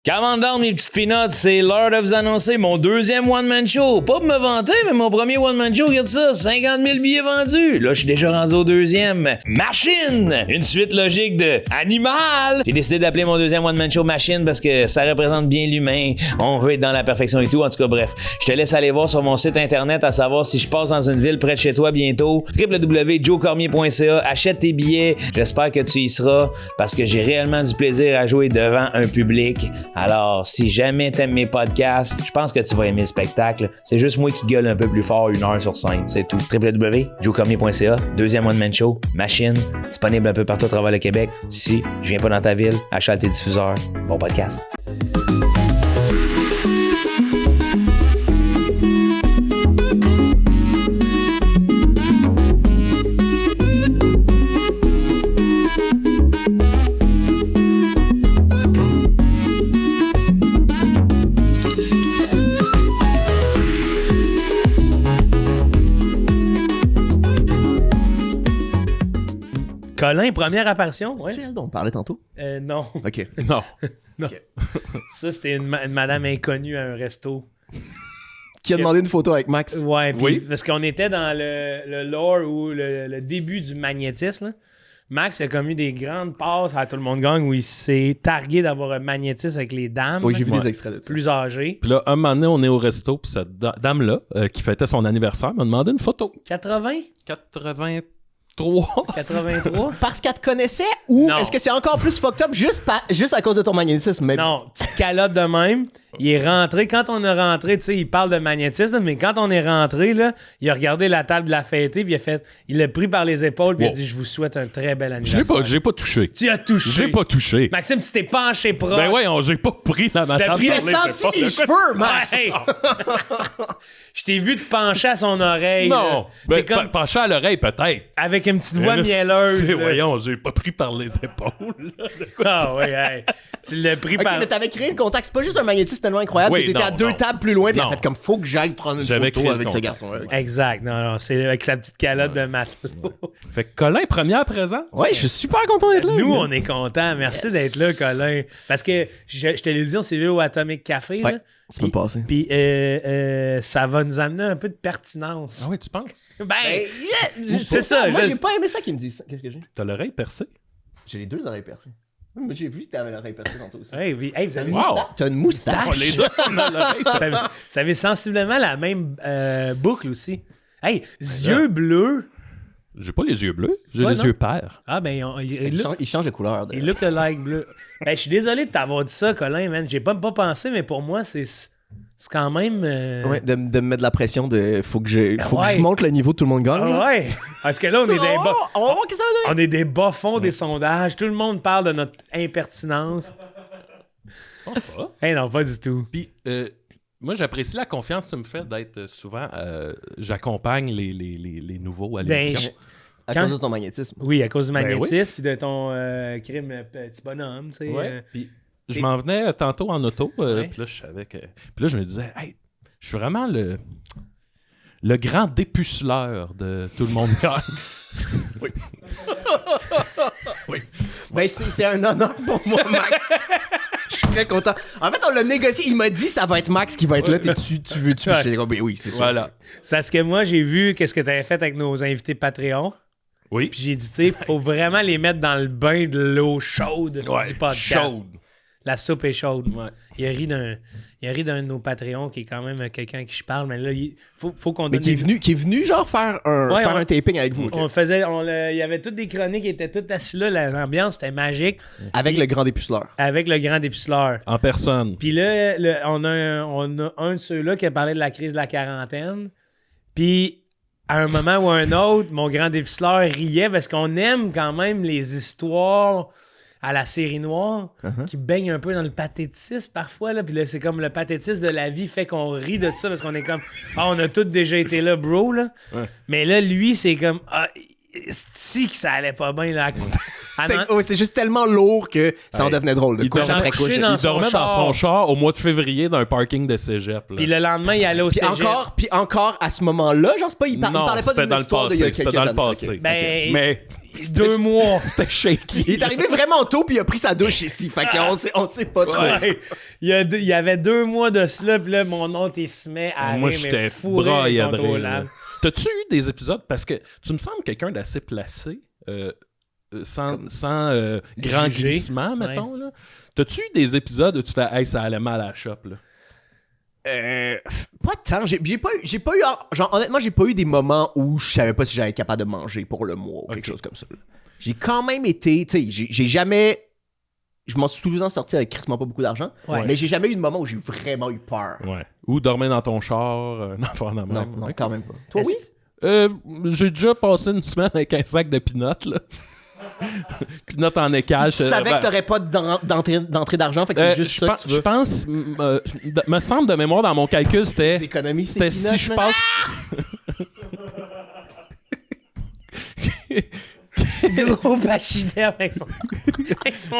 Commande down, mes petites peanuts, c'est l'heure de vous annoncer mon deuxième one-man show. Pas pour me vanter, mais mon premier one-man show, regarde ça, 50 000 billets vendus. Là, je suis déjà rendu au deuxième. Machine! Une suite logique de Animal! J'ai décidé d'appeler mon deuxième one-man show Machine parce que ça représente bien l'humain. On veut être dans la perfection et tout. En tout cas, bref, je te laisse aller voir sur mon site internet à savoir si je passe dans une ville près de chez toi bientôt. www.joecormier.ca. Achète tes billets. J'espère que tu y seras parce que j'ai réellement du plaisir à jouer devant un public. Alors, si jamais t'aimes mes podcasts, je pense que tu vas aimer le spectacle. C'est juste moi qui gueule un peu plus fort 1 heure sur 5, c'est tout. www.joecormier.ca, deuxième one-man show, Machine, disponible un peu partout à travers le Québec. Si je viens pas dans ta ville, achète tes diffuseurs. Bon podcast. Colin, première apparition. Ouais. C'est elle dont on parlait tantôt? Non. OK. Non. Non. Okay. Ça, c'était une madame inconnue à un resto. Qui a demandé une photo avec Max. Ouais, puis Oui. parce qu'on était dans le lore ou le début du magnétisme. Là. Max a commis des grandes passes à Tout le monde gagne où il s'est targué d'avoir un magnétisme avec les dames. Oui, j'ai vu des extraits de ça. Plus âgées. Puis là, un moment donné, on est au resto, puis cette dame-là, qui fêtait son anniversaire, m'a demandé une photo. 80? 83. 83? Parce qu'elle te connaissait ou Non. est-ce que c'est encore plus fucked up juste à cause de ton magnétisme? Mais... Non, petite calotte de même. Il est rentré. Quand on est rentré, tu sais, il parle de magnétisme, mais quand on est rentré, là, il a regardé la table de la fêtée, puis il l'a pris par les épaules, puis il a dit « Je vous souhaite un très bel anniversaire. » J'ai pas touché. Tu as touché. J'ai pas touché. Maxime, tu t'es penché proche. Ben ouais, j'ai pas pris la T'as table. pris- Il a parler, senti les cheveux, Max! Ouais. Je t'ai vu te pencher à son oreille. Non. là. Ben, C'est comme pencher à l'oreille, peut-être. avec une petite voix Mais là, mielleuse. là. Voyons, j'ai pas pris par les épaules. là. Ah oui, hey. Tu l'as pris Ok, par... mais t'avais créé le contact. C'est pas juste un magnétisme tellement incroyable Oui, que t'étais non, à 2 non. tables plus loin, puis Non. en fait comme faut que j'aille prendre une J'avais photo créé le avec ce contact. garçon-là. Exact. Non, c'est avec la petite calotte de matelot. Fait que Colin, première présence. Ouais, je suis super content d'être là. Nous, gars. on est contents. Merci Yes. d'être là, Colin. Parce que je te l'ai dit, on s'est vu au Atomic Café. Ouais, là. ça peut passer. Puis ça va nous amener un peu de pertinence. Ah oui, tu penses? Ben, Ben, yeah, c'est ça. Moi, je- j'ai pas aimé ça qu'ils me disent ça. Qu'est-ce que j'ai? T'as l'oreille percée? J'ai les 2 oreilles percées. Moi, j'ai vu que t'avais l'oreille percée tantôt aussi. Hey, vous T'as avez une Wow. moustache. T'as une moustache. Oh, les deux, on a l'oreille percée. ça avait sensiblement la même boucle aussi. Hey, yeux bleus. J'ai pas les yeux bleus, j'ai Toi, les non? yeux pairs. Ah, ben, Il change de couleur. il look alike bleu. Ben, je suis désolé de t'avoir dit ça, Colin, man. J'ai pas pensé, mais pour moi, c'est quand même... Ouais, de me mettre de la pression de faut que je Ouais. monte le niveau de tout le monde gagne. genre. Ouais. Parce que là, on est des bas... On va voir qu'est-ce que ça va donner. On est des bas-fonds des sondages. Tout le monde parle de notre impertinence. Hey, non, pas du tout. Puis, moi, j'apprécie la confiance que tu me fais d'être souvent. J'accompagne les nouveaux à Ben, l'émission. À Quand- cause de ton magnétisme. Oui, à cause du Ben magnétisme puis de ton crime petit bonhomme, tu sais. Ouais. Puis, je m'en venais tantôt en auto. Ouais. Puis là, je savais que. Puis là, je me disais, hey, je suis vraiment le grand dépuceleur de tout le monde. Ben, c'est un honneur pour moi, Max. Je suis très content. En fait, on l'a négocié. Il m'a dit ça va être Max qui va être là. Tu veux-tu? Ouais. J'étais comme, ben oui, c'est sûr. Voilà. C'est parce que moi, j'ai vu qu'est-ce que tu avais fait avec nos invités Patreon. Oui. Puis j'ai dit, tu sais, faut vraiment les mettre dans le bain de l'eau chaude du podcast. Chaude. La soupe est chaude. Ouais. Il a ri d'un de nos Patreons qui est quand même quelqu'un à qui je parle, mais là, il faut qu'on Mais donne qui est venu genre faire un taping avec vous. ok. il y avait toutes des chroniques, ils étaient tous assis là, l'ambiance était magique. Avec Puis- le grand dépuceleur. Avec le grand dépuceleur. En personne. Puis là, on a un de ceux-là qui a parlé de la crise de la quarantaine. Puis à un moment ou à un autre, mon grand dépuceleur riait parce qu'on aime quand même les histoires à la série noire qui baignent un peu dans le pathétisme parfois. Là. Puis là, c'est comme le pathétisme de la vie fait qu'on rit de ça parce qu'on est comme « Ah, on a tous déjà été là, bro. » là. Ouais. Mais là, lui, c'est comme « Ah, c'est que ça allait pas bien. Là. C'était juste tellement lourd que ça en Ouais. devenait drôle. Il Couche dormait après couche. couché dans Il dormait son dans char. son char au mois de février dans un parking de cégep. Là. Puis le lendemain, il allait au Puis cégep. encore à ce moment-là, genre, c'est pas, il Non, parlait pas c'était d'une dans le histoire passé, d'il y a c'était quelques dans le années. passé. Ok. Ben, Mais 2 mois. C'était shaky. Il est arrivé vraiment tôt, puis il a pris sa douche ici. Fait qu'on sait pas trop. Ouais. Il y avait 2 mois de cela, puis là, mon oncle, il se met à Moi, rire, mais j'étais fourré braillé à rire, incontrôlable. là. T'as-tu eu des épisodes, parce que tu me sembles quelqu'un d'assez placé, sans grand Jugé. glissement, mettons, là. T'as-tu eu des épisodes où tu fais « Hey, ça allait mal à la shop, là ». Pas tant. J'ai pas eu. Genre, honnêtement, j'ai pas eu des moments où je savais pas si j'allais être capable de manger pour le mois ou quelque chose comme ça. J'ai quand même été. Tu sais, j'ai jamais. Je m'en suis tout le temps sorti avec crissement pas beaucoup d'argent. Ouais. Mais j'ai jamais eu de moment où j'ai vraiment eu peur. Ouais. Ou dormir dans ton char, n'en de même. Non, quand même pas. Toi, oui? J'ai déjà passé une semaine avec un sac de peanuts, là. Peanuts en écage. Tu savais que t'aurais pas d'entrée d'argent, fait que c'est juste ça que tu veux. Je pense, me semble de mémoire dans mon calcul, Les c'était économies, c'est si peanuts, je man. passe. Gros pachineur avec son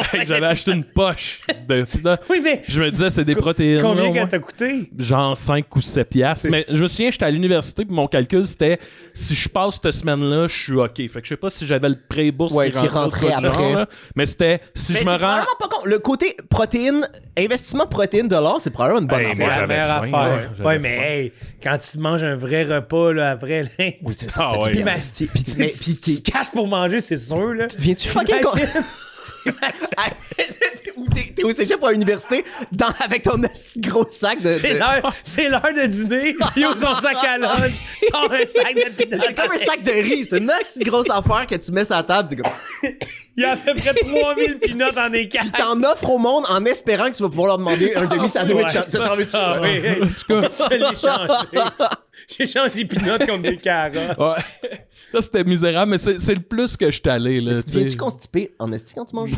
sac J'avais de- acheté une poche de Oui, mais Je me disais, c'est des protéines. combien là, au que moins. t'as coûté? Genre 5 ou 7 piastres. Mais je me souviens, j'étais à l'université, puis mon calcul, c'était si je passe cette semaine-là, je suis OK. Fait que je sais pas si j'avais le pré-bourse Ouais, qui qui rentrait rentrait au après. là, mais c'était si Mais je c'est me rends. probablement pas con. Le côté protéines, investissement protéines de l'or, c'est probablement une bonne Hey, C'est moi, affaire. la j'avais meilleure faim, affaire. ouais, Ouais, j'avais mais faim. hey, quand tu manges un vrai repas là, après, là, tu Ah ouais. Puis, asti, puis tu- mais- puis tu te caches pour manger, c'est sûr. Là. viens-tu fucking con... Ou t'es au cégep pour l'université avec ton asti de gros sac de... C'est l'heure de dîner. Il ouvre son sac à lunch, sort un sac de peanuts. C'est comme un sac de riz, c'est une asti de grosse affaire que tu mets sur la table, c'est comme... Il y a à peu près 3000 peanuts en écart. Puis t'en offres au monde en espérant que tu vas pouvoir leur demander un demi-sandwich. Ouais, T'en veux-tu? ah, oui, hey, En tout cas. on peut se l'échanger. J'échange des peanuts contre des carottes. Ouais. Ça, c'était misérable, mais c'est le plus que je suis allé. Là, Tu tu sais. viens-tu constipé en esti quand tu manges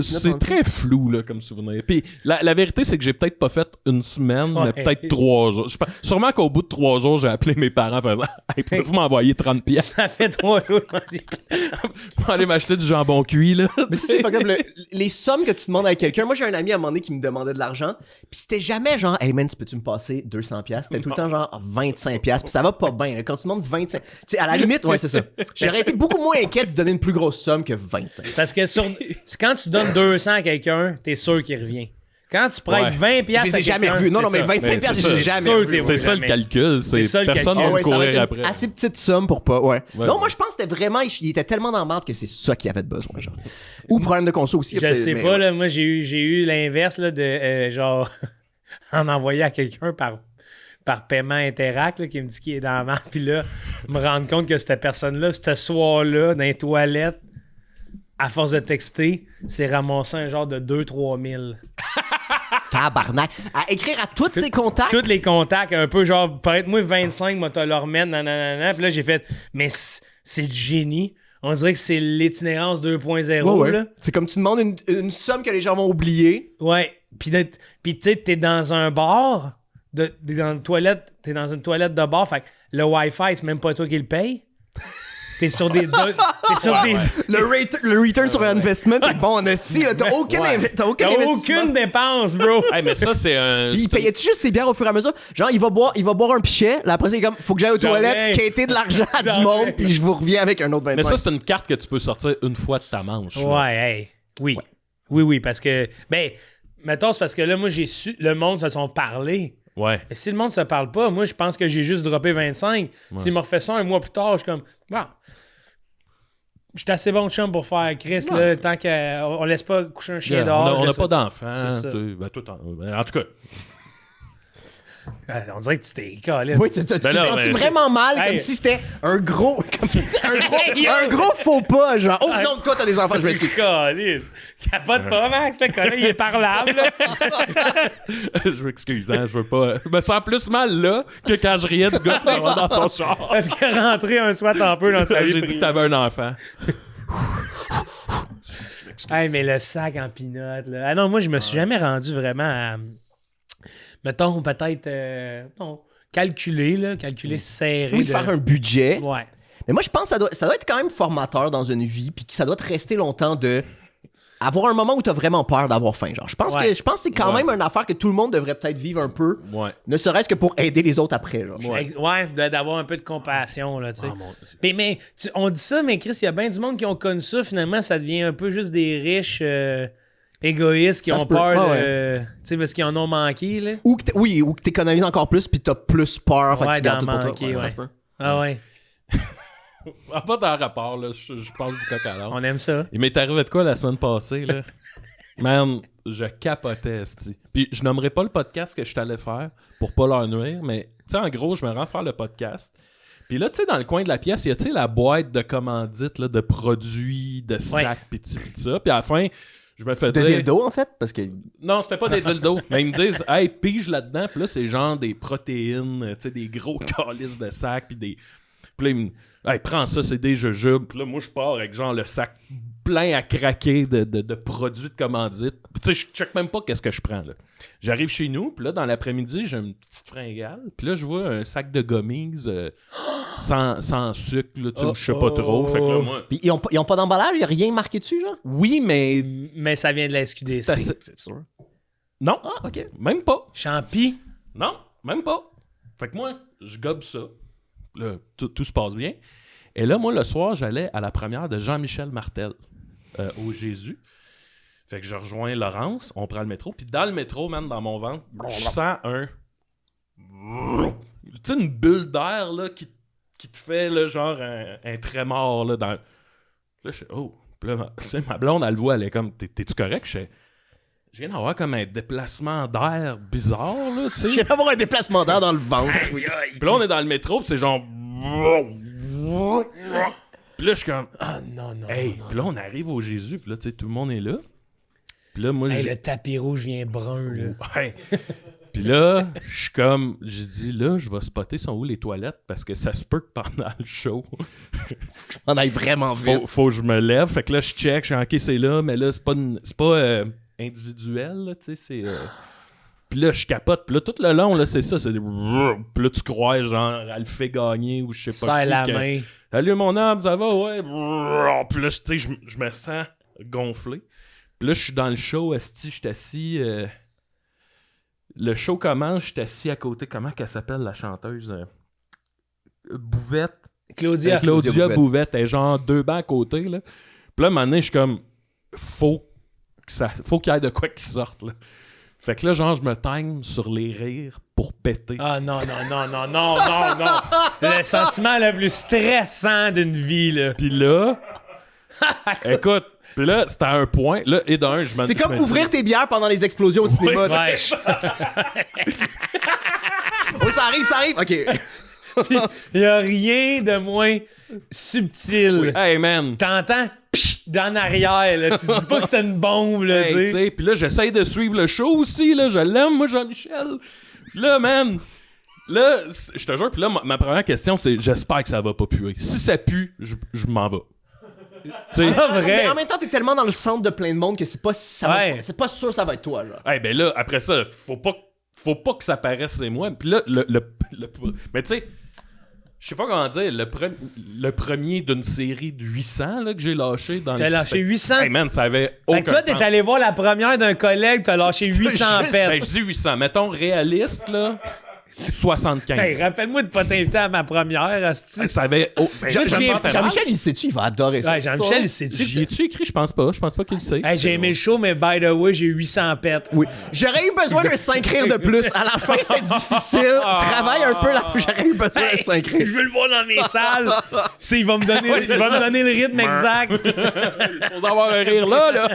C'est très flou là, comme souvenir. Puis la vérité, c'est que j'ai peut-être pas fait une semaine, mais Ouais. peut-être 3 jours. Sûrement qu'au bout de 3 jours, j'ai appelé mes parents en faisant « Hey, pouvez-vous m'envoyer 30 pièces Ça fait 3 jours que je mange des peanuts. pour aller m'acheter du jambon cuit, là. » Mais ça, c'est pas comme les sommes que tu demandes à quelqu'un. Moi, j'ai un ami à un moment donné qui me demandait de l'argent. Puis c'était jamais genre, hey man, peux-tu me passer 200$? C'était tout le temps genre 25$. Puis ça va pas bien. Là. Quand tu demandes 25$, tu sais, à la limite, ouais, c'est ça. J'aurais été beaucoup moins inquiet de donner une plus grosse somme que 25$. Parce que c'est quand tu donnes 200 à quelqu'un, t'es sûr qu'il revient. Quand tu prêtes Ouais. 20 piastres Je les ai jamais revus. Non, non, mais 25$, je les ai jamais sûr, revus. t'es- C'est ça le jamais. calcul. C'est ça, le Personne calcul. va Ah ouais, me ça va courir être une après. assez petite somme pour pas. Ouais. Ouais, non, ouais. moi, je pense que c'était vraiment. Il était tellement dans le merde que c'est ça qu'il avait besoin, genre. Ou problème de conso aussi. Je peut-être, sais mais pas, ouais. là, moi j'ai eu l'inverse là, de genre en envoyer à quelqu'un par paiement Interact là, qui me dit qu'il est dans la merde, puis là, me rendre compte que cette personne-là, ce soir-là, dans les toilettes, à force de texter, s'est ramassé un genre de 2-3 000. Tabarnak. À écrire à tous ses contacts. Tous les contacts, un peu genre, prête-moi 25, moi, te le remettre, nanana. Puis là, j'ai fait, mais c'est du génie. On dirait que c'est l'itinérance 2.0, Ouais, ouais. là. C'est comme tu demandes une somme que les gens vont oublier. Ouais. Puis tu sais, t'es dans un bar, t'es dans une toilette, t'es dans une toilette de bar, fait que le Wi-Fi, c'est même pas toi qui le paye. T'es sur des... Le return sur investment est bon en esti. là. T'as aucun T'as investissement. aucune dépense, bro. Hey, mais ça, c'est un. Il payait-tu juste ses bières au fur et à mesure? Genre, il va boire un pichet, là après, c'est comme, faut que j'aille aux toilettes, Jamais. quêter de l'argent à du Jamais. monde, puis je vous reviens avec un autre 25. Mais ça, c'est une carte que tu peux sortir une fois de ta manche. là. Ouais, hey. Oui. Oui, parce que... Ben, mettons, c'est parce que là, moi, j'ai su... Le monde se sont parlé. Ouais. Mais si le monde se parle pas, moi, je pense que j'ai juste droppé 25. S'il me refait ça un mois plus tard, je suis comme... Bon... J'étais assez bon de chum pour faire Chris, là, tant qu'on laisse pas coucher un chien Yeah, dehors. on n'a je sais. pas d'enfants. C'est ça. tu sais, ben, en tout cas. On dirait que tu t'es calé. Oui, tu t'es Ben là, senti ben, vraiment mal, comme Hey. si c'était un gros... Comme si c'était un gros faux pas, genre. Oh non, toi, t'as des enfants, je m'excuse. Calisse. Capote pas, Max. Le collègue, il est parlable. là. Je m'excuse, hein, je veux pas. Je me sens plus mal là que quand je riais du gars qui va dans son char. Parce qu'il est rentré un soir un peu dans sa vie J'ai dit privée. que t'avais un enfant. Hey, mais le sac en pinotte, là. Ah non, moi, je me suis jamais rendu vraiment à... Mettons, peut-être... non, calculer serré. Oui, de faire un budget. Ouais. Mais moi, je pense que ça doit être quand même formateur dans une vie, puis que ça doit te rester longtemps de... avoir un moment où t'as vraiment peur d'avoir faim. Genre, je pense que c'est quand même une affaire que tout le monde devrait peut-être vivre un peu. Ouais. Ne serait-ce que pour aider les autres après. Genre. Ouais, d'avoir un peu de compassion, là, tu sais. Mais on dit ça, mais Chris, il y a bien du monde qui ont connu ça. Finalement, ça devient un peu juste des riches égoïstes qui Ça ont se peut. peur Ouais, tu sais, parce qu'ils en ont manqué, là. Ou que t'économises encore plus puis t'as plus peur. Fait que tu gardes tout d'en pour toi. manquer, Ça se peut. Ah ouais, Pas dans le rapport, là. Je passe du coq à l'âne. on aime ça. Il m'est arrivé de quoi la semaine passée, là? Man, je capotais, esti. Puis je nommerai pas le podcast que je t'allais faire pour pas leur nuire, mais tu sais, en gros, je me rends faire le podcast. Puis là, tu sais, dans le coin de la pièce, il y a, tu sais, la boîte de commandite, là, de produits, de sacs, pis ça. Puis à la fin, je me fais De dire... dildo, en fait, parce que... Non, c'était pas des dildos. Mais ils me disent, hey, pige là-dedans. Puis là, c'est genre des protéines, tu sais, des gros calices de sacs. Puis des. Puis là, ils me hey, prends ça, c'est des jujubes. Puis là, moi, je pars avec genre le sac plein à craquer de produits de commandite. Puis tu sais, je check même pas qu'est-ce que je prends, là. J'arrive chez nous, puis là, dans l'après-midi, j'ai une petite fringale. Puis là, je vois un sac de gummies sans sucre, là, tu sais, je sais pas trop. Fait que là, moi. Puis ils ont pas d'emballage, y a rien marqué dessus, genre? Oui, mais. Mais ça vient de la SQDC. C'est sûr. Non. Ah, ok. Même pas. Champi. Non, même pas. Fait que moi, je gobe ça. Là, tout se passe bien. Et là, moi, le soir, j'allais à la première de Jean-Michel Martel au Jésus. Fait que je rejoins Laurence, on prend le métro. Puis dans le métro, man, dans mon ventre, je sens un... Tu sais, une bulle d'air, là, qui te fait, là, genre, un trémor, là, dans... Là, je fais, oh. Puis là, tu sais, ma blonde, elle le voit, elle est comme, t'es-tu correct? Je viens d'avoir comme un déplacement d'air bizarre, là, tu sais. Je viens d'avoir un déplacement d'air dans le ventre. Puis là, on est dans le métro, puis c'est genre... Puis là, je suis comme... Ah non. Hey, puis là, on arrive au Jésus, puis là, tu sais, tout le monde est là. Puis là, moi, Hey, le tapis rouge vient brun, là. Ouais. Puis là, je suis comme... J'ai dit, là, je vais spotter sont où les toilettes, parce que ça se peut que pendant le show... On aille vraiment vite. faut que je me lève. Fait que là, je check, je suis OK, c'est là, mais là, c'est pas individuel, là, tu sais, c'est... Puis là, je capote. Puis là, tout le long, là, c'est ça. C'est des... Puis là, tu crois, genre, elle le fait gagner ou je sais pas Serre qui. la main. Salut, mon homme, ça va? Ouais. Puis là, tu sais, je me sens gonflé. Puis là, je suis dans le show, esti, je suis assis... Le show commence, je suis assis à côté. Comment qu'elle s'appelle, la chanteuse? Bouvette. Claudia. Claudia Bouvette. Elle est genre 2 bancs à côté, là. Puis là, à un moment donné, je suis comme... Faut qu'il y ait de quoi qui sorte, là. Fait que là, genre, je me time sur les rires pour péter. Ah non. Le sentiment le plus stressant d'une vie, là. Puis là, écoute, puis là, c'était à un point. Là, et d'un, je me C'est comme ouvrir tes bières pendant les explosions au cinéma. Ouais. Oh, ça arrive. OK. Il y a rien de moins subtil. Hey, man. T'entends psh, d'en arrière, là. Tu dis pas que c'était une bombe, là, Hey, tu tu sais. sais, puis là, j'essaye de suivre le show aussi, là. Je l'aime, moi, Jean-Michel. Puis là, man. Là, je te jure, puis là, ma première question, c'est j'espère que ça va pas puer. Si ça pue, je m'en vais. Tu sais. Pas vrai. Mais en même temps, t'es tellement dans le centre de plein de monde que c'est pas c'est pas sûr que ça va être toi, là. Hey, ben là, après ça, faut pas que ça paraisse c'est moi. Puis là, mais tu sais, je sais pas comment dire, le premier d'une série de 800 là, que j'ai lâché dans T'as lâché 800? Hey man, ça avait aucun Fait que toi, t'es sens. allé voir la première d'un collègue, t'as lâché 800 Ben, pètes. je dis 800. Mettons réaliste, là, 75. Hey, rappelle-moi de pas t'inviter à ma première, asti. Ça avait... ben, Jean-Michel, il sait-tu, il va adorer ça. Ouais, Jean-Michel, il sait-tu? J'y ai-tu écrit? Je pense pas qu'il le sait. Hey, j'ai aimé le show, mais by the way, j'ai 800 pètes. Oui. J'aurais eu besoin d'un 5 rires de plus. À la fin, c'était difficile. Travaille un peu là. J'aurais eu besoin d'un 5 rires. Je veux le voir dans mes salles. Il va me donner le rythme exact. Il faut avoir un rire là.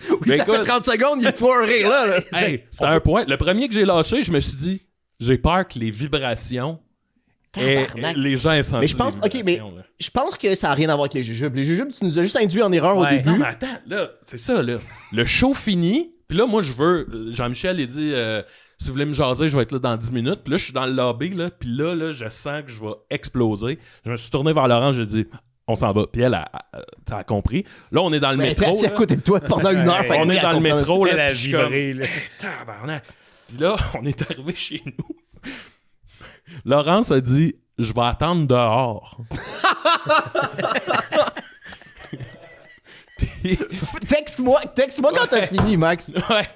Oui, Mais ça fait écoute- 30 secondes, il faut un rire là. Hey, c'était un point. Le premier que j'ai lâché, je me suis dit, j'ai peur que les vibrations et Tabarnak. les gens aient senti Mais je pense, les ok, mais vibrations, là. je pense que ça n'a rien à voir avec les jujubes. Les jujubes, tu nous as juste induit en erreur au Ouais. début. Non, mais attends, là, c'est ça, là. Le show finit, puis là, moi, je veux... Jean-Michel, il dit, si vous voulez me jaser, je vais être là dans 10 minutes. Puis là, je suis dans le lobby, là, puis là, je sens que je vais exploser. Je me suis tourné vers Laurent, j'ai dit, on s'en va. Puis elle a compris. Là, on est dans le Mais t'es métro. assis à là. côté de toi pendant une heure. fait que On oui, est elle dans le comprend métro, Elle là, a puis je suis comme, vibré, là. tabarnak. Puis là, on est arrivé chez nous. Laurence a dit, je vais attendre dehors. Texte-moi quand t'as fini, Max. Ouais.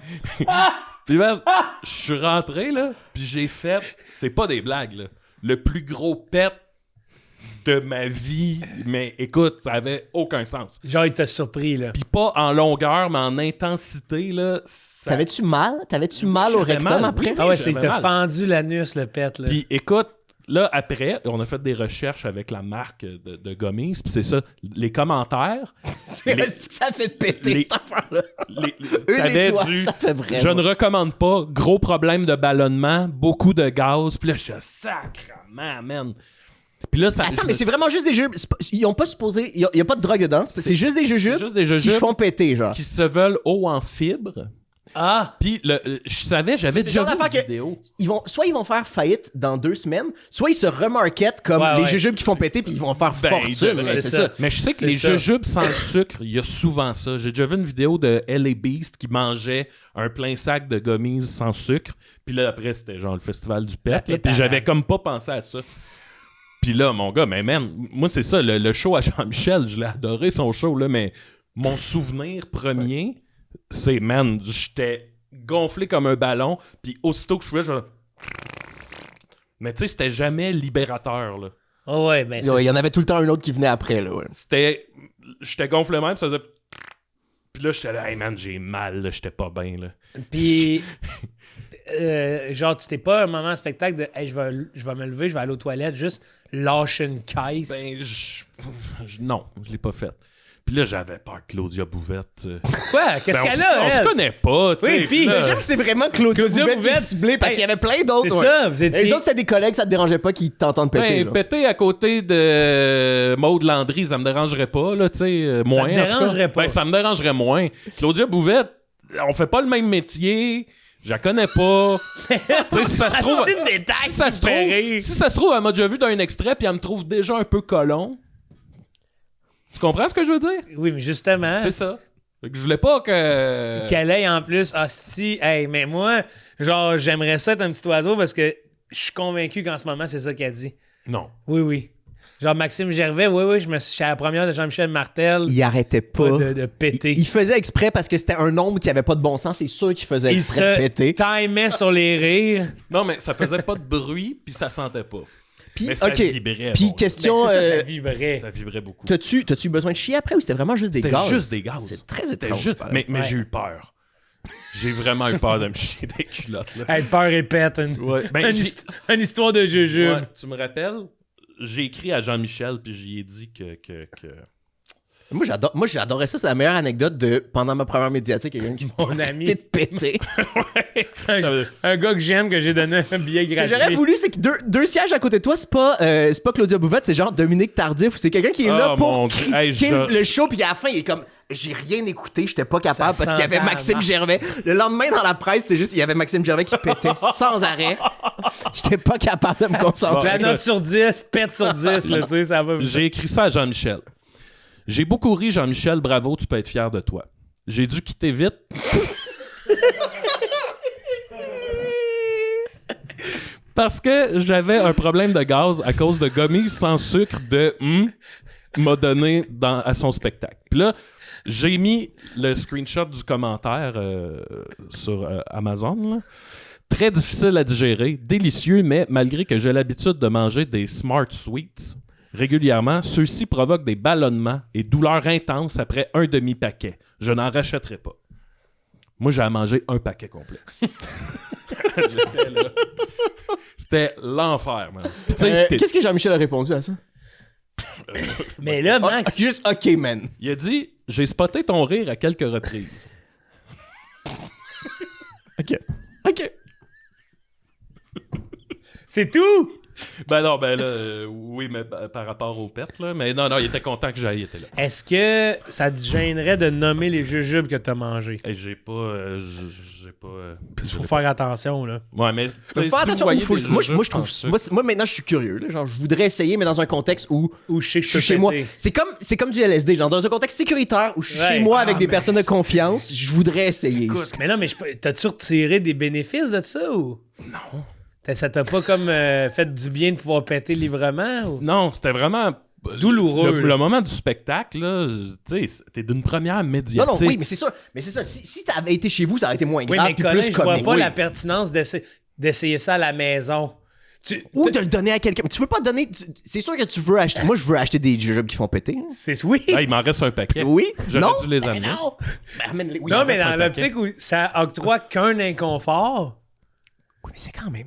Puis man, je suis rentré, là, puis j'ai fait... C'est pas des blagues, là. Le plus gros pet de ma vie. Mais écoute, ça avait aucun sens. Genre, il t'a surpris, là. Puis pas en longueur, mais en intensité, là. Ça... T'avais-tu mal au J'avais rectum mal, après? oui. Ah ouais, c'est il j'avais t'a mal. fendu l'anus, le pet, là. Puis écoute, là, après, on a fait des recherches avec la marque de gummies, puis c'est ça, les commentaires... C'est que ça fait péter, les- cette affaire-là. Une t'avais étoile, ça fait vraiment. Je ne recommande pas, gros problème de ballonnement, beaucoup de gaz, puis là, je suis sacrement, man. Puis là, ça... Attends, mais c'est vraiment juste des jujubes. Ils ont pas supposé. Il y a pas de drogue dedans. C'est juste des jujubes. juste des qui jujubes font péter, genre. qui se veulent haut en fibres. Ah! Puis je savais, j'avais C'est déjà le genre vu d'affaire une vidéo. Soit ils vont faire faillite dans 2 semaines, soit ils se remarketent comme Ouais, les ouais. jujubes qui font péter puis ils vont faire Ben, fortune. là, c'est c'est ça. ça. Mais je sais que C'est les ça. jujubes sans sucre, il y a souvent ça. J'ai déjà vu une vidéo de LA Beast qui mangeait un plein sac de gummies sans sucre. Puis là, après, c'était genre le festival du pet. là. Puis pétanque. j'avais comme pas pensé à ça. Puis là, mon gars, mais man, moi, c'est ça, le show à Jean-Michel, je l'ai adoré son show, là, mais mon souvenir premier, c'est, man, j'étais gonflé comme un ballon, puis aussitôt que je faisais, je... Mais tu sais, c'était jamais libérateur, là. Oh ouais, ben Il y en avait tout le temps un autre qui venait après, là. Ouais. C'était... J'étais gonflé même, ça faisait... Puis là, j'étais là, hey man, j'ai mal, là, j'étais pas bien, là. Puis, genre, tu t'es pas un moment spectacle de hey, je vais me lever, je vais aller aux toilettes, juste lâcher une caisse. Ben, non, je l'ai pas fait. Puis là, j'avais peur que Claudia Bouvette... Quoi? Qu'est-ce Ben, qu'elle a, on se elle? connaît pas, tu sais. Oui, puis- là- J'aime que c'est vraiment Claudia Bouvette qui est Bouvette. ciblée parce Hey, qu'il y avait plein d'autres. C'est ouais. ça, vous Et étiez... les autres, c'était des collègues, ça te dérangeait pas qu'ils t'entendent péter. Ben, là. péter à côté de Maud Landry, ça me dérangerait pas, là, tu sais, moins. te en tout cas. dérangerait pas. Ben, ça me dérangerait moins. Claudia Bouvette, on fait pas le même métier, je la connais pas. Tu sais, si ça se trouve... C'est une détail, Si ça se trouve, si ça se trouve, elle m'a déjà vu d'un extrait, puis elle me trouve déjà un peu colon. Tu comprends ce que je veux dire? Oui, mais justement, C'est ça. Fait que je voulais pas que... qu'elle ait en plus, hostie, hey, mais moi, genre, j'aimerais ça être un petit oiseau parce que je suis convaincu qu'en ce moment, c'est ça qu'elle dit. Non. Oui, oui. Genre, Maxime Gervais, oui, je suis à la première de Jean-Michel Martel. Il arrêtait Pas pas. de péter. Il faisait exprès parce que c'était un nombre qui avait pas de bon sens. C'est sûr qu'il faisait Il exprès de se péter. timait sur les rires. Non, mais ça faisait pas de bruit, puis ça sentait pas. Puis, Mais ça ok. vibrait. Puis bon, question. Ben, c'est ça, euh, ça vibrait. ça vibrait beaucoup. T'as-tu besoin de chier après ou c'était vraiment juste des C'était gaz? juste des gaz. C'est très C'était étrange. juste... pareil. Mais Ouais. j'ai eu peur. J'ai vraiment eu peur de me chier des culottes, là. Hey, peur et pète. Ouais. Ben, Une histoire de jujube. ouais, tu me rappelles, j'ai écrit à Jean-Michel, puis j'y ai dit que... Moi, j'adorais ça. C'est la meilleure anecdote de pendant ma première médiatique. Quelqu'un qui Mon m'a ami. arrêté de péter. Un gars que j'aime, que j'ai donné un billet Ce que gratuit. j'aurais voulu, c'est que deux sièges à côté de toi, c'est pas Claudia Bouvette, c'est genre Dominique Tardif, ou c'est quelqu'un qui est là Oh, pour mon Dieu. critiquer Hey, le show, puis à la fin, il est comme j'ai rien écouté, j'étais pas capable Ça parce qu'il y avait s'entend, Maxime Marc. Gervais. Le lendemain dans la presse, c'est juste il y avait Maxime Gervais qui pétait sans arrêt. J'étais pas capable de me concentrer. La note sur 10, pète sur 10, là, tu sais, ça va. J'ai écrit ça à Jean-Michel. J'ai beaucoup ri, Jean-Michel, bravo, tu peux être fier de toi. J'ai dû quitter vite. Parce que j'avais un problème de gaz à cause de gummies sans sucre de m'a donné à son spectacle. Puis là, j'ai mis le screenshot du commentaire sur Amazon. Là. Très difficile à digérer, délicieux, mais malgré que j'ai l'habitude de manger des Smart Sweets régulièrement, ceux-ci provoquent des ballonnements et douleurs intenses après un demi-paquet. Je n'en rachèterai pas. Moi, j'ai à manger un paquet complet. J'étais là. C'était l'enfer, man. Puis, tu sais, Qu'est-ce que Jean-Michel a répondu à ça? Mais là, Ah, Max, juste OK, man. il a dit « J'ai spoté ton rire à quelques reprises. OK. c'est tout! » Ben non, ben là, oui, mais par rapport au pet, là. Mais non, il était content que j'aille, il était là. Est-ce que ça te gênerait de nommer les jujubes que t'as mangés? Hey, j'ai pas... j'ai pas... Il faut faire attention, là. Ouais, mais... Faut faire si attention vous voyez où faut- des moi, jujubes je trouve sans sucre- moi maintenant je suis curieux là, genre je voudrais essayer mais dans un contexte où Ou je sais que je je suis peux chez moi. péter. C'est comme du LSD, genre dans un contexte sécuritaire où je suis Ouais. chez moi avec Ah, des mais personnes de confiance, je voudrais essayer. Mais non, mais t'as-tu retiré des bénéfices de ça ou? Non. Ça t'a pas comme fait du bien de pouvoir péter librement? Ou? Non, c'était vraiment... douloureux. Le moment du spectacle, là, tu sais, t'es d'une première médiatique. Non, oui, mais c'est sûr. Mais c'est ça. Si t'avais été chez vous, ça aurait été moins Oui, grave. mais Puis Colin, plus je vois comique. pas Oui. la pertinence d'essayer ça à la maison. Ou de le donner à quelqu'un. Tu veux pas donner. C'est sûr que tu veux acheter. Moi, je veux acheter des jujubes qui font péter. Hein. C'est oui. Là, il m'en reste un paquet. Oui. J'aurais Non. dû les Ben amener. non. Ben, ramène-les. Oui, Non, en mais reste dans un l'optique où ça octroie qu'un inconfort. Oui, mais c'est quand même.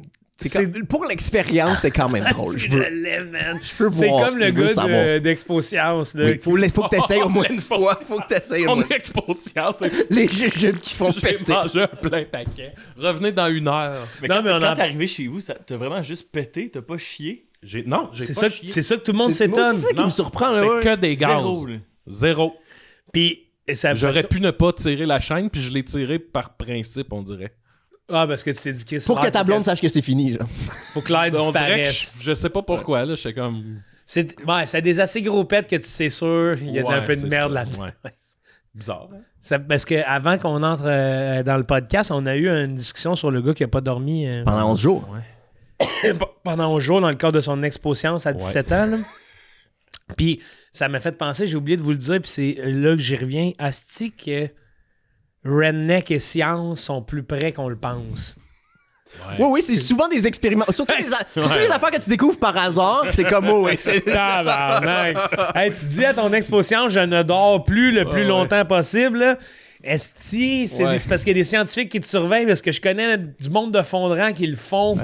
Pour l'expérience, c'est quand même drôle. Si Je veux. je l'aime, man. veux C'est voir, comme le je veux gars savoir. d'Expo Science. là. Oui, faut que t'essayes au moins une fois. Faut que t'essayes au On moins. est exposition, c'est... Les jujubes qui font J'ai péter. mangé un plein paquet. Revenez dans 1 heure. Mais Non, quand, mais on quand en- t'es arrivé chez vous, t'as vraiment juste pété, t'as pas chié. J'ai C'est pas ça, chié. c'est ça que tout le monde Moi, s'étonne. c'est ça qui Non, me surprend. là, C'était ouais. que des gaz. Zéro, là. Zéro. Puis, ça J'aurais pu ne pas tirer la chaîne, puis je l'ai tiré par principe, on dirait. Ah, parce que tu t'es dit que Pour que ta blonde sache que c'est fini, genre. faut que l'air On dirait que disparaisse. je sais pas pourquoi, là, j'étais comme... C'est des assez gros pets que tu sais sûr, il y a Ouais, un peu de c'est merde ça, là-dedans. ouais. Bizarre, hein? Parce que avant qu'on entre dans le podcast, on a eu une discussion sur le gars qui a pas dormi Pendant 11 jours. pendant 11 jours dans le cadre de son expo-science à 17 ans. là. Puis ça m'a fait penser, j'ai oublié de vous le dire, puis c'est là que j'y reviens. Asti que Redneck et Science sont plus près qu'on le pense. Oui, oui, c'est souvent des expériments. Surtout les affaires que tu découvres par hasard, c'est comme, oh, ouais, c'est. Tabarnak! Hey, tu dis à ton expo-science, je ne dors plus le plus longtemps possible. là. Esti, c'est Ouais. parce qu'il y a des scientifiques qui te surveillent, parce que je connais du monde de fondrant qui le font. Tu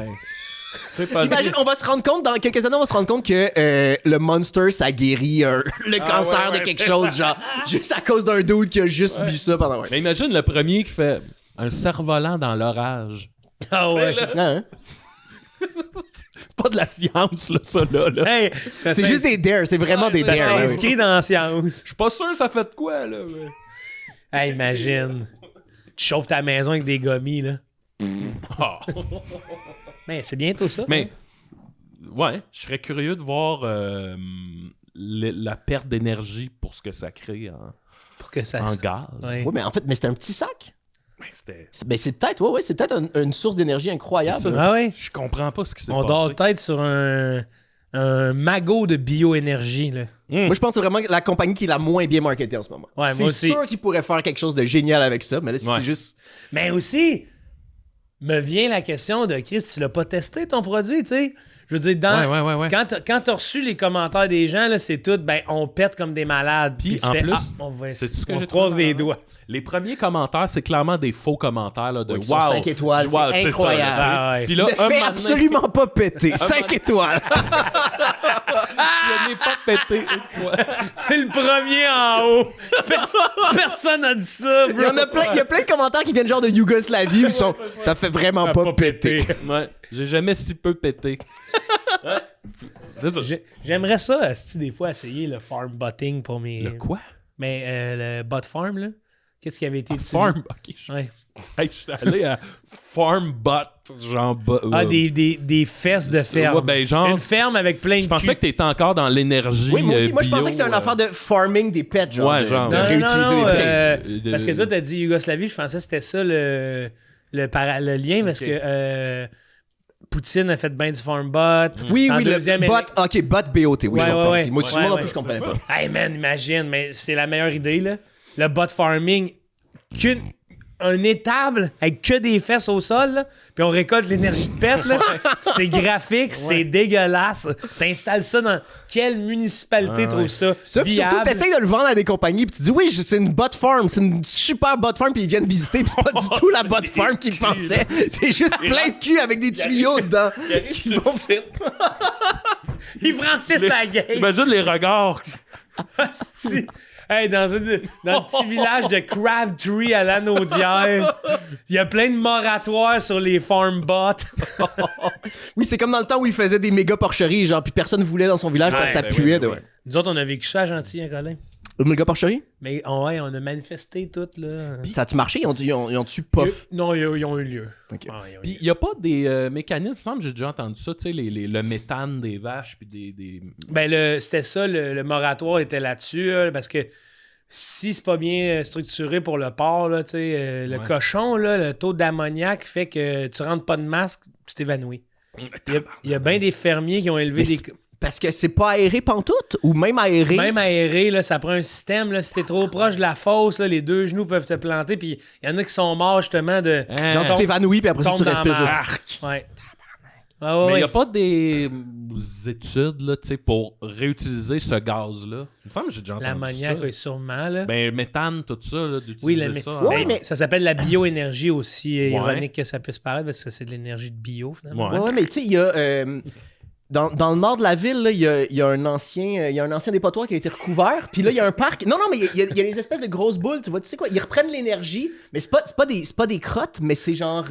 sais, pas Imagine, on va se rendre compte, dans quelques années, on va se rendre compte que le Monster, ça guérit le cancer de quelque chose, genre, juste à cause d'un dude qui a juste bu ça pendant un. Mais imagine le premier qui fait un cerf-volant dans l'orage. Ah ouais. Hein? C'est pas de la science, là, ça, là. Hey, C'est juste des dares, c'est vraiment des ça dares. ouais. s'inscrit dans la science. Je suis pas sûr ça fait de quoi, là. mais- Hey, imagine. Tu chauffes ta maison avec des gommis, là. Ah. Mais c'est bientôt ça. Mais, ouais, je serais curieux de voir la perte d'énergie pour ce que ça crée pour que ça en gaz. Ouais. Ouais, mais en fait, mais c'est un petit sac. Mais c'était... C'est peut-être, c'est peut-être une source d'énergie incroyable. C'est ça. Ah ouais. Je comprends pas ce qui s'est On passé. dort peut-être sur un magot de bioénergie, là. Moi, je pense que c'est vraiment la compagnie qui est la moins bien marketée en ce moment. Ouais, c'est moi aussi. sûr qu'ils pourraient faire quelque chose de génial avec ça, mais là, Ouais. c'est juste. Mais aussi, me vient la question de Chris, tu l'as pas testé ton produit, tu sais? Je veux dire, Ouais. quand t'as reçu les commentaires des gens, là, c'est tout, ben, on pète comme des malades. Puis, tu en fais, plus, on va c'est-tu ce que on j'ai croise trouvé les marrant? doigts. Les premiers commentaires, c'est clairement des faux commentaires là, de Ouais, qui sont wow. 5 étoiles, Wow, c'est tu sais ça, là, incroyable. tu sais. Ah ouais. Puis là, Ne un fait moment donné, absolument pas péter. 5 étoiles. je n'ai pas pété une fois. C'est le premier en haut. Personne n'a dit ça, bro. Il y a plein de commentaires qui viennent genre de Yougoslavie où ils sont. Ça fait vraiment pas péter. Ouais, j'ai jamais si peu pété. Ouais. C'est ça. J'aimerais ça, asti, des fois, essayer le farm botting pour mes... Le quoi? Mais le bot farm, là, qu'est-ce qui avait été utilisé? Farm. Ok, Ouais. hey, je suis allé à Farm Bot, genre. Des fesses de ferme. Ouais, ben, genre- Une ferme avec plein de Je pensais que t'étais encore dans l'énergie. Oui, moi aussi. Moi, je bio, pensais que c'était une affaire de farming des pets, genre. Ouais, de, genre. de Non, réutiliser des pets. Parce que toi, t'as dit Yougoslavie, je pensais que c'était ça le lien, parce que Poutine a fait bien du farm bot. Oui, En oui, le deuxième, bot. Ok, bot BOT. Oui, je comprends. ouais. Moi aussi, Ouais, moi non ouais. plus, je comprenais pas. Hey man, imagine, mais c'est la meilleure idée, là. Le bot farming, un étable avec que des fesses au sol, là, puis on récolte l'énergie de pète, là. C'est graphique, c'est dégueulasse. T'installes ça dans quelle municipalité trouve ça Ça, puis surtout, viable? t'essayes de le vendre à des compagnies, puis tu dis oui, c'est une bot farm, c'est une super bot farm, puis ils viennent visiter, puis c'est pas du tout la bot farm qu'ils pensaient. C'est juste plein de cul avec des tuyaux dedans. qui vont- Ils franchissent la game. Imagine les regards. Hostie. Hey, dans le petit village de Crabtree à l'Anaudière, il y a plein de moratoires sur les farm bots. Oui, c'est comme dans le temps où ils faisaient des méga porcheries, genre, puis personne voulait dans son village parce que ça ben puait. oui, de... oui. Nous autres, on a vécu ça à Gentil, hein, Colin. Une méga porcherie? Mais ouais, on a manifesté tout, là. Ça a-tu marché? Ils ont-tu puff? Non, ils ont eu lieu. Ok. Ah, ils ont eu Puis lieu. il n'y a pas des mécanismes, il me semble, j'ai déjà entendu ça, tu sais, le méthane des vaches, puis des... Ben, c'était ça, le moratoire était là-dessus, parce que si c'est pas bien structuré pour le porc, là, tu sais, le Ouais. cochon, là, le taux d'ammoniac fait que tu rentres pas de masque, tu t'évanouis. Il y a bien des fermiers qui ont élevé Mais des... c'est- Parce que c'est pas aéré pantoute? Ou même aéré? Même aéré, là, ça prend un système. Là, si t'es trop proche de la fosse, là, les deux genoux peuvent te planter. Puis il y en a qui sont morts justement de. Genre, tu t'évanouis, puis après ça, tu tombe dans respires la juste. marque. Ouais. Mais il n'y a pas des études là, pour réutiliser ce gaz-là. Il me semble que j'ai déjà entendu L'ammoniac, ça. oui, sûrement. Là. Ben, méthane, tout ça, là, d'utiliser Oui, le ça. Ouais, ben, mais- ça s'appelle la bioénergie aussi, ironique que ça puisse paraître, parce que c'est de l'énergie de bio, finalement. Ouais. Ouais, mais tu sais, il y a. Dans le nord de la ville, là, il y a un ancien dépotoir qui a été recouvert. Puis là, il y a un parc. Non, mais il y a des espèces de grosses boules. Tu vois, tu sais quoi? Ils reprennent l'énergie. Mais c'est pas des crottes, mais c'est genre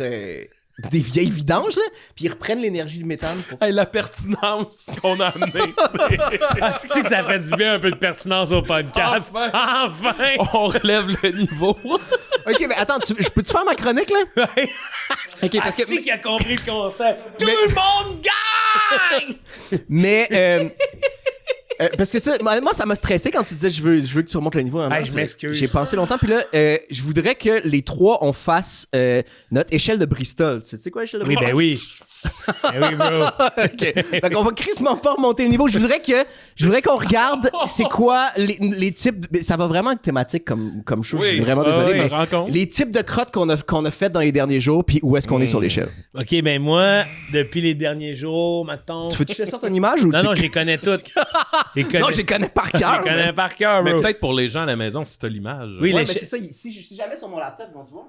des vieilles vidanges, là. Puis ils reprennent l'énergie du méthane. Pour... Hey, la pertinence qu'on a amenée, tu sais. Ah, c'est que ça fait du bien un peu de pertinence au podcast. Enfin! On relève le niveau. Ok, mais attends, je peux-tu faire ma chronique, là? Ok, parce que. C'est qui a compris le concept. Tout le monde gagne! Mais. Parce que ça, moi, ça m'a stressé quand tu disais je veux que tu remontes le niveau. Hey, je m'excuse. J'ai pensé longtemps, puis là, je voudrais que les trois, on fasse notre échelle de Bristol. Tu sais quoi, l'échelle de Oui, Bristol? ben oui. Ben oui, bro. Ok. Fait qu'on va crissement pas remonter le niveau. Je voudrais qu'on regarde c'est quoi les types. Ça va vraiment être thématique comme chose. Je suis vraiment désolé, mais rencontre. les types de crottes qu'on a faites dans les derniers jours, puis où est-ce qu'on est sur l'échelle. OK, ben moi, depuis les derniers jours, mettons... Tu veux-tu que je te sorte une image ou Non, non, je les connais toutes. Non, je les connais par cœur. Je les connais par cœur, Mais bro. peut-être pour les gens à la maison, si t'as l'image. Oui, Ouais, les mais c'est ça. Si jamais sur mon laptop, vont tu voir?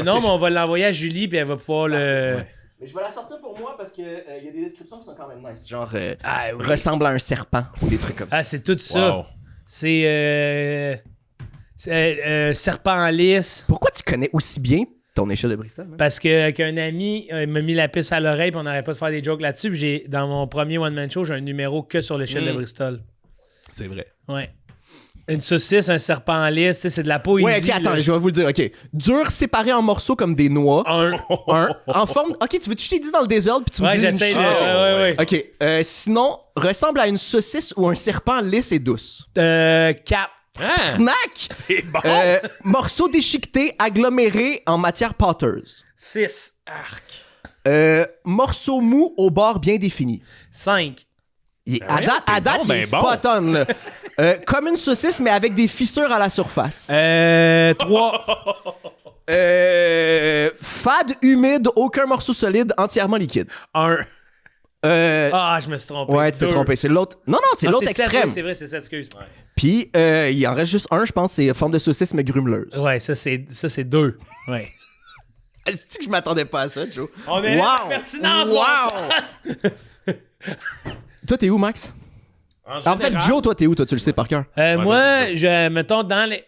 non, mais on va l'envoyer à Julie, puis elle va pouvoir le... Mais je vais la sortir pour moi parce que y a des descriptions qui sont quand même nice. Genre Ah, oui. ressemble à un serpent ou des trucs comme ça. Ah, c'est tout ça. Wow. C'est serpent lisse. Pourquoi tu connais aussi bien ton échelle de Bristol? Hein? Parce qu'un ami m'a mis la puce à l'oreille, puis on n'arrête pas de faire des jokes là-dessus. Puis dans mon premier one-man show, j'ai un numéro que sur l'échelle de Bristol. C'est vrai. Ouais. Une saucisse, un serpent lisse, tu sais, c'est de la poésie. Ouais, ok, attends, là. je vais vous le dire. Ok. Dur séparé en morceaux comme des noix. Un. En forme. Ok, tu veux que je t'ai dit dans le désordre puis tu me Ouais, dis. j'essaie de. une- Ouais. Ok. Sinon, ressemble à une saucisse ou un serpent lisse et douce. 4. Ah! Knack! C'est bon! Morceaux déchiquetés agglomérés en matière pâteuse. 6. Arc. Morceaux mous au bord bien définis. 5. À date, bon, il ben est bon. spot on, là. Comme une saucisse, mais avec des fissures à la surface. 3. Fade, humide, aucun morceau solide, entièrement liquide. 1. Euh, Ah, je me suis trompé. ouais, tu t'es 2. trompé. C'est l'autre. Non, c'est l'autre sept, extrême. oui, c'est vrai, c'est ça, excuse. Puis, il en reste juste un, je pense, c'est forme de saucisse, mais grumeleuse. Ouais, ça, c'est 2. Ouais. Est-ce que je m'attendais pas à ça, Joe? On est là, la pertinence, Wow! Toi, t'es où, Max? En fait, général, Joe, toi, t'es où? Toi, tu le sais par cœur. Moi, mettons,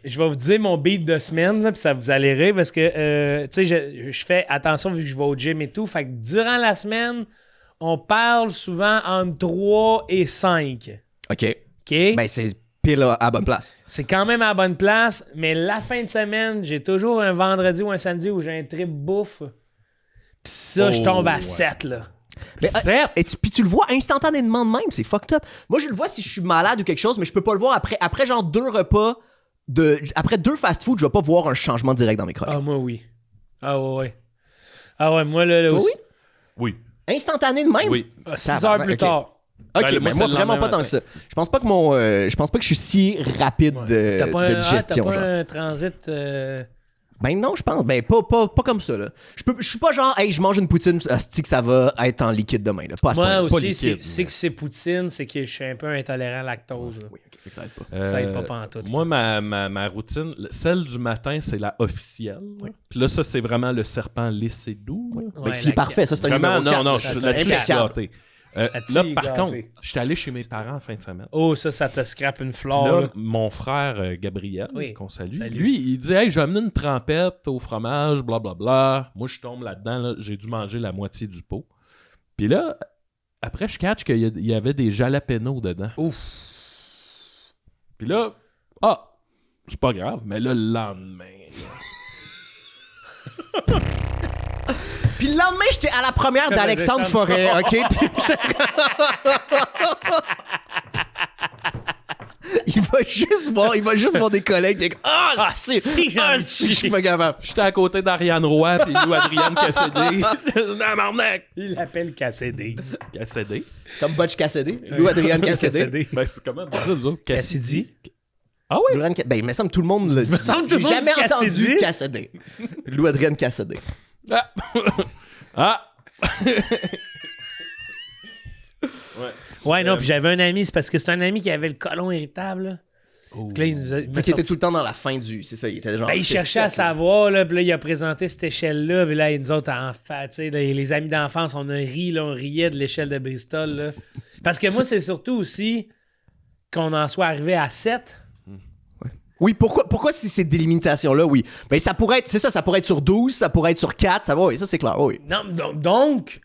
je vais vous dire mon beat de semaine, là, puis ça vous allez rire, parce que, tu sais, je fais attention vu que je vais au gym et tout. Fait que durant la semaine, on parle souvent entre 3 et 5. OK. OK? Ben, c'est pile à la bonne place. C'est quand même à la bonne place, mais la fin de semaine, j'ai toujours un vendredi ou un samedi où j'ai un trip bouffe. Puis ça, je tombe à 7, là. Mais, Sept. puis tu le vois instantanément de même, c'est fucked up. Moi, je le vois si je suis malade ou quelque chose, mais je peux pas le voir après genre 2 repas, après 2 fast-food, je vais pas voir un changement direct dans mes crocs. Ah, moi, oui. Ah, ouais. Ah, ouais, moi, là Toi, aussi. Oui. Instantané de même? Oui. 6 heures Tabarnak, plus ok. tard. Ok, Ben, mais moi, moi, c'est le vraiment lendemain pas tant matin. que ça. Je pense pas que je suis si rapide de T'as pas, digestion, t'as pas genre. un transit... Ben non, je pense. Ben pas comme ça, là. Je suis pas genre, hey, je mange une poutine, asti que ça va être en liquide demain, là. Pas à ce Moi point-là. pas aussi, liquide, c'est que c'est poutine, c'est que je suis un peu intolérant à la lactose. là. Oui, ok, fait que ça aide pas. Ça aide pas pantoute. Moi, ma routine, celle du matin, c'est la officielle. là. Puis là, ça, c'est vraiment le serpent lisse et doux. là. Ben, Ouais, s'il est parfait, ça, c'est un Vraiment, numéro 4. non, ça, là-dessus, c'est je suis impeccable. gâté. Là-dessus, Là, il est par gâté. contre, je suis allé chez mes parents en fin de semaine. Oh, ça te scrape une Puis flore. là, là. mon frère Gabriel, Oui. qu'on salue, Salut. lui, il dit « Hey, j'ai amené une trempette au fromage, blablabla. » Moi, je tombe là-dedans, là, j'ai dû manger la moitié du pot. Puis là, après, je catch qu'il y avait des jalapenos dedans. Ouf. Puis là, c'est pas grave, mais là, le lendemain... Puis le lendemain, j'étais à la première d'Alexandre Forêt, OK? Puis il va juste voir des collègues et si, j'ai envie de je suis chier. pas capable. J'étais à côté d'Ariane Roy puis Lou Adrienne Cassidy. Tabarnak! Il l'appelle Cassidy. Cassidy? Comme Butch Cassidy, Lou Adrienne Cassidy. Ben, c'est comment on dit ça, vous autres? Cassidy. Ah oui? Lou Adrienne ben, il me semble que tout le monde le dit. semble que tout le J'ai monde jamais dit entendu Cassidy. Cassidy. Lou Adrienne Cassidy. Ah! Ah! Ouais, non, puis j'avais un ami, c'est parce que c'est un ami qui avait le côlon irritable, là. Puis là, il nous a- il m'a Fait qu'il était sorti- tout le temps dans la fin du. C'est ça, il était genre. Ben, il cherchait à savoir, là, puis là, il a présenté cette échelle-là, puis là, nous autres, tu sais, les amis d'enfance, on a ri, là, on riait de l'échelle de Bristol, là. Parce que moi, c'est surtout aussi qu'on en soit arrivé à 7. Oui, pourquoi si c'est des limitations-là, oui. Ben, ça pourrait être. C'est ça, ça pourrait être sur 12, ça pourrait être sur 4, ça va, oui, ça c'est clair, oui. Non, donc,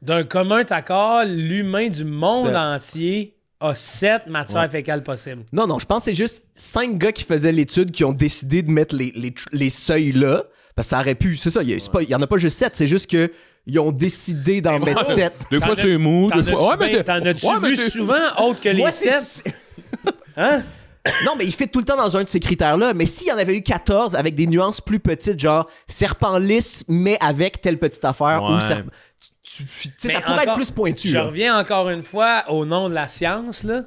d'un commun accord, l'humain du monde 7. entier a 7 matières fécales possibles. Non, je pense que c'est juste 5 gars qui faisaient l'étude qui ont décidé de mettre les seuils là. Parce que ça aurait pu. C'est ça, il y en a pas juste 7, c'est juste que ils ont décidé d'en mettre 7. Des fois, T'en c'est mou. T'en Des fois. as-tu vu souvent autre que les Moi, 7? Hein? Non, mais il fait tout le temps dans un de ces critères-là. Mais s'il y en avait eu 14 avec des nuances plus petites, genre serpent lisse, mais avec telle petite affaire, Ouais. ou serpent. Tu sais, Mais ça pourrait être encore- plus pointu. Je là. reviens encore une fois au nom de la science, là.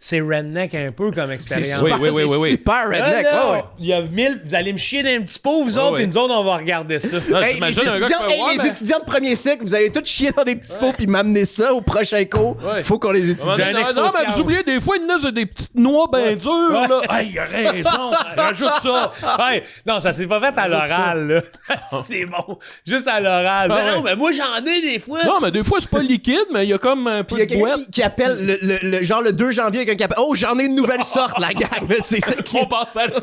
C'est redneck un peu comme C'est expérience. Oui, super, oui, oui, c'est oui. super redneck. Là, ouais, ouais. il y a 1000, vous allez me chier d'un petit pot, vous autres, ouais. puis nous autres, on va regarder ça. Ah, Hey, les j'imagine un gars qui étudiants, fait, ouais, mais- étudiants de premier cycle, vous allez tous chier dans des petits pots puis m'amener ça au prochain cours. Ouais. Faut qu'on les étudie. Non, un expo mais science. vous oubliez, des fois, il y en a des petites noix bien dures, là. Hey, il a raison. Rajoute ça. Ouais. Non, ça s'est pas fait à l'oral, là. C'est bon. Juste à l'oral. Ah, Non, mais moi, j'en ai des fois. Non, mais des fois, c'est pas liquide, mais il y a comme un peu Puis il y a de quelqu'un boîte. qui appelle le genre le 2 janvier, quelqu'un qui appelle oh, j'en ai une nouvelle sorte, la gang. Là, c'est ça qui. On passe à 7.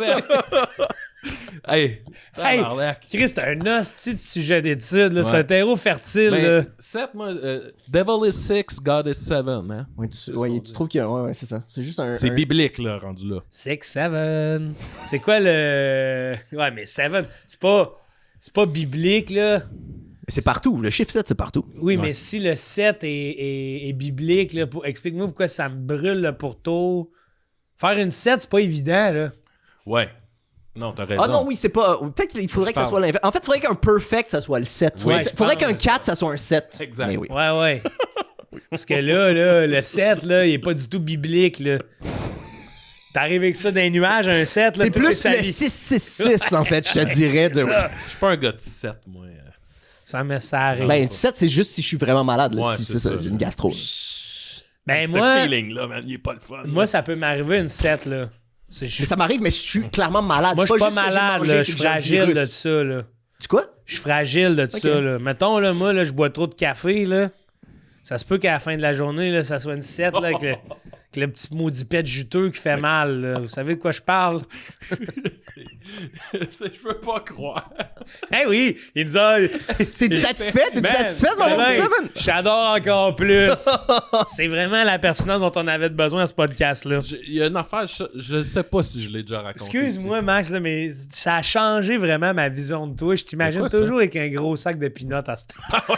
Hey, Hey, tabarnak. Chris, c'est un hostie de sujet d'étude, là. C'est Ouais. un terreau fertile, là. Ben, 7, moi, Devil is 6, God is 7, hein. Ouais, tu trouves qu'il y a. Ouais, c'est ça. C'est juste un. C'est un- biblique, là, rendu là. 6, 7. C'est quoi le. Ouais, mais 7, c'est pas biblique, là. C'est partout. Le chiffre 7, c'est partout. Oui, mais si le 7 est biblique, là, explique-moi pourquoi ça me brûle le pourtour. Faire une 7, c'est pas évident, là. Ouais. Non, t'as raison. Ah non, oui, c'est pas. Peut-être qu'il faudrait que ça soit l'inverse. En fait, il faudrait qu'un perfect, ça soit le 7. Oui, Faudrait je qu'un pense 4, ça soit un 7. Exact. Mais oui. Ouais, ouais. Parce que là, le 7, là, il est pas du tout biblique, là. T'arrives avec ça dans les nuages, un 7, là. C'est tout plus est sali. le 666, en fait, je te dirais. Je suis pas un gars de 7, moi. Ça me sert. Ben, 7, c'est juste si je suis vraiment malade. Là, Ouais, si c'est c'est ça, ça. j'ai une gastro. là. Ben, Ce moi, feeling-là, man, il est pas le fun. moi, ça peut m'arriver une 7, là. Mais ça m'arrive, mais je suis clairement malade. Moi, je C'est suis pas juste que j'ai malade, mangé, là. c'est Je suis que j'ai un fragile virus. de ça, là. Tu quoi? Je suis fragile de ça, là. Mettons, là, moi, là, je bois trop de café, là. Ça se peut qu'à la fin de la journée, là, ça soit une 7, là, avec le petit maudit pet juteux qui fait mal, là. Vous savez de quoi je parle? Je peux pas croire. Eh oui! Il nous a... T'es-tu satisfait? T'es-tu satisfait, mon Ben, oncle Seven? j'adore encore plus. C'est vraiment la pertinence dont on avait besoin à ce podcast-là. Il y a une affaire, je sais pas si je l'ai déjà raconté. Excuse-moi, Max, là, mais ça a changé vraiment ma vision de toi. Je t'imagine C'est quoi, toujours avec un gros sac de peanuts à ce temps.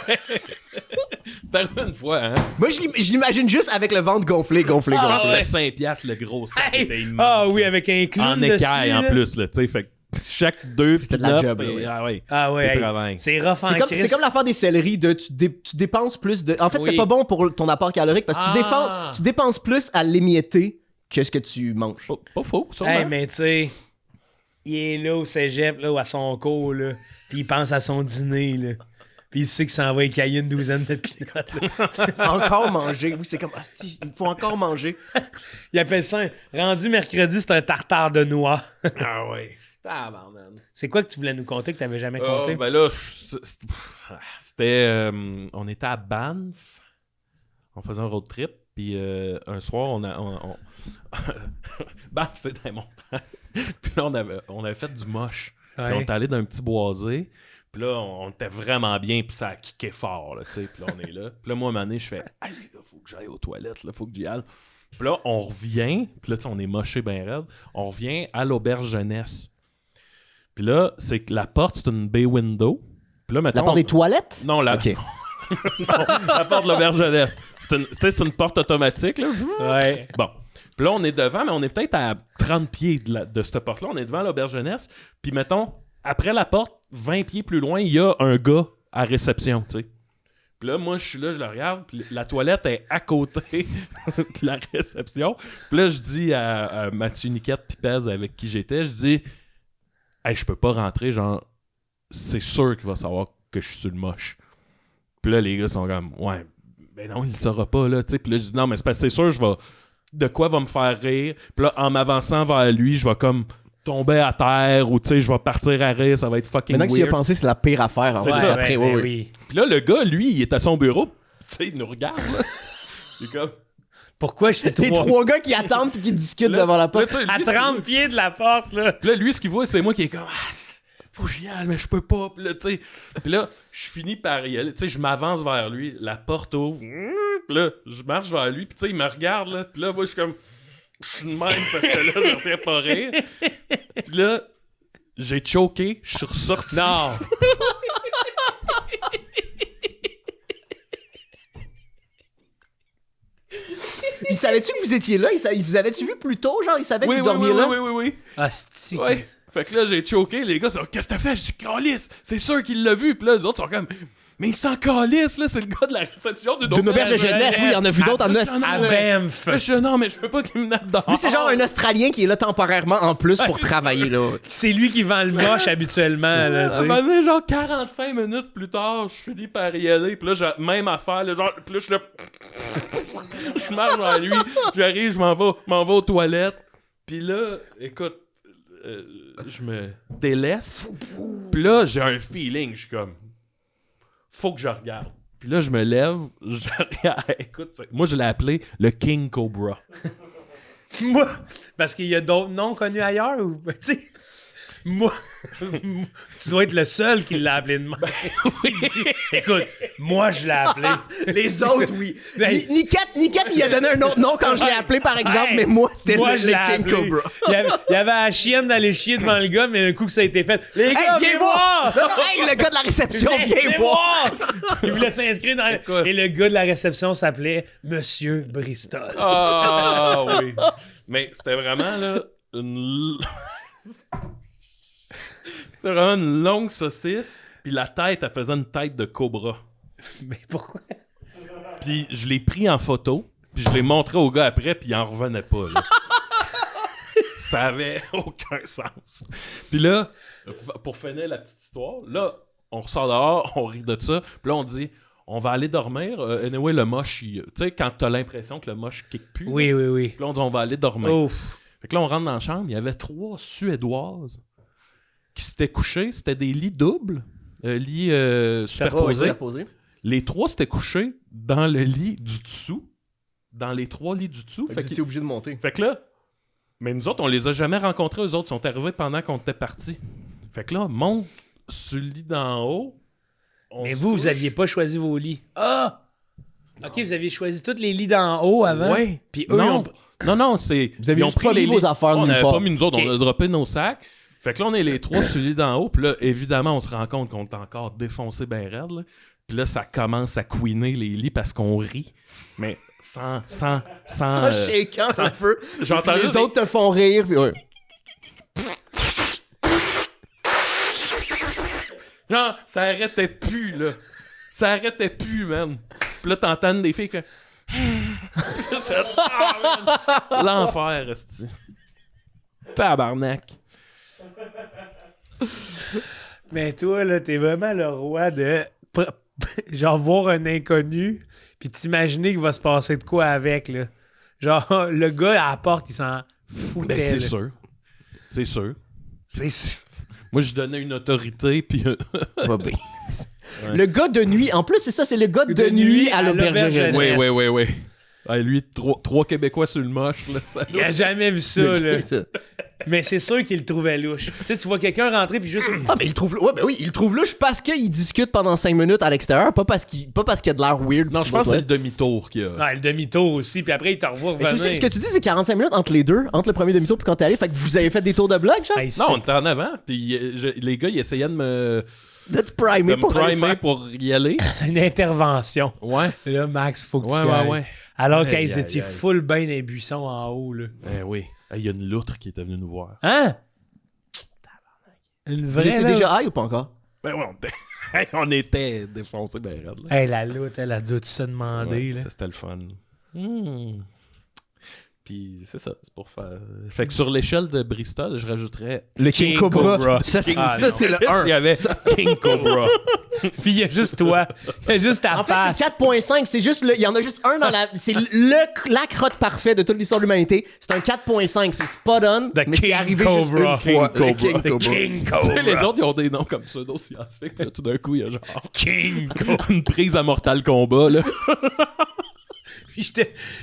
C'est arrivé une fois, hein. Moi, je l'imagine juste avec le ventre gonflé. Ah, ouais. c'était 5$, le gros sac Hey! était immense. Ah oui, là. avec un clown En dessus. écaille, en là. plus, là, tu sais, fait que chaque 2 C'est de la peanuts, job, là, et- oui. Ah ouais. Ah ouais, C'est hey, travail. c'est rough en C'est comme, Christ. c'est comme l'affaire des céleris de tu dépenses plus de. En fait, Oui. c'est pas bon pour ton apport calorique parce que Ah. tu dépenses plus à l'émietter que ce que tu manges. Pas faux, sûrement. Hey, mais tu sais, il est là au cégep, là, ou à son cours, là, puis il pense à son dîner, là. Puis il sait qu'il s'en va écailler une douzaine de peanuts, là. Encore manger. Oui, c'est comme. Asti, il faut encore manger. Il appelle ça rendu mercredi, c'est un tartare de noix. Ah ouais. Tabarnak. C'est quoi que tu voulais nous conter que t'avais jamais Oh, compté? ben là, c'était... on était à Banff. On faisait un road trip. Puis un soir, Banff, c'était dans les montagnes. Puis là, on avait fait du moche. Puis Ouais. on était allé dans un petit boisé. Puis là, on était vraiment bien. Puis ça a kické fort, là, tu sais. Puis là, on est là. Puis là, moi, à un moment donné, je fais « Hey, les gars, faut que j'aille aux toilettes, là. Faut que j'y aille. » Puis là, on revient. Puis là, tu sais, on est moché bien raide. On revient à l'auberge jeunesse. Puis là, c'est que la porte, c'est une bay window. Puis là, mettons, La porte des toilettes? Non, la... Ok. Non, la porte de l'auberge jeunesse. C'est une porte automatique, là. Ouais. Bon. Puis là, on est devant, mais on est peut-être à 30 pieds de cette porte-là. On est devant l'auberge jeunesse. Puis mettons, après la porte, 20 pieds plus loin, il y a un gars à réception, tu sais. Puis là, moi, je suis là, je le regarde, puis la toilette est à côté de la réception. Puis là, je dis à Mathieu Niquette Pipez avec qui j'étais, je dis « Hey, je peux pas rentrer, genre, c'est sûr qu'il va savoir que je suis sur le moche. » Puis là, les gars sont comme « Ouais, ben non, il le saura pas, là, tu sais. » Puis là, je dis « Non, mais c'est parce que c'est sûr, je vais... De quoi va me faire rire. » Puis là, en m'avançant vers lui, je vais comme... tomber à terre ou tu sais je vais partir à rire, ça va être fucking Maintenant que tu y as weird. pensé, c'est la pire affaire. En C'est vrai, ça. après, oui. Puis là le gars lui il est à son bureau, tu sais il nous regarde là. Il est comme Pourquoi j'ai Les 3 gars qui attendent puis qui discutent devant la porte. là, tu sais, à lui, 30 pieds de la porte, là? Puis là lui ce qu'il voit c'est moi qui est comme faut que j'y aille mais je peux pas. Puis là tu sais puis là je finis par y aller, tu sais je m'avance vers lui, la porte ouvre. Puis là je marche vers lui puis tu sais il me regarde là, puis là moi je suis comme je suis de même parce que là je retiens pas rire. Puis là j'ai choqué, je suis ressorti. Non! Il savait-tu que vous étiez là? Il vous avait-tu vu plus tôt? Genre, il savait que vous dormiez là? Oui. Hostie. Ouais. Fait que là, j'ai choqué, les gars, sont qu'est-ce que t'as fait? Je dis, calisse, c'est sûr qu'il l'a vu. Puis là, les autres sont comme, mais il s'en calisse, là, c'est le gars de la réception d'une D'une auberge de jeunesse, oui, il y en a vu d'autres en hostie. À Banff! Je suis, non, mais je peux pas qu'il me mette dehors. Lui, c'est genre un Australien qui est là temporairement en plus pour travailler, là. C'est lui qui vend le moche habituellement, là, À un tu sais. moment donné, genre 45 minutes plus tard, je finis par y aller. Puis là, même affaire, là, genre, puis là, je suis là. Je marche vers lui, j'arrive, je m'en vais aux toilettes. Puis là, écoute, je me déleste. Puis là, j'ai un feeling, je suis comme, faut que je regarde. Puis là, je me lève, je regarde. Écoute, moi, je l'ai appelé le King Cobra. Moi, parce qu'il y a d'autres noms connus ailleurs, ou, tu sais, moi, tu dois être le seul qui l'a appelé de même. Il dit, écoute, moi, je l'ai appelé. Les autres, oui. Hey. Niquette, il a donné un autre nom quand je l'ai appelé, par exemple, Hey, mais moi, c'était moi, le je l'ai King appelé. Cobra. Il y avait la chienne d'aller chier devant le gars, mais un coup que ça a été fait, les gars, Hey, viens voir! Non, non, hey, le gars de la réception, viens voir! Il voulait s'inscrire dans... Écoute. Et le gars de la réception s'appelait Monsieur Bristol. Ah oui. Mais c'était vraiment là c'était vraiment une longue saucisse, puis la tête, elle faisait une tête de cobra. Mais pourquoi? Puis je l'ai pris en photo, puis je l'ai montré au gars après, puis il en revenait pas. Là. Ça avait aucun sens. Puis là, pour finir la petite histoire, là, on ressort dehors, on rit de ça, puis là, on dit... On va aller dormir. Anyway, le moche, tu sais, quand t'as l'impression que le moche kick plus. Oui. Puis là, on dit, on va aller dormir. Ouf. Fait que là, on rentre dans la chambre. Il y avait 3 Suédoises qui s'étaient couchées. C'était des lits doubles. Lits superposés. Les 3 s'étaient couchés dans le lit du dessous. Dans les 3 lits du dessous. Fait que t'es obligé de monter. Fait que là, mais nous autres, on les a jamais rencontrés. Eux autres sont arrivés pendant qu'on était partis. Fait que là, on monte sur le lit d'en haut. Mais vous aviez pas choisi vos lits. Ah! OK, vous aviez choisi tous les lits d'en haut avant. Ouais. Puis eux, Non, c'est... Vous avez ils ont juste pris pas mis les vos lits. affaires On nulle n'avait part. pas mis nous autres, Ok. on a droppé nos sacs. Fait que là, on est les 3 sur le lit d'en haut. Puis là, évidemment, on se rend compte qu'on est encore défoncé ben raide. Là. Puis là, ça commence à couiner les lits parce qu'on rit. Mais sans Shakeant un peu. j'entends Puis juste les autres te font rire. Puis ouais. Non, ça arrêtait plus, là. Ça arrêtait plus, man. Puis là, t'entends des filles qui font... C'est- Ah, man. L'enfer, esti. Tabarnak. Mais toi, là, t'es vraiment le roi de... genre, voir un inconnu, puis t'imaginer qu'il va se passer de quoi avec, là. Genre, le gars à la porte, il s'en foutait, Ben, c'est là. sûr. C'est sûr. C'est sûr. Moi, je donnais une autorité, puis... Pas bien. Le gars de nuit, en plus, c'est ça, c'est le gars de nuit à l'auberge jeunesse. Oui. Ouais, lui, 3 Québécois sur le moche, là. Ça Il a jamais vu ça, là. C'est ça. Mais c'est sûr qu'il le trouvait louche. Tu sais, tu vois quelqu'un rentrer, puis juste... Ah, mais il trouve, ouais, ben oui, il le trouve louche parce qu'il discute pendant 5 minutes à l'extérieur, pas parce qu'il a de l'air weird. Non, je pense que c'est le demi-tour qu'il y a. Ah, le demi-tour aussi, puis après, il te revoit Mais c'est revenir. aussi, ce que tu dis, c'est 45 minutes entre les deux, entre le premier demi-tour puis quand t'es allé, fait que vous avez fait des tours de blague, genre? Hey, Non, on était en avant, puis les gars, ils essayaient de me D'être primé pour aller primer faire. pour y aller. une intervention. Ouais. Là, Max, faut que tu Ouais. ailles. Alors que Aïe, vous aïe, étiez aïe. full bain des buissons en haut, là. Eh oui. Il y a une loutre qui était venue nous voir. Hein? Une Vous vraie, étiez là? déjà high ou pas encore? Ben ouais, on était défoncés ben raide, là. Hey, la loutre, elle a dû se demander, Ouais, là. ça, c'était le fun. Puis c'est ça, c'est pour faire... Fait que sur l'échelle de Bristol, je rajouterais... Le King, King Cobra. Cobra. Ça, c'est Ah, ça, non. c'est le Il y 1. avait King Cobra. Puis il y a juste toi. Il y a juste ta En fait, face. c'est 4.5. C'est juste il y en a juste un dans la. C'est la crotte parfaite de toute l'histoire de l'humanité. C'est un 4.5. C'est spot on. The Mais c'est King arrivé Cobra. juste une fois. King Le King Cobra. Cobra. King Tu sais, les Cobra. autres, ils ont des noms comme pseudo-scientifiques. Puis là, tout d'un coup, il y a genre King Cobra. une prise à Mortal Kombat, là. Puis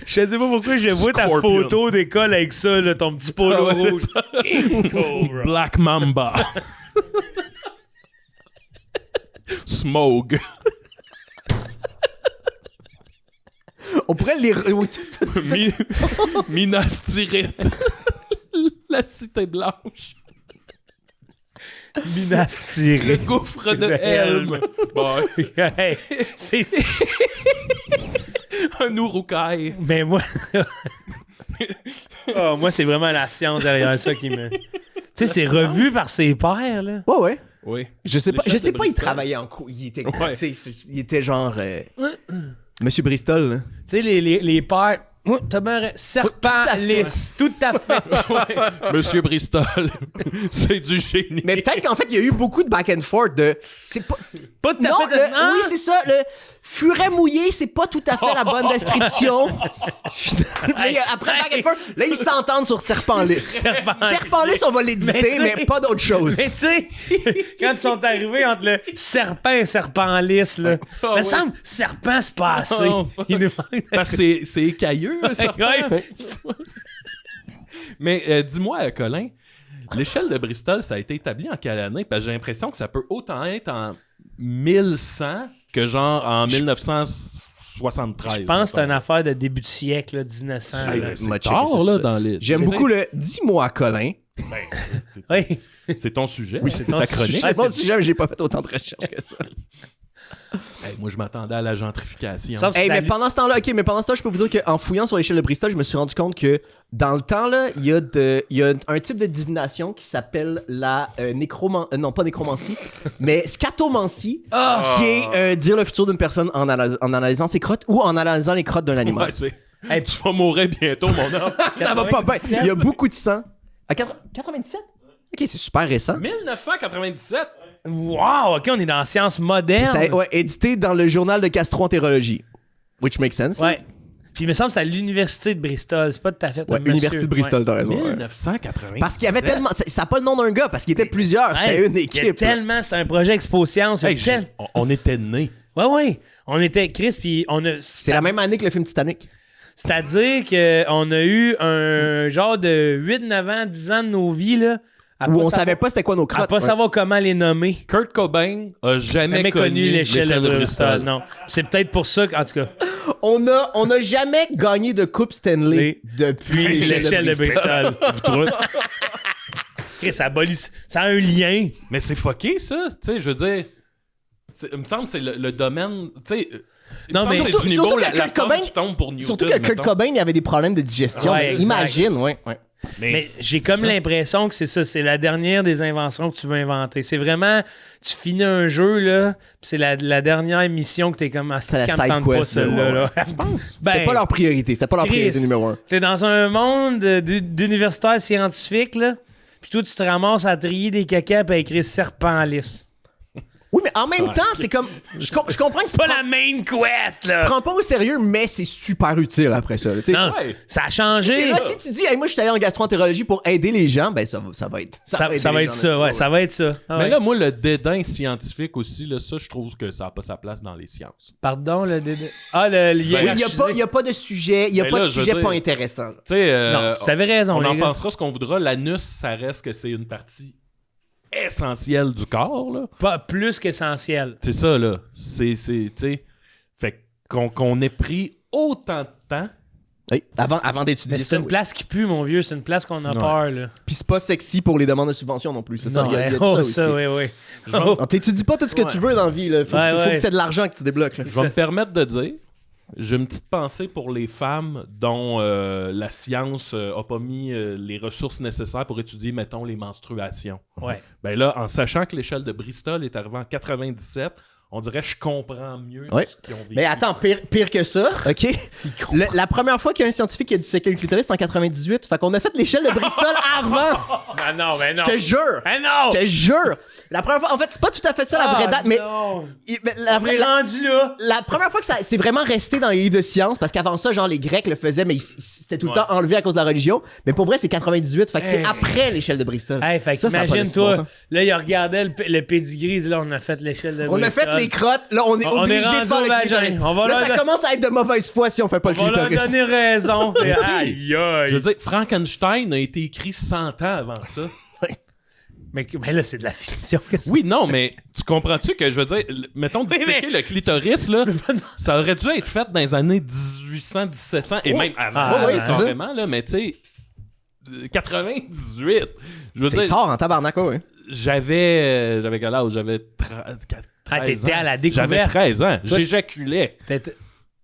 je sais pas pourquoi je vois ta Scorpion. photo d'école avec ça, là, ton petit polo Ah ouais, rouge. c'est King Cobra. Black Mamba. Smog. On pourrait les. Minas Tirith. La cité blanche. Minas Le Tirith. gouffre de De Helm. Bon, Hey, c'est... un Urukai. Mais moi... Oh, moi, c'est vraiment la science derrière ça qui me... Tu sais, c'est revu par ses pairs, là. Ouais, ouais. Oui. Je sais pas, L'échelle de il Bristol. travaillait en coup. Il était, Ouais. tu sais, il était genre. Monsieur Bristol, là. Tu sais, les pairs... Oh, t'as bien serpent Tout à fait. lisse. Tout à fait. Monsieur Bristol. C'est du génie. Mais peut-être qu'en fait, il y a eu beaucoup de back and forth de. C'est pas. Pas tout Non, à fait... oui, c'est ça. Le furet mouillé, c'est pas tout à fait la bonne description. Puis après back and forth, là, ils s'entendent sur serpent lisse. Serpent lisse, on va l'éditer, Mais mais pas d'autre chose. Mais tu sais, quand ils sont arrivés entre le serpent et serpent lisse, là, Ah, me ouais. semble serpent, c'est pas assez. Oh, Il nous manque... Parce que c'est écailleux, un serpent. Ouais. Mais dis-moi, Colin, l'échelle de Bristol, ça a été établi en quelle année? Parce que j'ai l'impression que ça peut autant être en 1100 que genre en 1973. Je pense que c'est une mettons. affaire de début de siècle, là, 1900. Hey, là. c'est M'a checké tard, sur là, ça. dans les... J'aime c'est- beaucoup le. Dis-moi, Colin. Oui. C'est ton sujet. Oui, hein, c'est c'est ton ta chronique. sujet. C'est bon sujet, mais j'ai pas fait autant de recherches que ça. Hey, moi, je m'attendais à la gentrification. Ça, Hey, c'est mais la- pendant ce temps-là, ok, mais pendant ce temps, je peux vous dire qu'en fouillant sur l'échelle de Bristol, je me suis rendu compte que dans le temps, là, il y a un type de divination qui s'appelle la non, pas nécromancie, mais scatomancie, qui est dire le futur d'une personne en analysant ses crottes ou en analysant les crottes d'un animal. Ouais, c'est... Hey, Tu vas mourir bientôt, mon homme. Ça va pas bien. 97? Il y a beaucoup de sang. À 97? Ok, c'est super récent. 1997? Wow, OK, on est dans la science moderne. Ça, ouais, édité dans le journal de gastroentérologie. Which makes sense. Ouais. Puis il me semble que c'est à l'université de Bristol. C'est pas tout à fait... Ouais, monsieur. Université de Bristol, t'as raison. ouais. 1997. Parce qu'il y avait tellement. Ça n'a pas le nom d'un gars, parce qu'il était plusieurs. Ouais. C'était une Il y a équipe. tellement... C'est un projet Expo Science. il y a Hey, on était nés. Ouais. On était Chris, puis on a... C'est la même année que le film Titanic. C'est-à-dire qu'on a eu un genre de 8, 9 ans, 10 ans de nos vies, là, à Où pas on savoir- savait pas c'était quoi nos à crottes. pas ouais. savoir comment les nommer. Kurt Cobain a jamais Connu l'échelle de Bristol. Bristol. Non. C'est peut-être pour ça qu'en tout cas, On a jamais gagné de Coupe Stanley depuis l'échelle de Bristol. Vous trouvez? Chris, ça abolit... Ça a un lien. Mais c'est fucké, ça. Tu sais, je veux dire... Il me semble que c'est le domaine... Tu sais... Non, mais c'est surtout- du niveau surtout que la Kurt pomme Cobain- qui tombe pour Newton, Surtout que Kurt mettons. Cobain, il avait des problèmes de digestion. Ouais, exact. Imagine, ouais. Mais j'ai comme l'impression que c'est ça, c'est la dernière des inventions que tu veux inventer. C'est vraiment, tu finis un jeu, là, pis c'est la dernière mission que t'es comme, ah, C'est la c'est side me tente pas quest, celle-là. là, Là. C'était pas leur priorité. C'était pas leur Chris, priorité numéro 1. T'es dans un monde d'universitaires scientifiques, là, pis toi, tu te ramasses à trier des cacas pis à écrire serpent lisse. Oui, mais en même temps, c'est comme. Je comprends que C'est pas la main quest, là! prends pas au sérieux, mais c'est super utile après ça. là, tu sais. Non, Ouais. ça a changé. Et là, si tu dis, hey, moi, je suis allé en gastroentérologie pour aider les gens, ben ça va être Ça aider va les être gens, ça, là, ouais, ça va être ça. Ah Mais ouais. là, moi, le dédain scientifique aussi, là, ça, je trouve que ça n'a pas sa place dans les sciences. Pardon, le... Ah, le lien. Oui, il y a pas de sujet, il y a Mais pas là, de je veux sujet dire- pas intéressant. là. Tu sais, Non, tu avais raison, on les en gars. pensera ce qu'on voudra. L'anus, ça reste que c'est une partie essentielle du corps, là. Pas plus qu'essentiel. C'est ça, là. Tu sais, fait qu'on ait pris autant de temps. Oui, avant d'étudier Mais ça. c'est une oui. place qui pue, mon vieux. C'est une place qu'on a Ouais. peur, là. Puis c'est pas sexy pour les demandes de subvention non plus. C'est ça, Non, il y a de oh, ça aussi. ça, oui, oui. On t'étudie pas tout ce que tu veux dans la vie. Là. Faut Ouais, que ouais. tu aies de l'argent que tu débloques. Là. Je vais me permettre de dire J'ai une petite pensée pour les femmes dont la science a pas mis les ressources nécessaires pour étudier, mettons, les menstruations. Ouais. Ben là, en sachant que l'échelle de Bristol est arrivée en 97, on dirait que je comprends mieux Ouais. ce qu'ils ont vécu. Mais attends, pire que ça, OK? La première fois qu'il y a un scientifique qui a disséqué le clitoris, c'était en 98. Fait qu'on a fait l'échelle de Bristol avant. Ah non, mais non. Je te jure. Ah non! Je te jure. La première fois, en fait, c'est pas tout à fait ça la vraie date, mais non. la vraie Rendu là. la première fois que ça c'est vraiment resté dans les livres de science, parce qu'avant ça, genre les Grecs le faisaient, mais c'était tout le temps enlevé à cause de la religion. Mais pour vrai, c'est 98. Fait que c'est Hey. après l'échelle de Bristol. Hey, fait Ça a pas imagine laissé bon toi, sens. là, il regardait le pédigree, là, on a fait l'échelle de On a Bristol. fait les crottes, là on est On obligé est de rendu faire au le vagin. clitoris. On va Là, leur ça commence à être de mauvaise foi si on fait pas le On va leur clitoris. donner raison. Mais tu sais, Aïe, aïe. Je veux dire, Frankenstein a été écrit 100 ans avant ça. Mais là, c'est de la fiction. qu'est-ce que Oui, non, mais tu comprends-tu que je veux dire, mettons, disséquer le clitoris, là, ça aurait dû être fait dans les années 1800, 1700 et même avant, Ah, oui, c'est ça. carrément, là, mais tu sais, 98. Je veux C'est dire, tard en tabarnak, ouais. j'avais quel âge? J'avais 13 t'étais ans. à la J'avais découverte. 13 ans. Toi- J'éjaculais.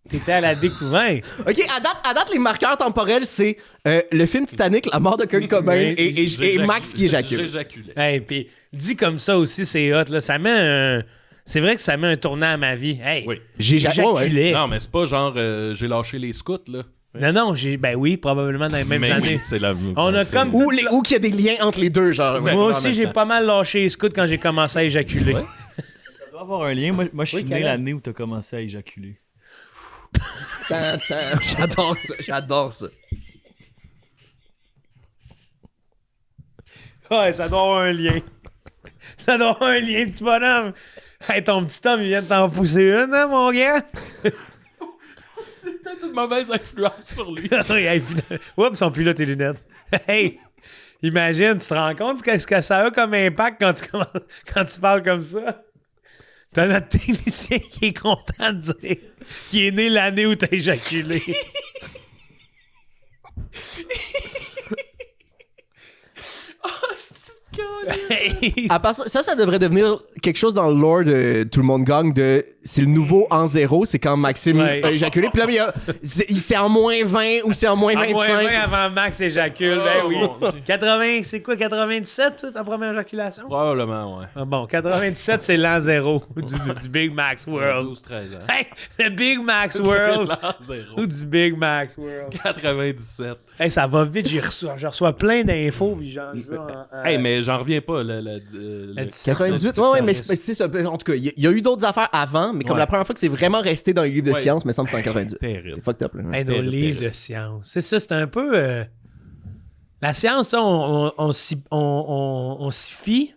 T'étais à la découverte. OK, à date, les marqueurs temporels, c'est le film Titanic, la mort de Kurt Cobain et Max qui éjacule. J'éjaculais. Hey, puis dit comme ça aussi, c'est hot. Là. Ça met un... C'est vrai que ça met un tournant à ma vie. Hey, Oui. j'éjaculais. Non, mais c'est pas genre j'ai lâché les scouts, là. Non, ben oui, probablement dans les mêmes Mais années. c'est la On a c'est- comme... Ou qu'il y a des liens entre les deux, genre. Moi aussi, j'ai pas mal lâché les scouts quand j'ai commencé à éjaculer. Ça doit avoir un lien. Moi je suis né Karen. l'année où t'as commencé à éjaculer. J'adore ça, j'adore ça. Ouais, ça doit avoir un lien. Ça doit avoir un lien, petit bonhomme. Hey, ton petit homme, il vient de t'en pousser une, hein, mon gars? Peut-être une mauvaise influence sur lui. Hey, oups, sont plus là tes lunettes. Hey, imagine, tu te rends compte ce que ça a comme impact quand tu parles comme ça? T'as notre technicien qui est content de dire qu'il est né l'année où t'as éjaculé. Hey, À part ça devrait devenir quelque chose dans le lore de Tout le monde gagne de c'est le nouveau en zéro, c'est quand Maxime Ouais. a éjaculé. Puis là, c'est en moins 20 ou c'est en moins à 25. moins 20 avant Max éjacule, ben Oh, oui. mon Dieu. 80, c'est quoi, 97, toi, ta première éjaculation? Probablement, ouais. Ah bon, 97, c'est l'an zéro du Big Max World. 12-13 ans. Hey, le Big Max World L'an zéro. ou du Big Max World. 97. Hey, ça va vite, je reçois plein d'infos, puis j'en veux Hey, mais j'en reviens pas. Le 98, ouais, mais c'est ça. En tout cas, il y a eu d'autres affaires avant, mais comme Ouais. la première fois que c'est vraiment resté dans les livres de Ouais. science, mais ça me semble que c'est en 98. Terrible. C'est fucked up, là. Hey, nos Terrible, livres terrible. de science. C'est ça, c'est un peu... La science, ça, on s'y fie.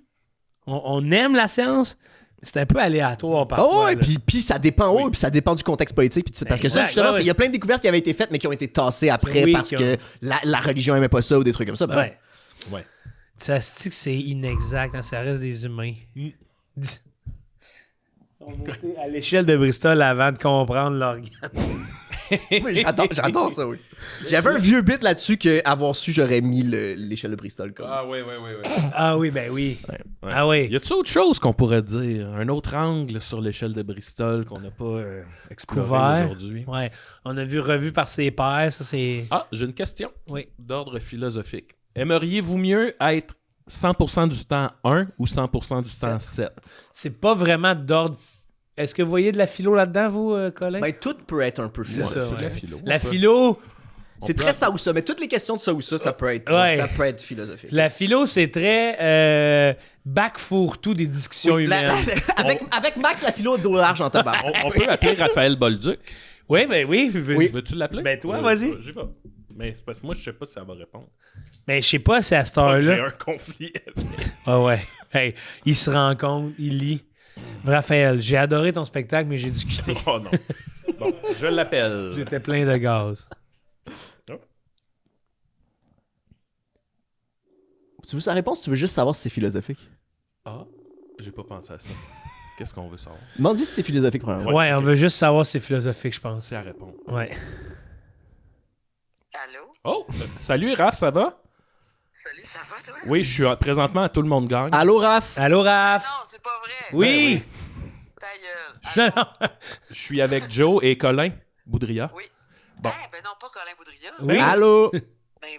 On aime la science. C'est un peu aléatoire parfois. Oh, et là. puis ça dépend, puis ça dépend du contexte politique. Parce que ça, Exact, justement, ouais. il y a plein de découvertes qui avaient été faites, mais qui ont été tassées après Oui, parce qui que la religion aimait pas ça ou des trucs comme ça. Ben, Ouais. Ouais. Ça se dit que c'est inexact, hein, ça reste des humains. On était à l'échelle de Bristol avant de comprendre l'organe. Oui, j'adore ça, oui. J'avais un vieux bit là-dessus que avoir su, j'aurais mis l'échelle de Bristol comme. Ah, ouais. Ah oui, ben oui. Ah oui. Y a-tu autre chose qu'on pourrait dire? Un autre angle sur l'échelle de Bristol qu'on n'a pas exploré Couvert. aujourd'hui? Ouais. On a vu revu par ses pairs, ça c'est... Ah, j'ai une question Oui. d'ordre philosophique. Aimeriez-vous mieux être 100% du temps 1 ou 100% du temps 7? C'est pas vraiment d'ordre... Est-ce que vous voyez de la philo là-dedans, vous, Colin? Ben, tout peut être un peu C'est philo. ça, c'est ouais. de la philo. La On peut- philo... C'est très ça ou ça, mais toutes les questions de ça ou ça peut être, Ouais. ça peut être philosophique. La philo, c'est très bac fourre-tout des discussions Oui, humaines. avec Max, la philo a dos large en tabac. On peut appeler Raphaël Bolduc. Oui, ben oui. Veux-tu l'appeler? Ben toi, vas-y. J'y vais. Mais c'est parce que moi, je sais pas si elle va répondre. Mais je sais pas si à cette J'ai heure-là... un conflit. Ah ouais. Hey, il se rencontre, il lit. Raphaël, j'ai adoré ton spectacle, mais j'ai dû quitter. Oh non. Bon, je l'appelle. J'étais plein de gaz. Tu veux sa réponse ou tu veux juste savoir si c'est philosophique? Ah, j'ai pas pensé à ça. Qu'est-ce qu'on veut savoir? Demande si c'est philosophique, premièrement. Ouais, on veut juste savoir si c'est philosophique, je pense. C'est à répondre. Ouais. Allô? Oh, salut Raph, ça va? Salut, ça va toi? Oui, je suis présentement à Tout le monde gagne. Allô, Raph? Allô, Raph? Non, c'est pas vrai. Oui! Ta gueule. Non, non. Je suis avec Joe et Colin. Boudria. Oui. Bon. Ah, ben non, pas Colin Boudria. Oui. Allô? Ben,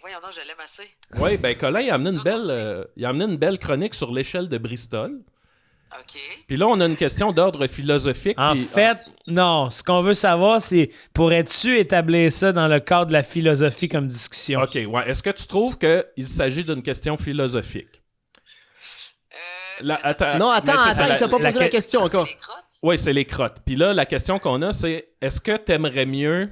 voyons donc, je l'aime assez. Oui, ben Colin, il a amené une belle chronique sur l'échelle de Bristol. OK. Puis là, on a une question d'ordre philosophique. En puis- fait, non. Ce qu'on veut savoir, c'est pourrais-tu établir ça dans le cadre de la philosophie comme discussion? OK, ouais. Est-ce que tu trouves qu'il s'agit d'une question philosophique? Attends, Non, attends, mais c'est ça, il t'a pas la- posé la question encore. Les crottes? Oui, c'est les crottes. Puis là, la question qu'on a, c'est est-ce que t'aimerais mieux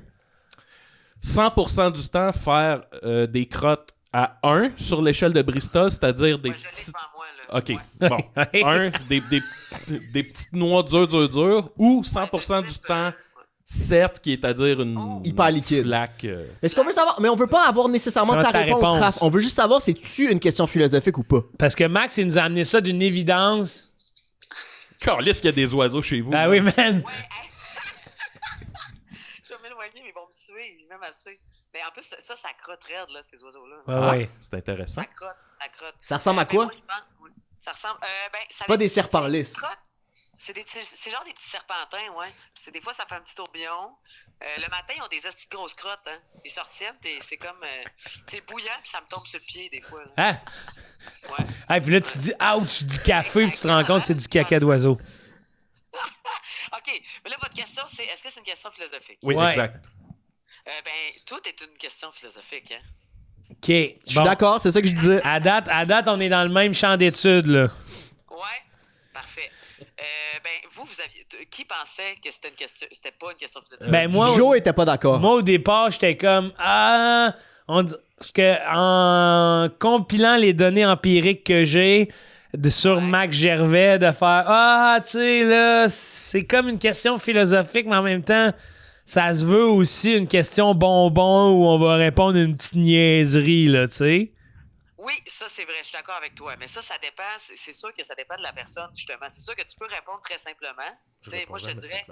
100% du temps faire des crottes à 1 sur l'échelle de Bristol, c'est-à-dire des Moi, je l'ai petites... devant moi, là. OK, Ouais. bon. 1, des petites noix dures, ou 100% du temps 7, qui est à dire une Hyper liquide. flaque. Est-ce qu'on veut savoir? Mais on veut pas avoir nécessairement Ça va ta être ta réponse, réponse. Raph. On veut juste savoir, c'est-tu une question philosophique ou pas? Parce que Max, il nous a amené ça d'une évidence. Calisse qu'il y a des oiseaux chez vous. Ah oui, man. Ouais, hey. Je vais m'éloigner, mais ils vont me suivre, même assez. Mais en plus, ça crotte raide, là, ces oiseaux-là. Ah ouais. C'est intéressant. Ça crotte, ça crotte. Ça ressemble à Ben, quoi? moi, je pense, oui. Ça ressemble. C'est pas des serpents lisses. C'est genre des petits serpentins, ouais. Puis des fois, ça fait un petit tourbillon. Le matin, ils ont des hosties de grosses crottes, hein. Ils sortent, puis c'est comme. C'est bouillant, puis ça me tombe sur le pied, des fois. Là. Hein? Ouais. Ah, puis là, tu dis ouch du café, puis tu te rends compte que c'est du caca d'oiseau. OK. Mais là, votre question, c'est est-ce que c'est une question philosophique? Oui, Ouais. exact. Tout est une question philosophique, hein. OK. Je suis d'accord, c'est ça que je disais. À date, on est dans le même champ d'études, là. Ouais. Parfait. Vous aviez. Qui pensait que c'était une question. C'était pas une question philosophique? Ben, moi, Joe était pas d'accord. moi, au départ, j'étais comme parce que en compilant les données empiriques que j'ai sur Max Gervais, de faire tu sais, là, c'est comme une question philosophique, mais en même temps, ça se veut aussi une question bonbon où on va répondre à une petite niaiserie, là, tu sais. Oui, ça c'est vrai, je suis d'accord avec toi. Mais ça dépend, c'est sûr que ça dépend de la personne, justement. C'est sûr que tu peux répondre très simplement. Tu sais, moi, je te dirais.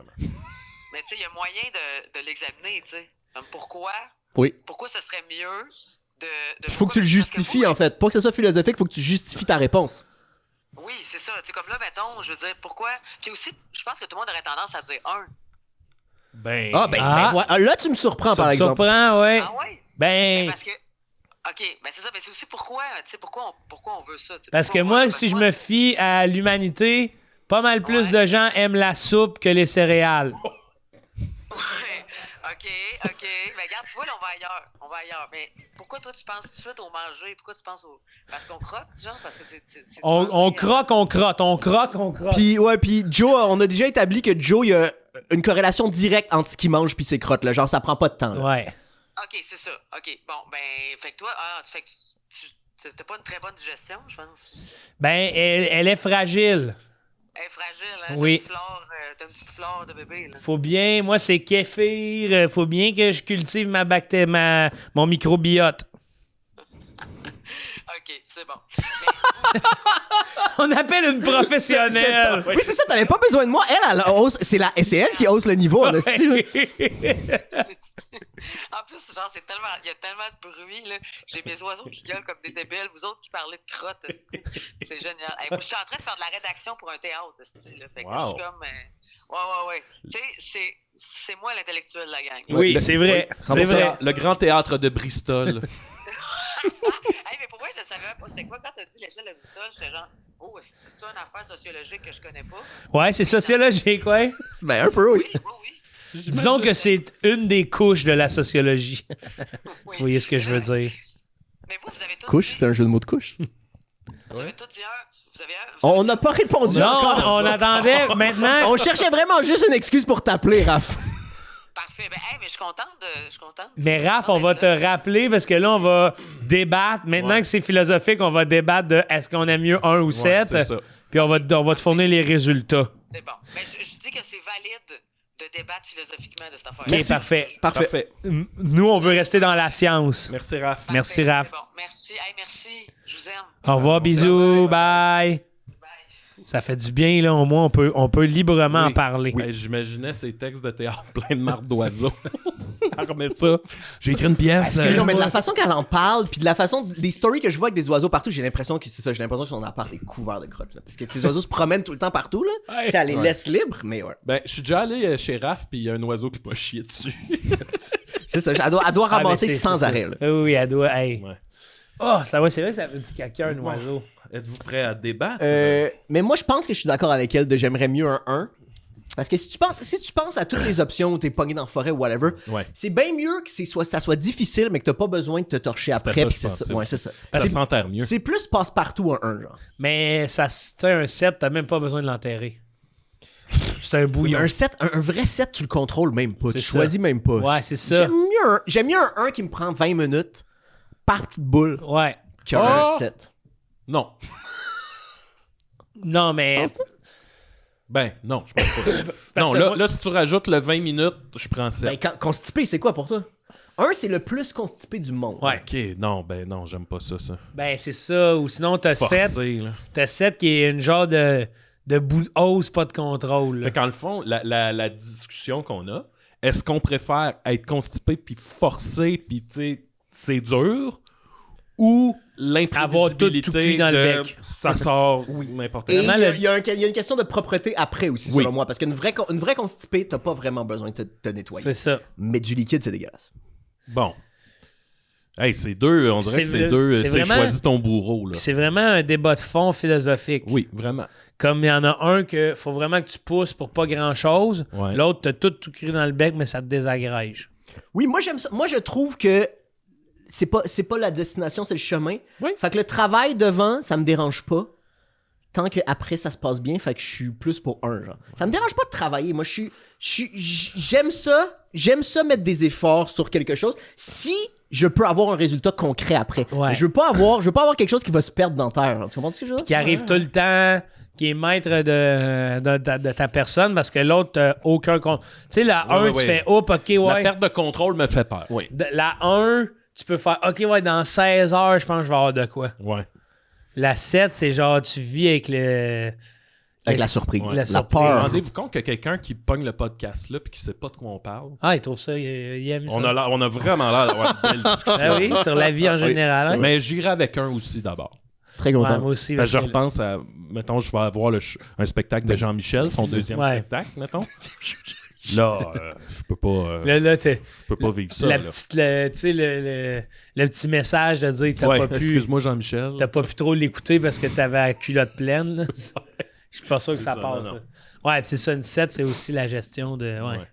Mais tu sais, il y a moyen de l'examiner, tu sais. Comme pourquoi? Oui. Pourquoi ce serait mieux de Faut que tu le justifies, en fait. Pas que ce soit philosophique, faut que tu justifies ta réponse. Oui, c'est ça. Tu sais, comme là, mettons, je veux dire, pourquoi? Puis aussi, je pense que tout le monde aurait tendance à dire un. Ben. Là, tu me surprends, Ça par me exemple. surprend, ouais. Ah ouais? Ben, Parce que. OK, ben c'est ça, mais c'est aussi pourquoi, tu sais, pourquoi on veut ça. Tu sais, parce que pourquoi on moi, a si je besoin- me fie à l'humanité, pas mal plus Ouais. de gens aiment la soupe que les céréales. Ouais, OK. Ben regarde, tu vois, là, on va ailleurs. Mais pourquoi toi, tu penses tout de suite au manger? Pourquoi tu penses au... Parce qu'on croque, genre? Parce que c'est du On manger, croque, on crotte, on croque, on croque. Puis Joe, on a déjà établi que Joe, il y a une corrélation directe entre ce qu'il mange puis ses crottes. Là. Genre, ça prend pas de temps. là. Ouais. OK, c'est ça. OK, bon, ben, fait que toi, t'as pas une très bonne digestion, je pense. Ben, elle est fragile. Elle est fragile, hein? Oui. T'as une petite flore de bébé, là. Faut bien, moi, c'est kéfir. Faut bien que je cultive mon microbiote. OK, c'est bon. On appelle une professionnelle. Oui, c'est ça, t'avais pas besoin de moi. Elle hausse. C'est elle qui hausse le niveau, en esti, là. En plus, genre, il y a tellement de bruit, là. J'ai mes oiseaux qui gueulent comme des débiles. Vous autres qui parlez de crottes, esti. C'est génial. Hey, moi, je suis en train de faire de la rédaction pour un théâtre, esti, là. Fait que je suis comme... ouais. Tu sais, c'est moi l'intellectuel de la gang. Oui, c'est vrai. C'est vrai. Le grand théâtre de Bristol. Hey, mais pour moi, je savais pas c'était quoi quand t'as dit l'échelle de Bristol. J'étais genre, c'est ça une affaire sociologique que je connais pas? Ouais, c'est sociologique, ouais. Ben, un peu, oui. Oui. Disons que c'est une des couches de la sociologie. Oui. Vous voyez ce que je veux dire. Mais vous avez tout Couche, dit. c'est un jeu de mots de couche. Vous avez tout dit un. Vous avez un. On n'a pas répondu Non, encore. on attendait maintenant. On cherchait vraiment juste une excuse pour t'appeler, Raph. Parfait. Ben, hey, mais je suis contente. Mais Raph, on va te rappeler parce que là, on va débattre. Maintenant que c'est philosophique, on va débattre de est-ce qu'on aime mieux 1 ou 7. c'est ça. Puis on va te fournir les résultats. C'est bon. Mais je dis que c'est valide de débattre philosophiquement de cette affaire. OK, parfait. Parfait. Nous, on veut rester dans la science. Merci, Raph. Merci, Raph. Bon, merci. Hey, merci. Je vous aime. Au revoir, bisous, bye. Bye. Ça fait du bien, là. Au moins, on peut librement en parler. Ben, j'imaginais ces textes de théâtre pleins de marques d'oiseaux. Elle remet ça. J'ai écrit une pièce. Parce que non, mais de la façon qu'elle en parle, puis de la façon des stories que je vois avec des oiseaux partout, j'ai l'impression que c'est ça. J'ai l'impression que son appart est couvert de crottes. Là, parce que ces oiseaux se promènent tout le temps partout. Là. Ouais. Tu sais, elle les laisse libres, mais ouais. Ben, je suis déjà allé chez Raph, puis il y a un oiseau qui m'a chié dessus. C'est ça. Elle doit ramasser mais sans c'est arrêt. ça. Là. Oui, elle doit. Hey. Ouais. Oh, ça va, c'est vrai que ça fait du caca, un oiseau. Êtes-vous prêt à débattre? Mais moi, je pense que je suis d'accord avec elle de j'aimerais mieux un 1. Parce que si tu penses à toutes les options où t'es pogné dans la forêt ou whatever, Ouais. c'est bien mieux que ça soit difficile, mais que t'as pas besoin de te torcher après. ça, Puis je c'est ça. pensais. Ouais, c'est ça. Ça C'est- s'enterre mieux. C'est plus passe-partout un 1, genre. Mais ça, tu sais, un 7, t'as même pas besoin de l'enterrer. C'est un bouillon. Un vrai set, tu le contrôles même pas. Tu C'est choisis ça. même pas. Ouais, c'est ça. J'aime mieux un 1 qui me prend 20 minutes par petite boule Ouais. qu'un 7. Non. Non, mais. Ben, non, je pense pas. Parce Non, que là, moi- là, si tu rajoutes le 20 minutes, je prends 7. Ben, constipé, c'est quoi pour toi? 1, c'est le plus constipé du monde. Ouais. Ok, non, j'aime pas ça. Ben, c'est ça. Ou sinon, t'as 7. Forcé, là. T'as 7 qui est une genre de bout de hausse, pas de contrôle. là. Fait qu'en le fond, la discussion qu'on a, est-ce qu'on préfère être constipé puis forcé puis tu sais, c'est dur ou Avoir tout l'imprévisibilité cuit dans le bec. ça sort n'importe Et quand. il Vraiment, y a une question de propreté après aussi, Oui. selon moi. Parce qu'une vraie constipée, t'as pas vraiment besoin de te nettoyer. C'est ça. Mais du liquide, c'est dégueulasse. Bon. Hey, c'est deux, on dirait C'est que c'est le- deux, c'est c'est vraiment- choisi ton bourreau, là. Puis c'est vraiment un débat de fond philosophique. Oui, vraiment. Comme il y en a un que faut vraiment que tu pousses pour pas grand-chose. Ouais. L'autre, t'as tout cuit dans le bec, mais ça te désagrège. Oui, moi, j'aime ça. Moi, je trouve que c'est pas la destination, c'est le chemin. Oui. Fait que le travail devant, ça me dérange pas. Tant que après ça se passe bien, fait que je suis plus pour 1, genre. Ça me dérange pas de travailler. Moi, j'aime ça mettre des efforts sur quelque chose si je peux avoir un résultat concret après. Ouais. Je veux pas avoir quelque chose qui va se perdre dans la terre. Tu comprends ce que je veux dire? Qui arrive tout le temps, qui est maître de ta personne, parce que l'autre, t'as aucun compte. Tu sais, la 1, ouais, tu ouais. fais, hop, ok, La ouais. perte de contrôle me fait peur. Oui. La 1, tu peux faire, ok, ouais, dans 16 heures, je pense que je vais avoir de quoi. Ouais. La 7, c'est genre, tu vis avec le. Avec la surprise. La La surprise. peur. Rendez-vous compte que quelqu'un qui pogne le podcast là puis qui sait pas de quoi on parle. Ah, il trouve ça, il aime ça. On a vraiment l'air d'avoir une belle discussion. Ah oui, sur la vie en général. hein. Mais j'irai avec un aussi d'abord. Très Ouais, content. moi aussi. Parce que je parce que- repense à, mettons, je vais avoir un spectacle de Jean-Michel, son deuxième Ouais. spectacle, mettons. Là, je peux pas, Là, je peux pas vivre ça. la là. petite, tu sais, le petit message de dire que Ouais, t'as pas pu. excuse-moi Jean-Michel. T'as pas pu trop l'écouter parce que t'avais la culotte pleine. là. Je suis pas sûr que C'est ça ça, passe. non, non. ça. Ouais, pis c'est ça, une 7, c'est aussi la gestion de. Ouais. Ouais.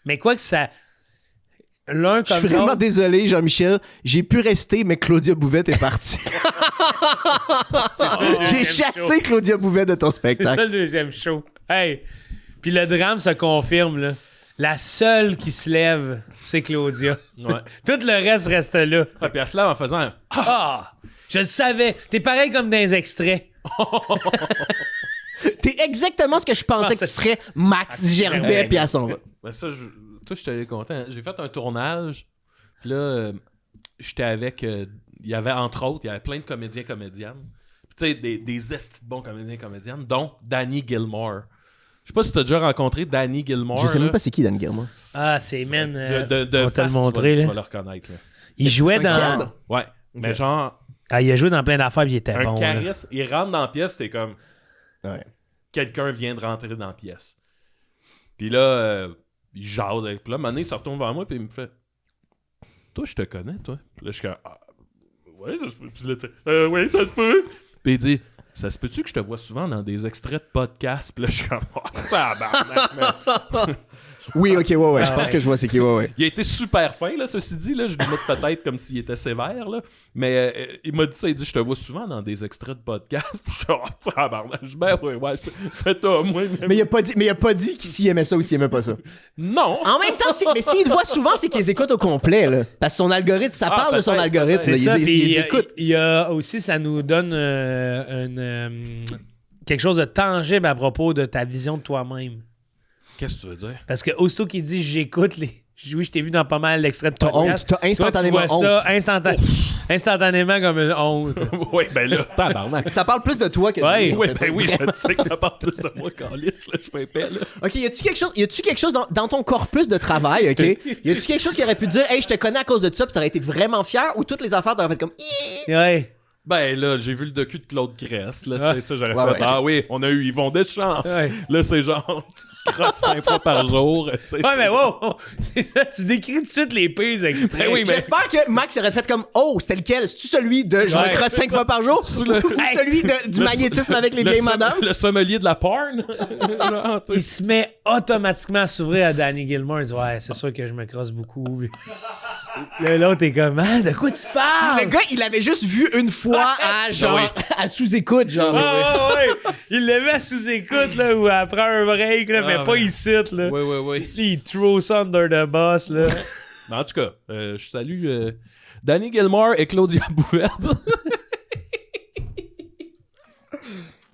Mais quoi que ça. L'un Je comme suis vraiment l'autre. désolé, Jean-Michel. J'ai pu rester, mais Claudia Bouvette est partie. J'ai chassé Claudia Bouvette de ton C'est ça spectacle. le deuxième show. Hey! Puis le drame se confirme, là. La seule qui se lève, c'est Claudia. Ouais. Tout le reste reste là. Ouais, puis elle se lève en faisant un... Ah! Je le savais. T'es pareil comme dans les extraits. T'es exactement ce que je pensais que tu serais Max Gervais, puis elle s'en va. Ben ça, toi, je t'avais content. J'ai fait un tournage. Puis là, j'étais avec... il y avait, entre autres, il y avait plein de comédiens, comédiennes. Puis tu sais, des estis de bons comédiens, comédiennes, dont Danny Gilmore. Je sais pas si t'as déjà rencontré Danny Gilmore. Je sais là. même pas c'est qui Dan Gilmore. Ah, c'est man. De on va te le face, montrer, tu là. vas le reconnaître. Là. Il jouait C'est un dans. cab. Ouais. Mais genre, Ah, il a joué dans plein d'affaires, puis il était un bon. là. charisme, il rentre dans la pièce, t'es comme... Ouais. Quelqu'un vient de rentrer dans la pièce. Puis là, il jase avec. Puis là, un moment donné, il se retourne vers moi, puis il me fait... Toi, je te connais, toi. Puis là, je suis comme... Ah, ouais, ça se peut. Puis là, tu sais, ouais, ça se peut. Puis il dit... Ça se peut-tu que je te vois souvent dans des extraits de podcasts? Puis là, je suis comme... Oh, tabarnak, mais... Oui, ok, ouais, je pense que je vois c'est qui, ouais. Il a été super fin, là, ceci dit. Là. Je lui mets peut-être comme s'il était sévère, là. Mais il m'a dit ça. Il dit, je te vois souvent dans des extraits de podcasts. Puis je suis oh, tabarnak. Je dis, ben ouais, fais-toi, moi. Mais il a pas dit s'il aimait ça ou s'il aimait pas ça. Non! En même temps, mais s'il te voit souvent, c'est qu'il les écoute au complet, là. Parce que son algorithme, ça parle de son peut-être, algorithme, C'est là. ça, Il puis les écoute. il y a aussi, ça nous donne quelque chose de tangible à propos de ta vision de toi-même. Qu'est-ce que tu veux dire? Parce que aussitôt qu'il dit j'écoute les. Oui, je t'ai vu dans pas mal d'extraits de T'as podcast. honte, t'as instantanément Toi, tu vois ça instantanément comme une honte. Oui, ben là, tabarnak. Ça parle plus de toi que de Ouais. lui, en Oui, fait. ben oui, je sais que ça parle plus de moi qu'en lisse, là, je suis épais, là. OK, y a-tu quelque chose dans ton corpus de travail, OK? Y a-tu quelque chose qui aurait pu te dire, hey, je te connais à cause de ça, pis t'aurais été vraiment fier, ou toutes les affaires t'auraient fait comme, Ouais. Ben là, j'ai vu le docu de Claude Gress, là, tu sais, ça, j'aurais Ouais, fait, ouais. ah oui, on a eu Yvon Deschamps. Ouais. Là, c'est genre, tu te crosses 5 fois par jour, tu sais. Ouais, mais wow! C'est ça, tu décris tout de suite les pires extraits. Ben oui, mais- J'espère que Max aurait fait comme, oh, c'était lequel? C'est-tu celui de je me Ouais, crosse c'est 5 fois par jour? Sous le- Ou celui du magnétisme avec les Le vieilles som- madames? Le sommelier de la porn. Genre, tu sais. Il se met automatiquement à s'ouvrir à Danny Gilmour. Il dit ouais, c'est sûr que je me crosse beaucoup. Là, l'autre est comme, ah, de quoi tu parles? Le gars, il avait juste vu une fois à genre, à sous-écoute, genre. Ouais. Il l'avait à sous-écoute, là, ou après un break, là, mais Ah, pas ouais. ici, là. Oui. Là, il throw ça under the bus, là. Mais en tout cas, je salue Danny Gilmour et Claudia Bouvette.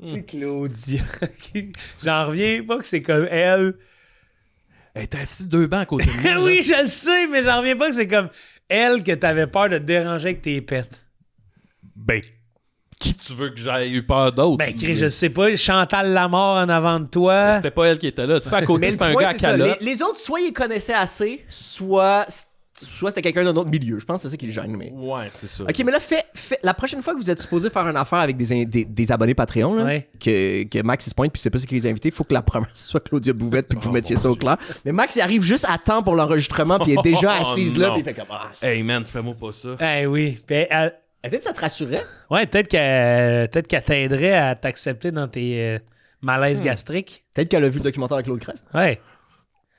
C'est Claudia. J'en reviens pas que c'est comme elle. Elle était assise 2 bancs à côté de moi. Oui, je le sais, mais j'en reviens pas que c'est comme elle que t'avais peur de te déranger avec tes pets. Ben, qui tu veux que j'aille eu peur d'autre? Ben, Chris, je sais pas, Chantal Lamort en avant de toi. C'était pas elle qui était là. C'est à côté, Mais le c'était un point, gars à c'est ça. calotte. Les autres, soit ils connaissaient assez, soit c'était quelqu'un d'un autre milieu. Je pense que c'est ça qui le gêne. Mais... Ouais, c'est ça. OK, mais là, la prochaine fois que vous êtes supposé faire une affaire avec des abonnés Patreon, là, Ouais. que Max il se pointe puis c'est pas ce qui les a invités, il faut que la première ce soit Claudia Bouvette puis que vous mettiez ça au clair. Mais Max il arrive juste à temps pour l'enregistrement puis il est déjà Oh, assise là non. puis il fait comme ah. Hey man, fais-moi pas ça. Eh oui. Puis Peut-être que ça te rassurait. ouais, peut-être qu'elle t'aiderait à t'accepter dans tes malaises gastriques. Peut-être qu'elle a vu le documentaire de Claude Crest. Ouais.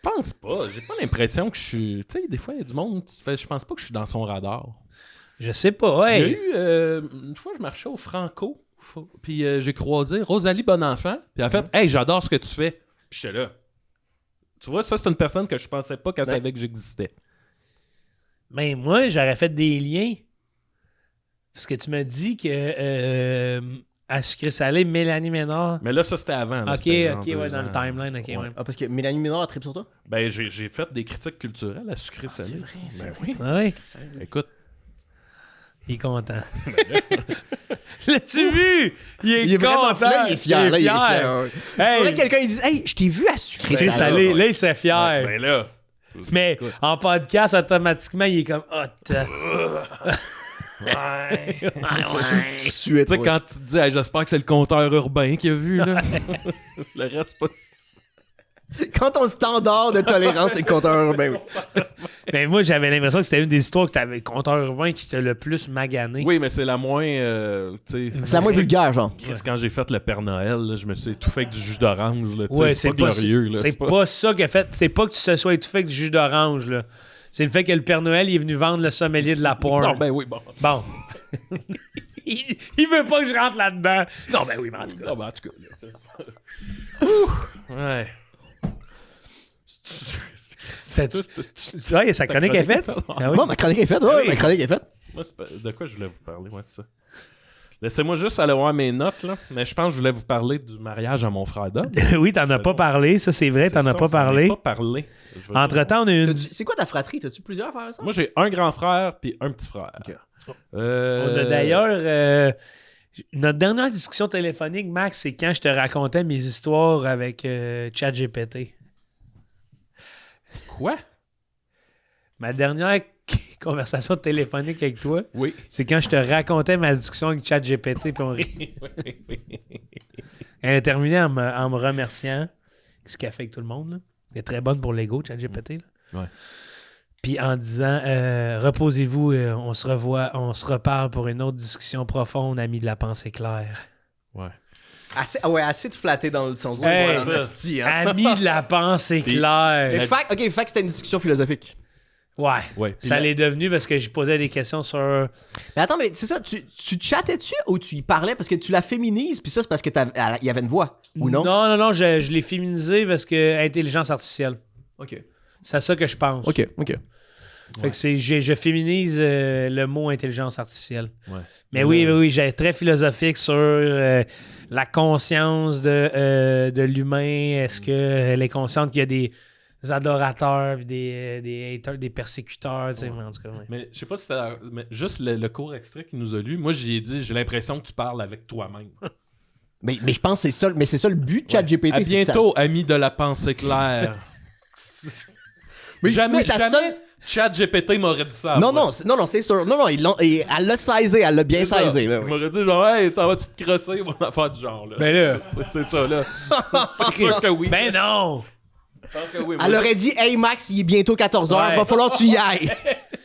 Je pense pas. J'ai pas l'impression que je suis. Tu sais, des fois, il y a du monde. Je pense pas que je suis dans son radar. Je sais pas, Il y a ouais. eu. Une fois, je marchais au Franco. Puis j'ai croisé Rosalie Bonenfant. Puis elle a fait hey, j'adore ce que tu fais. Puis j'étais là. Tu vois, ça, c'est une personne que je pensais pas qu'elle savait que j'existais. Mais moi, j'aurais fait des liens. Parce que tu m'as dit que à sucré salé, Mélanie Ménard. Mais là, ça, c'était avant. là, Ok, c'était genre ok, 2 ouais, dans ans. le timeline, ok, Ouais. ouais. Ah parce que Mélanie Ménard a trippé sur toi. Ben, j'ai fait des critiques culturelles à sucré salé. C'est Ben vrai. oui. Ah ouais, Écoute, il est content. L'as-tu vu? Il est vraiment content. là, il est fier. Là, il est fier. Hey, Faudrait que quelqu'un il dise hey, je t'ai vu à sucré sucré salé. salé, là, il serait fier. ben là. Mais Écoute. en podcast, automatiquement, il est comme hot. Tu suais, Tu sais, toi. quand tu te dis, hey, j'espère que c'est le compteur urbain qui a vu, là. Le reste, c'est pas. Quand ton standard de tolérance c'est le compteur ben oui. Mais moi, j'avais l'impression que c'était une des histoires que t'avais le compteur urbain qui t'a le plus magané. Oui, mais c'est la moins. Tu sais. C'est la moins vulgaire, genre. Chris, quand j'ai fait le Père Noël, là, je me suis étouffé avec du jus d'orange. Là, tu sais, Ouais, c'est pas glorieux. Là, C'est pas ça qui a fait. C'est pas que tu se sois étouffé avec du jus d'orange, là. C'est le fait que le Père Noël il est venu vendre le sommelier de la porn. Non, ben oui, bon. Bon. il veut pas que je rentre là-dedans. Non, ben oui, mais en tout cas. Non, ben, en tout cas, là, ça, c'est pas. Ouais. Ouais, sa chronique est faite. Ah oui. Bon, ma chronique est faite, ouais, Oui. ma chronique est faite. Moi, de quoi je voulais vous parler, moi, c'est ça. Laissez-moi juste aller voir mes notes, là. Mais je pense que je voulais vous parler du mariage à mon frère Dom. Oui, t'en as pas parlé, ça c'est vrai, t'en as pas parlé. Pas parlé. Je vais Entre-temps, on a une. C'est quoi ta fratrie? T'as-tu plusieurs frères ça? Moi, j'ai un grand frère puis un petit frère. Ok. On a d'ailleurs. Notre dernière discussion téléphonique, Max, c'est quand je te racontais mes histoires avec ChatGPT. Quoi? Ma dernière conversation téléphonique avec toi, Oui. c'est quand je te racontais ma discussion avec ChatGPT. Puis on rit. Elle a terminé en me remerciant, ce qu'elle fait avec tout le monde. Là. Elle est très bonne pour l'ego, ChatGPT. Là. Ouais. Puis en disant reposez-vous, on se revoit, on se reparle pour une autre discussion profonde, ami de la pensée claire. Ouais. Assez de flatter dans le sens du Hey, poil en ça. esti, hein. Ami de la pensée Mais claire. fact, ok, fact, c'était une discussion philosophique. Ouais. Ouais. Puis Ça là- l'est devenu parce que je posais des questions sur. Mais attends, mais c'est ça, tu chattais-tu ou tu y parlais parce que tu la féminises, puis ça, c'est parce que il y avait une voix, ou non? Non, je l'ai féminisé parce que intelligence artificielle. Ok. C'est ça que je pense. Ok. Fait que je féminise le mot intelligence artificielle. Ouais. Mais oui, j'ai très philosophique sur la conscience de l'humain. Est-ce qu'elle est consciente qu'il y a adorateurs, puis des haters, des persécuteurs, tu sais, en tout cas. Ouais. Mais je sais pas si c'était mais juste le court extrait qu'il nous a lu. Moi, j'y ai dit, j'ai l'impression que tu parles avec toi-même. Mais je pense que c'est ça, mais c'est ça le but de ChatGPT. À c'est que ça- bientôt, ami de la pensée claire. Mais jamais ça jamais sonne- ChatGPT m'aurait dit ça. Non, moi. non, c'est sûr. Non, elle l'a saisi, elle l'a bien C'est ça. saisi. Là, Il oui. m'aurait dit genre, hey, t'en vas-tu te crosser, mon affaire du genre, là. Ben là, C'est ça, là. C'est sûr que oui. ben non! Je pense que oui. Elle aurait dit, hey Max, il est bientôt 14h, Ouais. va falloir que tu y ailles.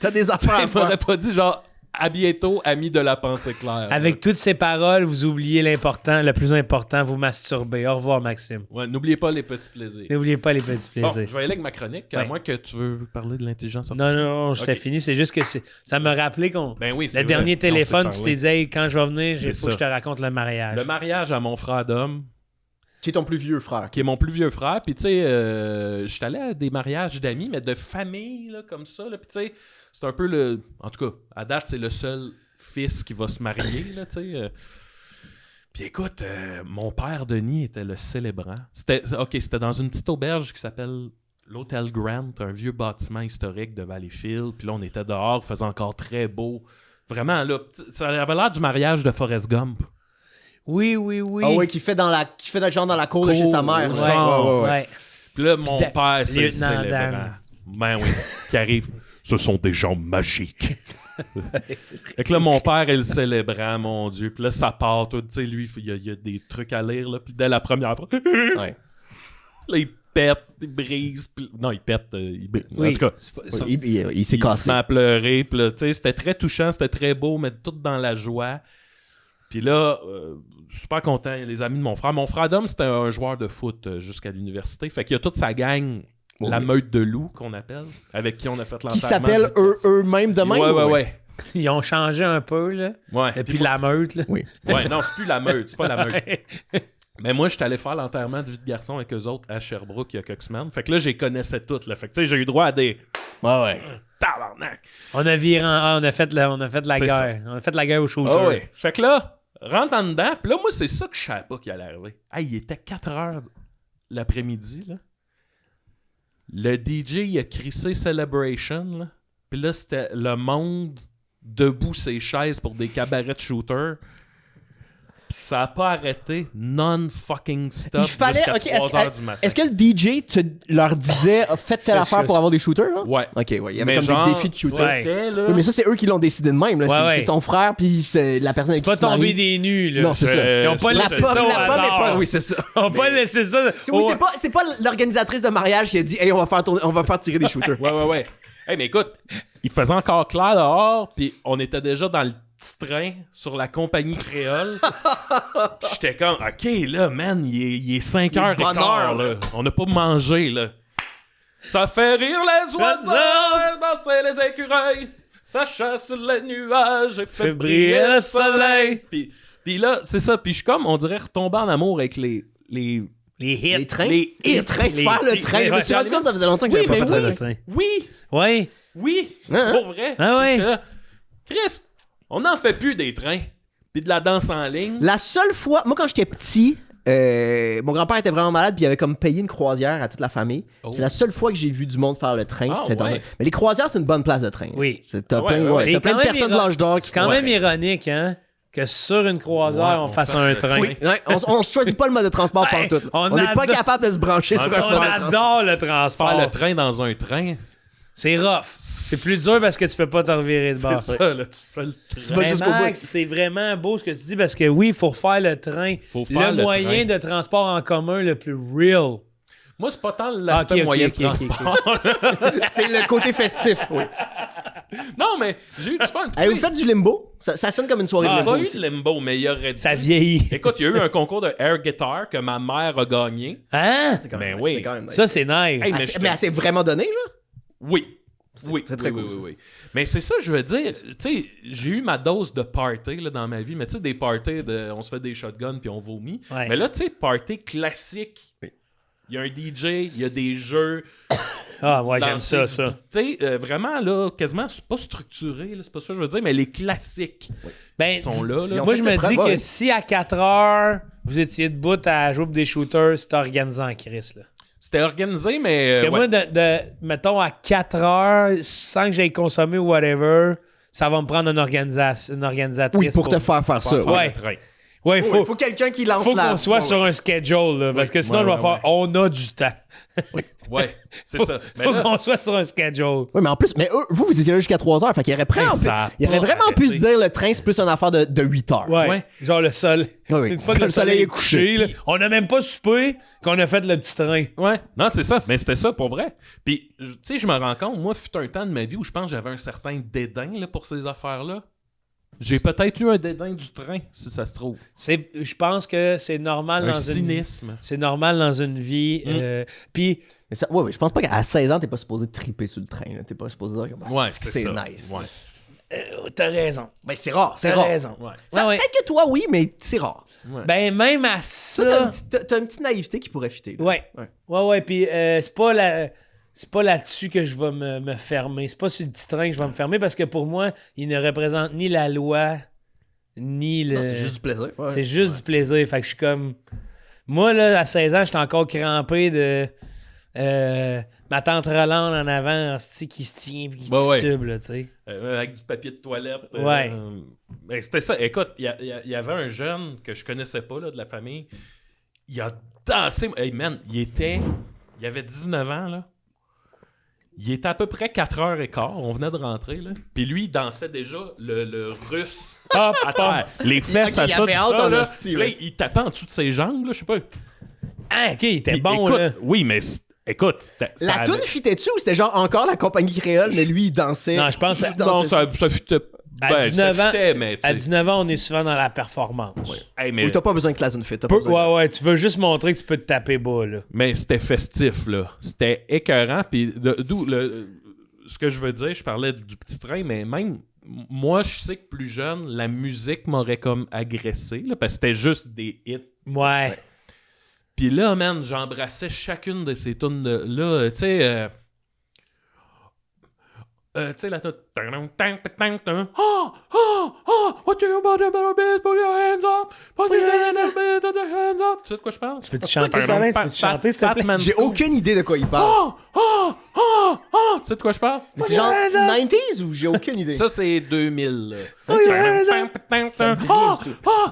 T'as des affaires à Il m'aurait faire. pas dit genre, à bientôt, ami de la pensée claire. Avec toutes ces paroles, vous oubliez l'important, le plus important, vous masturbez. Au revoir, Maxime. Ouais, n'oubliez pas les petits plaisirs. N'oubliez pas les petits Bon, plaisirs. je vais aller avec ma chronique, à Ouais. moins que tu veux parler de l'intelligence Non, artificielle. non, j'étais Ok. fini. C'est juste que ça me rappelait qu'on. Ben oui, c'est Le vrai. dernier On téléphone, s'est tu parlé. t'es dit, hey, quand je vais venir, C'est il faut que je ça. te raconte le mariage. Le mariage à mon frère d'homme, Qui est ton plus vieux frère? qui est mon plus vieux frère. Puis, tu sais, je suis allé à des mariages d'amis, mais de famille, là, comme ça. Là. Puis, tu sais, c'est un peu le. En tout cas, à date, c'est le seul fils qui va se marier, là, tu sais. Puis, écoute, mon père Denis était le célébrant. C'était dans une petite auberge qui s'appelle l'Hôtel Grant, un vieux bâtiment historique de Valleyfield. Puis là, on était dehors, il faisait encore très beau. Vraiment, là, ça avait l'air du mariage de Forrest Gump. Oui, oui, oui. Ah oui, qui fait genre dans la cour de chez sa mère. Ouais, genre, ouais. Puis là, mon Puis père, c'est le Lieutenant célébrant. Dan. Ben oui, qui arrive. Ce sont des gens magiques. Fait que là, mon père est le célébrant, mon Dieu. Puis là, ça part, tout. Tu sais, lui, il y a des trucs à lire, là. Puis dès la première fois, Ouais. là, il pète, il brise. Puis... Non, il pète. Oui. En tout cas, Il s'est il se cassé. met à pleurer. Puis là, tu sais, c'était très touchant, c'était très beau, mais tout dans la joie. Puis là, super content, les amis de mon frère. Mon frère d'homme, c'était un joueur de foot jusqu'à l'université. Fait qu'il y a toute sa gang, la meute de loups qu'on appelle, avec qui on a fait l'enterrement. Qui s'appellent eux-mêmes de même? Ouais. Ils ont changé un peu, là. Ouais. Depuis la meute, là. Oui. Ouais, non, c'est plus la meute, c'est pas la meute. Mais moi, je suis allé faire l'enterrement de vie de garçon avec eux autres à Sherbrooke il y a quelques semaines. Fait que là, je les connaissais toutes. Là. Fait que tu sais, j'ai eu droit à des. Ouais. Tabarnak! On a viré on a fait la C'est guerre. On a fait la guerre au shooter. Ah ouais. Fait que là, rentre en dedans. Puis là, moi, c'est ça que je savais pas qu'il allait arriver. Hey, il était 4h l'après-midi, là. Le DJ, il a crissé Celebration, là. Puis là, c'était le monde debout ses chaises pour des cabarets de shooters. Puis ça a pas arrêté non-fucking stop Il fallait. jusqu'à Ok, 3h du matin. est-ce que le DJ leur disait faites telle affaire pour avoir des shooters? Là? Ouais. Ok, ouais. Il y avait Mais comme genre, des défis de shooter. Ouais. c'était, là, Oui, mais ça, c'est eux qui l'ont décidé de même. Là. Ouais, ouais. C'est ton frère, puis c'est la personne C'est avec qui pas se marie. tombé des nues, là. Non, c'est ça. Ils ont pas La laissé La ça au pomme est hasard. pas. Oui, c'est ça. Ils ont pas laissé ça. Oui, c'est pas l'organisatrice de mariage qui a dit hey, on va faire tirer des shooters. Ouais. Hey, mais écoute, il faisait encore clair dehors, puis on était déjà dans le petit train sur la compagnie créole. Puis j'étais comme, OK, là, man, il est 5h15, bonne heure, là. On n'a pas mangé, là. Ça fait rire les oiseaux, danser les écureuils. Ça chasse les nuages et fait briller le soleil. Puis là, c'est ça. Puis je suis comme, on dirait, retomber en amour avec les Les hits. Les trains. Les Les trains. Faire le train. Je me suis rendu compte que ça faisait longtemps que Oui, j'avais mais pas fait oui. le train. Oui, Oui. Hein? pour vrai. Ah ouais. J'étais là, Chris, on n'en fait plus des trains. Puis de la danse en ligne. La seule fois, moi quand j'étais petit, mon grand-père était vraiment malade puis il avait comme payé une croisière à toute la famille. Oh. C'est la seule fois que j'ai vu du monde faire le train. Ah, c'était dans ouais. Mais les croisières, c'est une bonne place de train. Oui. T'as Ah ouais, plein, ouais, ouais, C'est t'as plein quand de même personnes de l'âge d'or qui C'est quand font même le train. ironique, hein, que sur une croisière, Ouais, on on fasse fasse un le train. Oui, ouais, on choisit pas le mode de transport Ouais, partout. on On n'est pas adore- capable de se brancher sur un On mode de transport. adore le transport. Faire le train dans un train. C'est rough. C'est plus dur parce que tu peux pas te revirer de C'est bord. ça, là, tu fais le train. vas Mais jusqu'au Max, bout. c'est vraiment beau ce que tu dis parce que oui, il faut refaire le train. Faut faire le le moyen train. de transport en commun le plus real. Moi, c'est pas tant l'aspect Ok, moyen ok, de ok, transport. C'est le côté festif. Oui. Non, mais j'ai eu du fun. Hey, vous faites du limbo? Ça sonne comme une soirée Ah, de J'ai pas limbo. eu de limbo, mais il y aurait dû. Ça vieillit. Écoute, il y a eu un concours de air guitar que ma mère a gagné. Hein? C'est quand Ben même- oui. c'est quand même nice. Ça, c'est nice. Hey, Ah, mais elle s'est vraiment donné, genre? Oui. Oui, c'est très oui, cool, oui, ça. oui. Mais c'est ça, je veux dire. Tu sais, j'ai eu ma dose de party là, dans ma vie. Mais tu sais, des parties, on se fait des shotguns puis on vomit. Ouais. Mais là, tu sais, party classique. Oui. Il y a un DJ, il y a des jeux. Ah, ouais, j'aime danser. ça. Tu sais, vraiment, là, quasiment, c'est pas structuré, là, c'est pas ça que je veux dire, mais les classiques Ben, sont là. Ils là. ont moi, fait je me ses dis preuves, que ouais. si à 4 heures, vous étiez debout à jouer pour des shooters, c'est organisé en crise, là. C'était organisé, mais. Parce que ouais. moi, mettons, à 4 heures, sans que j'aille consommer ou whatever, ça va me prendre une organisatrice. Oui, pour te faire ça. Faire Ouais. le train. Ouais, Il faut quelqu'un qui lance faut la... qu'on soit sur un schedule, là, parce que sinon, je vais faire on a du temps. Ouais, c'est ça. Mais Faut là, qu'on soit sur un schedule. Oui, mais en plus, vous étiez là jusqu'à 3 heures, fait qu'il aurait il aurait vraiment pu se dire le train, c'est plus une affaire de 8 heures. Ouais. Ouais. Genre le soleil. Oui. Une fois que le soleil est couché, là, on n'a même pas soupé qu'on a fait le petit train. ouais, non, c'est ça. Mais c'était ça pour vrai. Puis, tu sais, je me rends compte, moi, fut un temps de ma vie où je pense que j'avais un certain dédain là, pour ces affaires-là. J'ai peut-être eu un dédain du train, si ça se trouve. Je pense que c'est normal Un dans cynisme. C'est normal dans une vie. Puis Mais ça, ouais, je pense pas qu'à 16 ans, t'es pas supposé triper sur le train. Là. T'es pas supposé dire que Ouais, c'est ça. nice. Ouais. t'as raison. Ben, c'est rare, c'est T'as rare. raison. Ouais. Ça, Ouais. peut-être que toi, oui, mais c'est rare. Ben même à Toi, ça. t'as une petite naïveté qui pourrait fitter. là. Ouais. Puis c'est pas là-dessus que je vais me fermer. C'est pas sur le petit train que je vais me fermer parce que pour moi, il ne représente ni la loi ni le. Non, c'est juste du plaisir. Ouais. C'est juste du plaisir. Fait que je suis comme. Moi, là, à 16 ans, j'étais encore crampé de. Ma tante Rolande en avant, hostie, qui se tient puis qui Ouais. titube, là, tu sais. Avec du papier de toilette. Ouais. Ben, c'était ça. Écoute, il y avait un jeune que je connaissais pas là, de la famille. Il a dansé. Hey man, il avait 19 ans, là. Il était à peu près 4h15. On venait de rentrer, là. Puis lui, il dansait déjà le russe. À terre. Les fesses à il ça, avait tout hâte ça, en là. hostie, Puis là, là. il tapait en dessous de ses jambes, là. Je sais pas. Ah, ok, il était Puis, bon, écoute, là. oui, mais écoute, ça La avait- toune fitait-tu ou c'était genre encore la compagnie créole, mais lui, il dansait? Non, je pense que Il dansait Non, ça fitait. À 19 ans, mais, à 19 ans, on est souvent dans la performance. hey, mais, Oui, t'as pas besoin que la toune fit. T'as pas besoin. Ouais, tu veux juste montrer que tu peux te taper bas, là. mais c'était festif, là. C'était écœurant. Puis d'où ce que je veux dire, je parlais du petit train, mais même moi, je sais que plus jeune, la musique m'aurait comme agressé, là, parce que c'était juste des hits. Ouais. Puis là, man, j'embrassais chacune de ces tunes là, tu sais... tu sais, la tune... What you about to do, put your hands up, put your hands up. Tu sais de quoi je parle? Peux-tu chanter, Colin? Tu peux-tu chanter, s'il te plaît? J'ai aucune idée de quoi il parle. Tu sais de quoi je parle? C'est genre 90s ou j'ai aucune idée? Ça, c'est 2000. Là.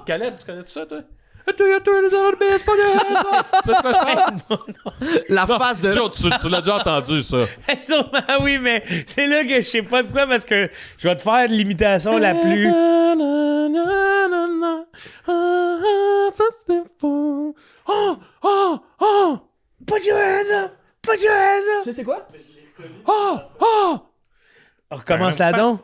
Caleb, tu connais tout ça, toi? Tu sais de quoi je parle? La face de... Joe, tu l'as déjà entendu, ça. Sûrement, oui, mais c'est là que je sais pas de quoi parce que je vais te faire l'imitation la plus. Put your hands up! Put your hands up! Tu sais c'est quoi? On recommence là donc.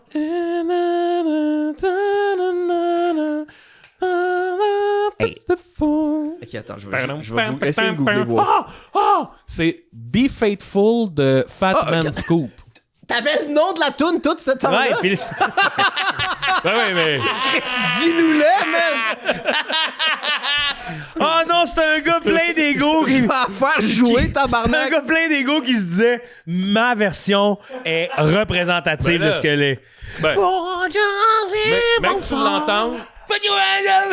Ok, attends, je vais essayer de googler. C'est Be Faithful de Fat Man Scoop. T'avais le nom de la toune toute cette temps-là? Ouais, puis Ouais, mais. Dis-nous-le, man! oh non, c'est un gars plein d'ego qui. Je vais la faire jouer, C'est un tabarnak! gars plein d'ego qui se disait ma version est représentative Ben là, de ce qu'elle est. Ben, mais que tu l'entends,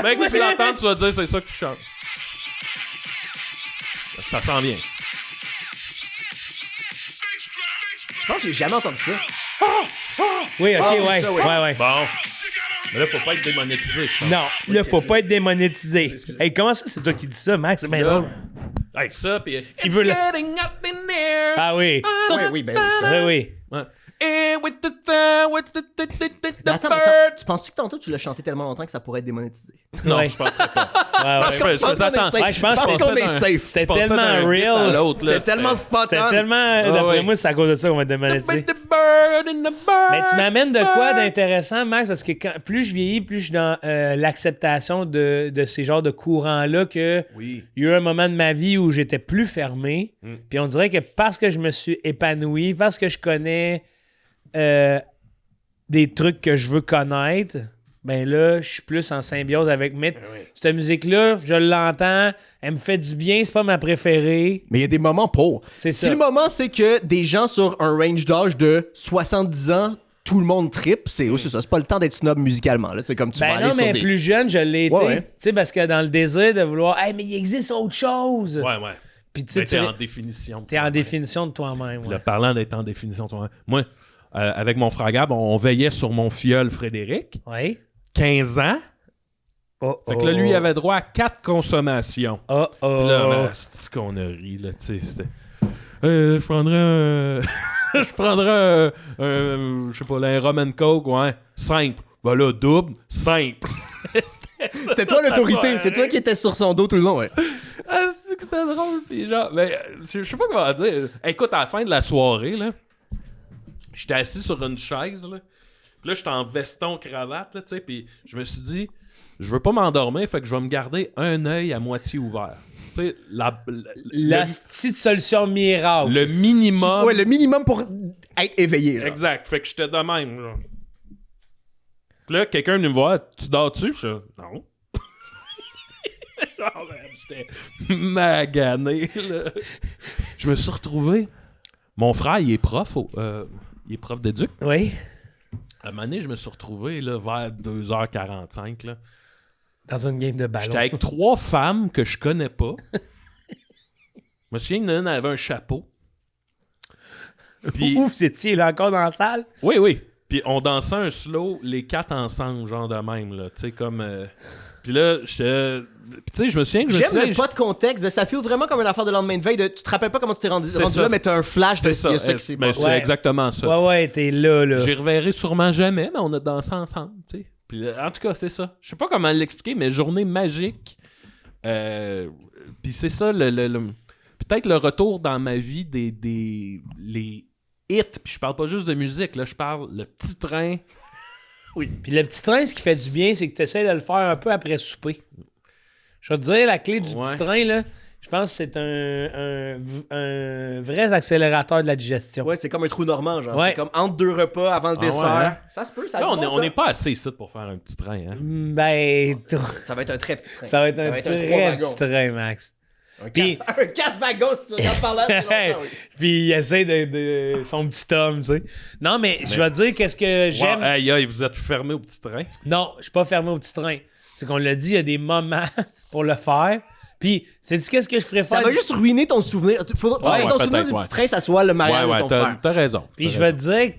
mec, que tu l'entends, tu vas dire c'est ça que tu chantes. Ça sent bien. Je pense que j'ai jamais entendu ça. Oui, ok, Ah, ouais. ça, oui. Ouais. Bon. Mais là, faut pas être démonétisé. je pense. Non, là, faut pas être démonétisé. Hey, comment ça, c'est toi qui dis ça, Max? C'est bien Là, drôle. hey, ça, pis. Il veut le- getting up in there. Ah oui. Oui, ben oui, ça. Oui, oui. Ouais. And with the Mais attends, tu penses-tu que tantôt tu l'as chanté tellement longtemps que ça pourrait être démonétisé? Non, Ouais. je penserais pas. Ouais, ouais. Je faisais attendre. Ouais, je pense qu'on est que safe. c'était Passais tellement d'un bit à real. l'autre, là, C'était tellement spot C'était on. tellement. D'après ouais. moi, c'est à cause de ça qu'on va être démonétisé. The bird in the bird. Mais tu m'amènes de quoi d'intéressant, Max? Parce que plus je vieillis, plus je suis dans l'acceptation de ces genres de courants-là que Oui. il y a eu un moment de ma vie où j'étais plus fermé. Puis on dirait que parce que je me suis épanoui, parce que je connais des trucs que je veux connaître, ben là, je suis plus en symbiose avec. Mais cette musique-là, je l'entends, elle me fait du bien, c'est pas ma préférée. Mais il y a des moments pour. C'est Si ça. le moment, c'est que des gens sur un range d'âge de 70 ans, tout le monde trippe, c'est aussi ça. C'est pas le temps d'être snob musicalement. Là. C'est comme tu vas Ben aller non, sur mais des... plus jeune, je l'ai été. Ouais, ouais. Tu sais, parce que dans le désir de vouloir, hey, mais il existe autre chose. Ouais, ouais. Puis tu sais, Mais t'es en définition. t'es en définition de toi-même. Le Ouais. parlant d'être en définition de toi-même. Moi, avec mon frère Gab, on veillait sur mon filleul Frédéric, Ouais. 15 ans. Oh, Fait que là, lui, il avait droit à 4 consommations. Oh, oh. Puis là, ben, c'est qu'on a ri, là, tu sais, c'était... je prendrais un... je prendrais un... je sais pas, là, un rum and coke, ouais, simple. Ben là, double, simple. C'était toi l'autorité, c'est toi qui étais sur son dos tout le long, ouais. Ah, c'est que c'était drôle, pis genre... Mais, je sais pas comment dire. Écoute, à la fin de la soirée, là, j'étais assis sur une chaise, là. Puis là, j'étais en veston, cravate, là, tu sais, pis je me suis dit... Je veux pas m'endormir, fait que je vais me garder un œil à moitié ouvert. Tu sais, La petite solution miracle. le minimum. Ouais, le minimum pour être éveillé. Genre. Exact. Fait que j'étais de même. Genre. Puis là, quelqu'un venu me voir. Tu dors-tu? Je dis, non. Genre, j'étais magané. Là. Je me suis retrouvé. Mon frère, il est prof. Il est prof d'éduc. Oui. À un moment donné, je me suis retrouvé là, vers 2h45. Là. Dans une game de ballon. J'étais avec 3 femmes que je connais pas. Je me souviens qu'il y en a une, elle avait un chapeau. Puis, Ouf, vous étiez là encore dans la salle? oui, oui. Puis on dansait un slow, les 4 ensemble, genre de même, là. Tu sais, comme... Puis là, Puis tu sais, je me souviens que je me J'aime suis le dit, pas de contexte, ça feel vraiment comme une affaire de lendemain de veille. Tu te rappelles pas comment tu t'es rendu C'est ça. là, mais t'as un flash de c'est il y a ça. ça qui s'est Ben, passé. c'est Ouais. exactement ça. Ouais, ouais, t'es là. J'y reverrai sûrement jamais, mais on a dansé ensemble, tu sais. Puis en tout cas, c'est ça. Je sais pas comment l'expliquer, mais journée magique. Puis c'est ça, peut-être le retour dans ma vie les hits. Puis je parle pas juste de musique, là, je parle le petit train. Puis le petit train, ce qui fait du bien, c'est que tu essaies de le faire un peu après souper. Je vais te dire, la clé du Ouais. petit train, là, je pense que c'est un vrai accélérateur de la digestion. Ouais, c'est comme un trou normand, genre. Ouais. C'est comme entre 2 repas avant le Ah ouais, dessert. hein? Ça se peut, ça a Là, du on bon, n'est ça. pas assez ici pour faire un petit train, hein. Ben, Ça va être un très petit train. ça va être un trois très wagons. petit train, Max. Un Puis- 4 wagons, si tu regardes par là, c'est longtemps, oui. Puis il essaie de son petit homme, tu sais. Non, mais je vais te dire qu'est-ce que j'aime. Wow, aïe, aïe, vous êtes fermé au petit train. Non, je suis pas fermé au petit train. C'est qu'on l'a dit, il y a des moments pour le faire. Puis, sais-tu qu'est-ce que je préfère? Ça va juste ruiner ton souvenir. Faudrait que ton souvenir peut-être, du ouais. petit train, ça soit le mariage de ton frère. t'as raison. Puis je vais te dire,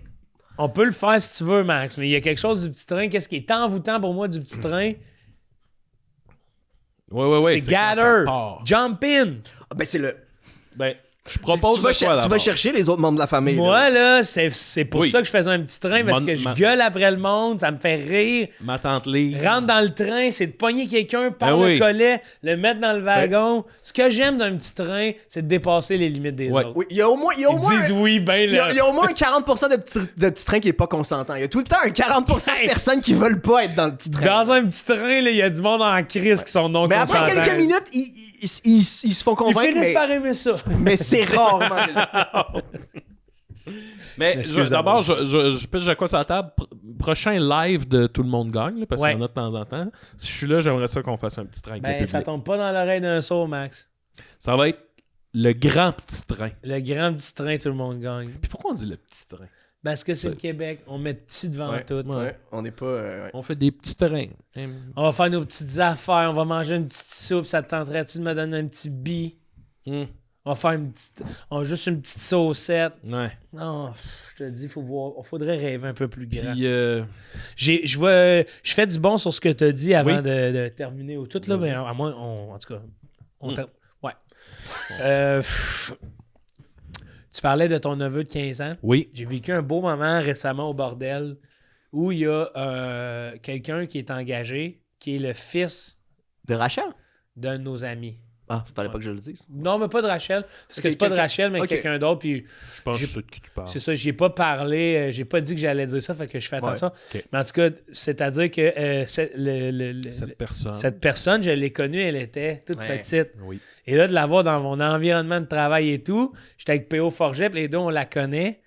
on peut le faire si tu veux, Max, mais il y a quelque chose du petit train. Qu'est-ce qui est envoûtant pour moi du petit train? Ouais, C'est gather, part. jump in. Ah, ben, c'est le. Ben, je Tu propose vas, de quoi, tu vas d'abord? chercher les autres membres de la famille. Moi, là, c'est pour Oui. ça que je faisais un petit train, parce que je gueule après le monde, ça me fait rire. Ma tante Lise. Rentre dans le train, c'est de pogner quelqu'un par Ben le oui. collet, le mettre dans le wagon. Ce que j'aime d'un petit train, c'est de dépasser les limites des Ouais. autres. Oui, il y a au moins. Ils disent oui, ben Il y, là. a, il y a au moins un 40% de petits trains qui est pas consentant. Il y a tout le temps un 40% de Hey. personnes qui veulent pas être dans le petit train. Dans un petit train, là, il y a du monde en crise qui sont non Mais après consentants. quelques minutes, ils se font Ils convaincre, finissent par aimer ça. mais c'est rarement. Mais Excuse d'abord, je pitche à quoi sur la table. Prochain live de Tout le monde gagne, là, parce qu'il y en a de temps en temps. Si je suis là, j'aimerais ça qu'on fasse un petit train avec le Ben, public. ça tombe pas dans l'oreille d'un sourd, Max. Ça va être le grand petit train. Le grand petit train, tout le monde gagne. Puis pourquoi on dit le petit train? Parce que c'est le Québec. On met petit devant Ouais, tout. ouais, on n'est pas. Ouais. On fait des petits trains. On va faire nos petites affaires. On va manger une petite soupe. Ça te tenterait-tu de me donner un petit bi? Hum, On va faire juste une petite saucette. Ouais. Non, je te dis, il faudrait rêver un peu plus grand. Puis, Je fais du bon sur ce que tu as dit avant Oui. de terminer au tout, là, mais à moins, en tout cas, ouais. Tu parlais de ton neveu de 15 ans. oui. J'ai vécu un beau moment récemment au bordel où il y a quelqu'un qui est engagé, qui est le fils De Rachel? d'un de nos amis. Ah, fallait pas que je le dise. Non, mais pas de Rachel, parce que Ok, c'est pas de quelqu'un- Rachel, mais ok. quelqu'un d'autre, puis Je pense que c'est ça de qui tu parles. c'est ça, j'ai pas parlé, j'ai pas dit que j'allais dire ça, fait que je fais attention. ok. Mais en tout cas, c'est-à-dire que Cette personne. cette personne, je l'ai connue, elle était toute Ouais. petite. Oui. Et là, de la voir dans mon environnement de travail et tout, j'étais avec P.O. Forget, puis les deux, on la connaît.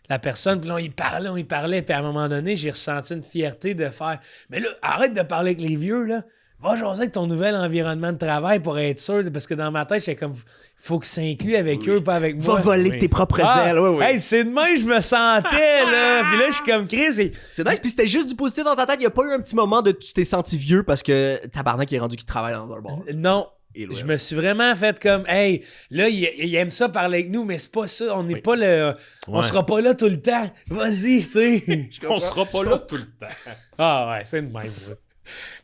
La personne, puis là, on y parlait, puis à un moment donné, j'ai ressenti une fierté de faire « Mais là, arrête de parler avec les vieux, là. Va jaser avec ton nouvel environnement de travail pour être sûr. » Parce que dans ma tête, j'étais comme « Faut que ça inclue avec eux, pas avec moi. » Va voler tes propres ailes, oui, oui. Hey, c'est de même je me sentais, là. Puis là, je suis comme Chris. Et... C'est nice, puis c'était juste du positif dans ta tête. Il y a pas eu un petit moment de tu t'es senti vieux parce que tabarnak est rendu qui travaille dans un bar. Non. Et Je me suis vraiment fait comme, hey, là, il aime ça parler avec nous, mais c'est pas ça. On n'est pas le. On Ouais. sera pas là tout le temps. Vas-y, tu sais. On sera pas là tout le temps. Ah ouais, c'est une même. Ouais.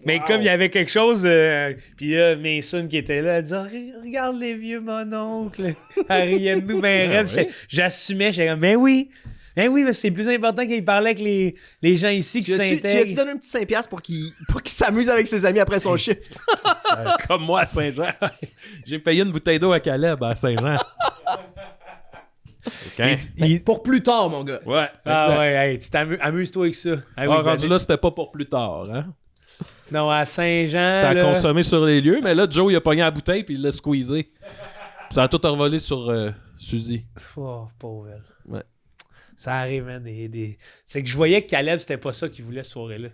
Mais comme il y avait quelque chose, puis là, Mason qui était là, elle disait regarde les vieux mononcles. Elle riait de nous, ben raide. ouais. J'assumais, j'étais comme, ben oui, mais c'est plus important qu'il parlait avec les gens ici qui Tu as-tu s'intègrent. donné un petit 5$ pour qu'il s'amuse avec ses amis après son shift? Comme moi à Saint-Jean. J'ai payé une bouteille d'eau à Caleb à Saint-Jean. Ok. Pour plus tard, mon gars. Ouais. Ah ouais, hey, tu amuse-toi avec ça. Ah, oui, Rendu là, c'était pas pour plus tard. Hein? non, à Saint-Jean. C'était à là, consommer sur les lieux, mais là, Joe, il a pogné la bouteille puis il l'a squeezé. Puis ça a tout revolé sur Suzy. Oh, pauvre elle. Ouais. Ça arrive, hein, c'est que je voyais que Caleb, c'était pas ça qu'il voulait ce soirée-là.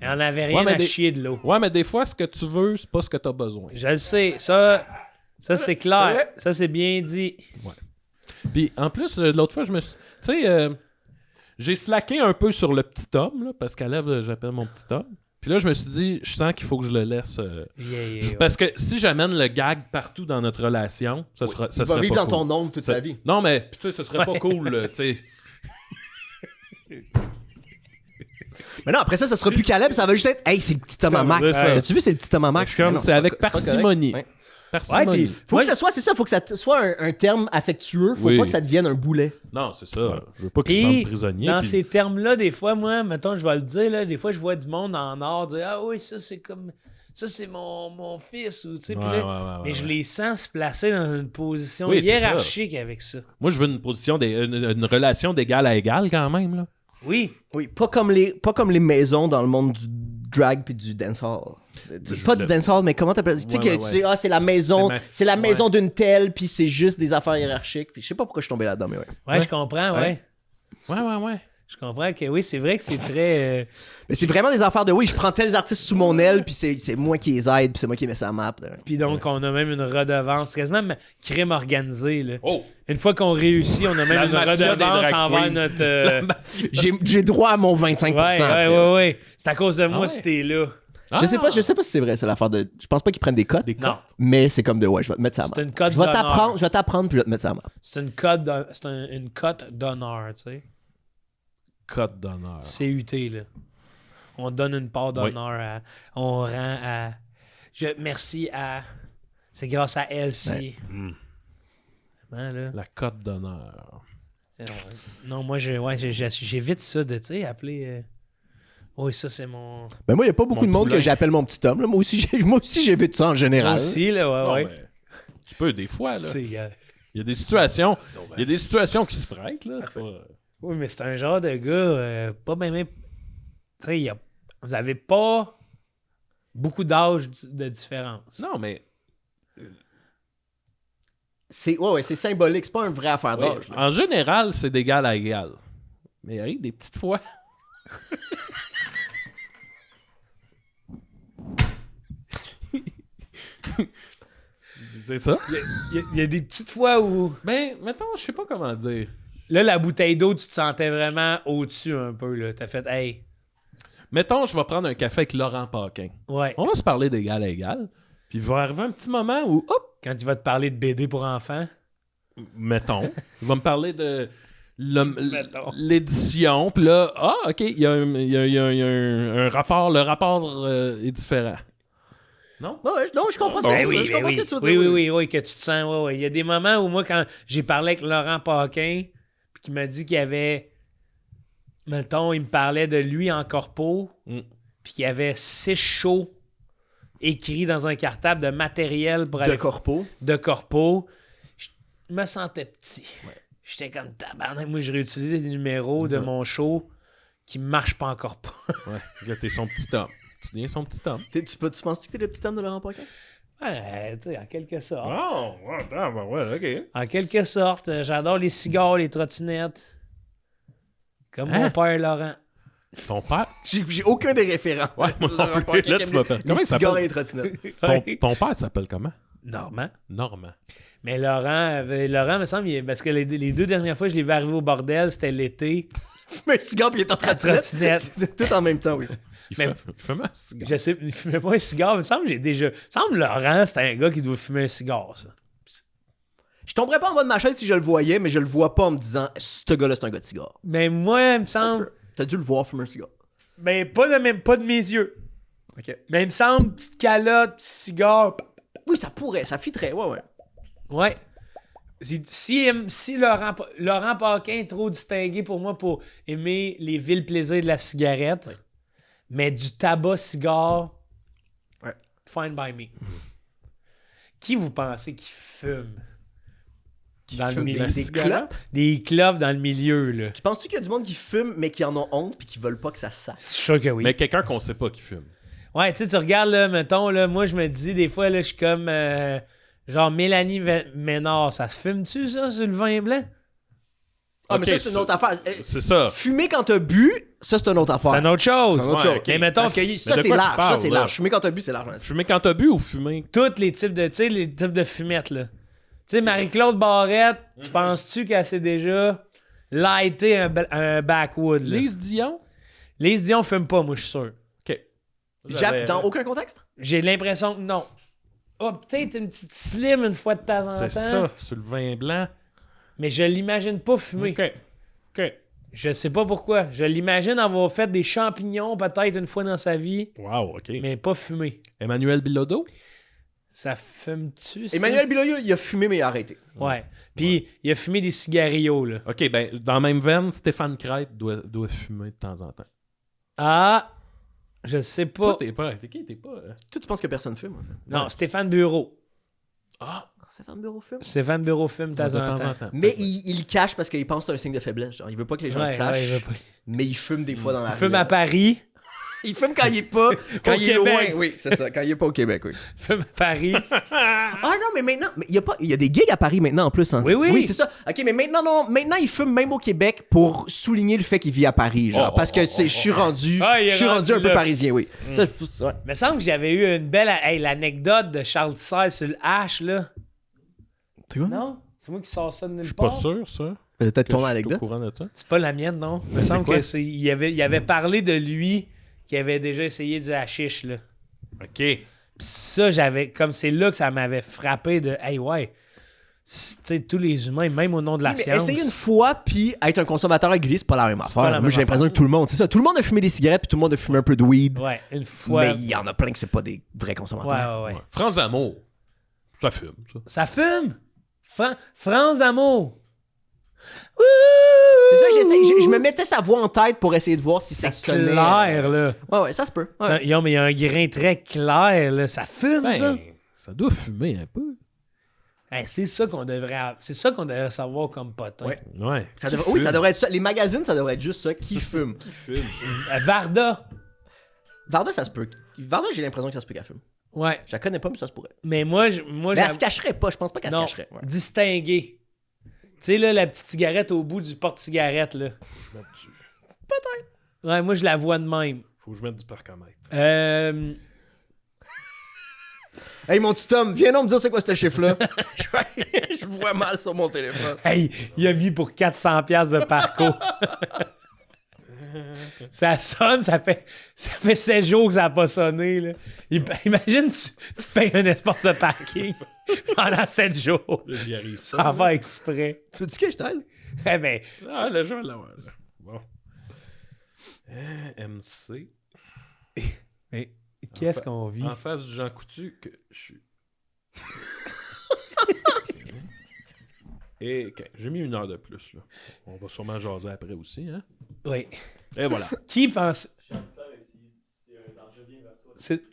Il en avait rien mais à chier de l'eau. Ouais, mais des fois, ce que tu veux, c'est pas ce que t'as besoin. Je le sais. Ça c'est C'est clair. vrai. Ça, c'est bien dit. Puis en plus, l'autre fois, je me suis. Tu sais, j'ai slacké un peu sur le petit homme, là, parce qu'à Caleb, j'appelle mon petit homme. Puis là, je me suis dit, je sens qu'il faut que je le laisse. Parce que si j'amène le gag partout dans notre relation, ça Il serait va vivre pas dans cool. ton ombre toute sa vie. Non, mais tu sais, ce serait pas cool, là, tu sais. Mais non, après ça sera plus Caleb, ça va juste être hey, c'est le petit Thomas Max. c'est ça. T'as-tu vu, c'est le petit Thomas Max? Comme Mais non, c'est avec pas correct. parcimonie. Ouais. Parcimonie. puis- Faut Moi, que ça soit, c'est ça, faut que ça soit un terme affectueux, faut Oui. pas que ça devienne un boulet. Non, c'est ça. Je veux pas qu'il se Puis, sente prisonnier. dans puis- ces termes-là, des fois, moi, mettons, je vais le dire, là, des fois, je vois du monde en or dire ah oui, ça, c'est comme. Ça, c'est mon fils. Ou, tu sais, puis Ouais, là, ouais, mais je les sens se placer dans une position Oui, c'est hiérarchique avec ça. Moi, je veux une position, une relation d'égal à égal quand même, là. Oui. Oui, pas comme les maisons dans le monde du drag puis du dancehall. Pas du dancehall, mais comment t'appelles ça? Tu sais Ouais, que ouais, tu sais, c'est la maison, C'est ma- c'est la maison d'une telle, puis c'est juste des affaires hiérarchiques. Puis je sais pas pourquoi je suis tombé là-dedans, mais ouais. Ouais, je comprends, ouais. Ouais. Je comprends que oui, c'est vrai que c'est très. Mais c'est vraiment des affaires de oui, je prends tels artistes sous mon aile, puis c'est moi qui les aide, puis c'est moi qui mets ça à map. Là. Puis donc, on a même une redevance, quasiment crime organisé. Là. Oh! Une fois qu'on réussit, on a même La une mafia des redevance drag envers queens. notre. J'ai droit à mon 25%. Ouais. C'est à cause de moi ouais. si t'es là. Je sais pas si c'est vrai, c'est l'affaire de. Je pense pas qu'ils prennent des cotes. Non. Mais c'est comme de ouais, je vais te mettre ça à map. C'est une cote Je vais d'honneur. t'apprendre, puis je vais te mettre ça à map. C'est une cote une cote d'honneur, tu sais. Code d'honneur. CUT, là. On donne une part d'honneur à. On rend à. Merci à. C'est grâce à elle si. Vraiment, là. La cote d'honneur. Non, moi, j'évite ça de, tu sais, appeler. Oui, ça, c'est mon. Ben moi, il y a pas beaucoup Mon de monde poulain. que j'appelle mon petit homme. Là. Moi aussi, j'ai vu de ça en général. Moi aussi, là, Non, ouais. mais tu peux, des fois, là. Tu sais, Il y a des situations. Il y a des situations qui se prêtent, là. C'est pas... oui, mais c'est un genre de gars, pas même. Tu sais, vous avez pas beaucoup d'âge de différence. Non, mais C'est symbolique, c'est pas une vraie affaire oui, d'âge. là. en général, c'est d'égal à égal. Mais il arrive des petites fois. C'est ça? Il y a des petites fois où. Ben, mettons, je sais pas comment dire. Là, la bouteille d'eau, tu te sentais vraiment au-dessus un peu, là. T'as fait, hey. Mettons, je vais prendre un café avec Laurent Paquin. Ouais. On va se parler d'égal à égal. Puis il va arriver un petit moment où, hop, Quand il va te parler de BD pour enfants. mettons, il va me parler de Mettons. l'édition. Puis là, OK, il y a un rapport. Le rapport est différent. Non? Non, je comprends ce que tu veux dire. Je comprends ce que tu veux dire. Oui, que tu te sens. Ouais. Il y a des moments où moi, quand j'ai parlé avec Laurent Paquin, puis qu'il m'a dit qu'il y avait. Mettons, il me parlait de lui en corpo, puis qu'il y avait 6 shows écrits dans un cartable de matériel pour aller de corpo. Je me sentais petit. J'étais comme tabarnak. Moi, je réutilisais des numéros de mon show qui marchent pas encore pas. Ouais, là, t'es son petit homme. Tu deviens son petit homme. Tu penses-tu que t'es le petit homme de Laurent Paquin? Ouais, tu sais, en quelque sorte. Oh, ouais, OK. En quelque sorte, j'adore les cigares, les trottinettes. Comme mon père Laurent. Ton père? J'ai aucun des référents. Ouais, moi non Laurent plus. Paquin Là, qui tu aime m'as fait. les Comment il cigares s'appelle? et les trottinettes. Ton père s'appelle comment? Normand. Normand. Mais Laurent, me semble, parce que les 2 dernières fois que je l'ai vu arriver au bordel, c'était l'été. Mais un cigare, puis il est en train À trottinette. Tout en même temps, oui. Il Mais- fume un cigare. Je sais, il fumait pas un cigare, mais il me semble que il me semble Laurent, c'est un gars qui doit fumer un cigare, ça. Je tomberais pas en bas de ma chaise si je le voyais, mais je le vois pas en me disant ce gars-là, c'est un gars de cigare. Mais moi, il me Ça se semble. peut. T'as dû le voir fumer un cigare. Ben, pas de mes yeux. Ok. Mais il me semble, petite calotte, petit cigare. Oui, ça pourrait, ça fitterait, ouais. Ouais. Si Laurent Paquin est trop distingué pour moi pour aimer les vils plaisirs de la cigarette, mais du tabac cigare, Ouais. fine by me. Qui vous pensez qui fume? Dans le fume milieu. des clopes? Des clopes dans le milieu, là. Tu penses-tu qu'il y a du monde qui fume, mais qui en ont honte, puis qui veulent pas que ça se sache? Je suis sûr que oui. Mais quelqu'un qu'on sait pas qui fume. Ouais, tu sais, tu regardes, là, mettons, là, moi, je me dis, des fois, là, je suis comme, genre, Mélanie Ménard, ça se fume-tu, ça, sur le vin blanc? Ah, Ok, mais ça, c'est une autre affaire. C'est ça. Fumer quand t'as bu, ça, c'est une autre affaire. C'est une autre chose. C'est une autre Ouais, chose. ok. Mais mettons, Parce que ça, de c'est quoi tu large. parles, Ça, c'est là? large. Fumer quand t'as bu, c'est large. Fumer quand t'as bu ou fumer? tous les types de, tu sais, les types de fumettes, là. Tu sais, Marie-Claude Barrette, tu penses-tu qu'elle s'est déjà lighté un backwood, là? Lise Dion? Lise Dion fume pas, moi, je suis sûr. OK. Jap, dans aucun contexte? J'ai l'impression que non. Oh, peut-être une petite slim une fois de temps en temps. C'est ça, sur le vin blanc. Mais je l'imagine pas fumer. OK. Je sais pas pourquoi. Je l'imagine avoir fait des champignons peut-être une fois dans sa vie, Wow, OK. mais pas fumer. Emmanuel Bilodeau? Ça fume-tu, ça? Emmanuel Bilodeau, il a fumé, mais il a arrêté. Ouais. Puis il a fumé des cigarillos, là. OK, ben, dans la même veine, Stéphane Crête doit fumer de temps en temps. Ah, je sais Toi, pas. t'es pas... T'es qui? T'es pas... Toi, tu penses que personne fume, en fait? Non, Stéphane Bureau. Ah! Stéphane Bureau fume? Stéphane Bureau fume de temps en temps. Mais il le cache parce qu'il pense que c'est un signe de faiblesse. Genre, il veut pas que les gens le Ouais, sachent. ouais, il veut pas. Mais il fume des fois dans la Il fume rue. à Paris. Il fume quand il est pas. Quand Au il est Québec. loin. Oui, c'est ça. Quand il est pas au Québec, oui. Il fume à Paris. Ah non, mais maintenant, il y a des gigs à Paris maintenant en plus. Hein. Oui, oui. Oui, c'est ça. Ok, mais maintenant, non, maintenant il fume même au Québec pour souligner le fait qu'il vit à Paris. Genre, parce que je suis rendu, Ah, il est je suis rendu un rendu peu là. parisien, oui. Ça, ouais. Il me semble que j'avais eu une belle. Hey, l'anecdote de Charles XVI sur le H, là. Non? C'est moi qui sors ça de Je nulle suis pas part. sûr, ça. Peut-être Que ton je suis au anecdote. courant de ça. C'est pas la mienne, non? Il me semble quoi? que il avait parlé de lui qui avait déjà essayé du hashish, là. OK. Puis ça, comme c'est là que ça m'avait frappé de hey, ouais. Tu sais, tous les humains, même au nom de la Oui, mais science. essayer une fois puis être un consommateur régulier, c'est pas la même pas affaire. la Moi, même j'ai l'impression affaire. que tout le monde, c'est ça. Tout le monde a fumé des cigarettes puis tout le monde a fumé un peu de weed. Ouais, une fois. Mais il y en a plein que c'est pas des vrais Ouais, consommateurs. ouais. Ouais. France d'amour. Ça fume, ça. Ça fume? France d'amour. C'est ça, j'essaie. Je me mettais sa voix en tête pour essayer de voir si ça C'est sonnait. clair, là. Ouais, ça se peut. Ouais. Mais il y a un grain très clair, là. Ça fume, Ben, ça. ça doit fumer un peu. Hey, c'est ça qu'on devrait savoir comme potin. Ouais. Ouais. Oui, ça devrait être ça. Les magazines, ça devrait être juste ça. Qui fume? Fume. Varda. Varda, ça se peut. Varda, j'ai l'impression que ça se peut qu'elle fume. Ouais. Je la connais pas, mais ça se pourrait. Mais moi, Mais elle se cacherait pas. Je pense pas qu'elle se non, cacherait. Ouais. distingué. Tu sais, là, la petite cigarette au bout du porte-cigarette, là. Peut-être. Ouais, moi, je la vois de même. Faut que je mette du parcomètre. Hey, mon petit Tom, viens donc me dire c'est quoi ce chiffre-là. Je vois mal sur mon téléphone. Hey, il a mis pour 400$ de parcours. Ça sonne, ça fait 7 jours que ça n'a pas sonné. Là. Imagine, tu te payes un espace de parking pendant 7 jours. Là, j'y arrive. Ça va exprès. Tu veux-tu que je t'aide? Eh ben, Ah, le jeu, là, ouais. Bon. MC. mais qu'est-ce qu'on vit? En face du Jean Coutu, que je suis. Et ok, j'ai mis 1 heure de plus, là. On va sûrement jaser après aussi, hein? Oui. Et voilà. Qui pense...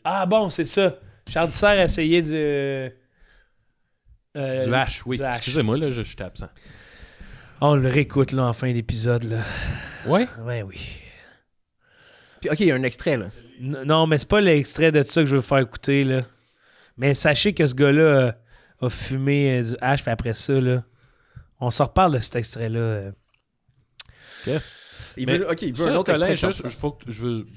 Ah bon, c'est ça. Charles Serre a essayé Du H, oui. du H. Excusez-moi, là, j'étais absent. On le réécoute, là, en fin d'épisode, là. Ouais? Ouais, oui. Puis, ok, il y a un extrait, là. Non, mais c'est pas l'extrait de ça que je veux vous faire écouter, là. Mais sachez que ce gars-là a fumé du hash, puis après ça, là, on s'en reparle de cet extrait-là. Il Mais veut, ok, il veut ça, un autre Colin, extrait. juste, faut que je veux...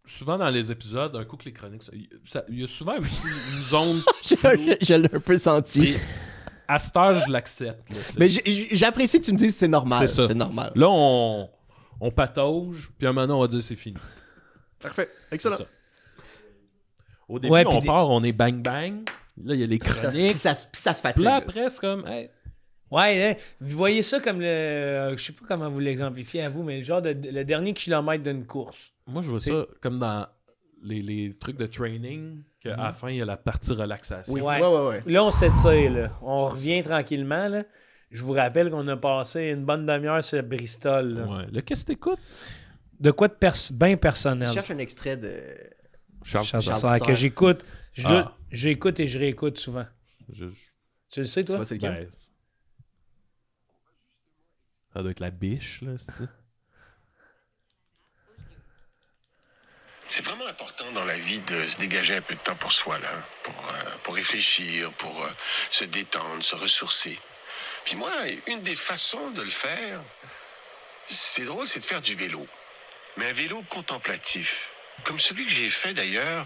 souvent dans les épisodes, un coup que les chroniques, il y a souvent aussi une zone. Je l'ai un peu senti. Et à cet âge, je l'accepte. Là, tu sais. Mais j'apprécie que tu me dises que c'est normal. C'est ça. C'est normal. Là, on patauge, puis un moment, on va dire c'est fini. Parfait. Excellent. C'est ça. Au début, Ouais, on puis part, on est bang-bang. Là, il y a les Puis chroniques. ça se Puis fatigue. là, après, c'est comme... Hey, Ouais, hein, vous voyez ça comme le. Je sais pas comment vous l'exemplifiez à vous, mais le genre de le dernier kilomètre d'une course. moi, je vois ça comme dans les trucs de training, qu'à la fin, il y a la partie relaxation. Oui, Ouais. ouais. Là, on s'étire, là. On revient tranquillement, là. Je vous rappelle qu'on a passé une bonne demi-heure sur Bristol. Là. Ouais. Là, qu'est-ce que t'écoutes? De quoi de bien Je personnel. cherche un extrait de... Charles Charles Tissot. Serre, que j'écoute. Ah. J'écoute et je réécoute souvent. Je- Tu le sais, Tu toi? vois, c'est lequel? ben, ça doit être la biche, là, c'est-tu? C'est vraiment important dans la vie de se dégager un peu de temps pour soi, là, pour réfléchir, pour se détendre, se ressourcer. Puis moi, une des façons de le faire, c'est drôle, c'est de faire du vélo. Mais un vélo contemplatif, comme celui que j'ai fait d'ailleurs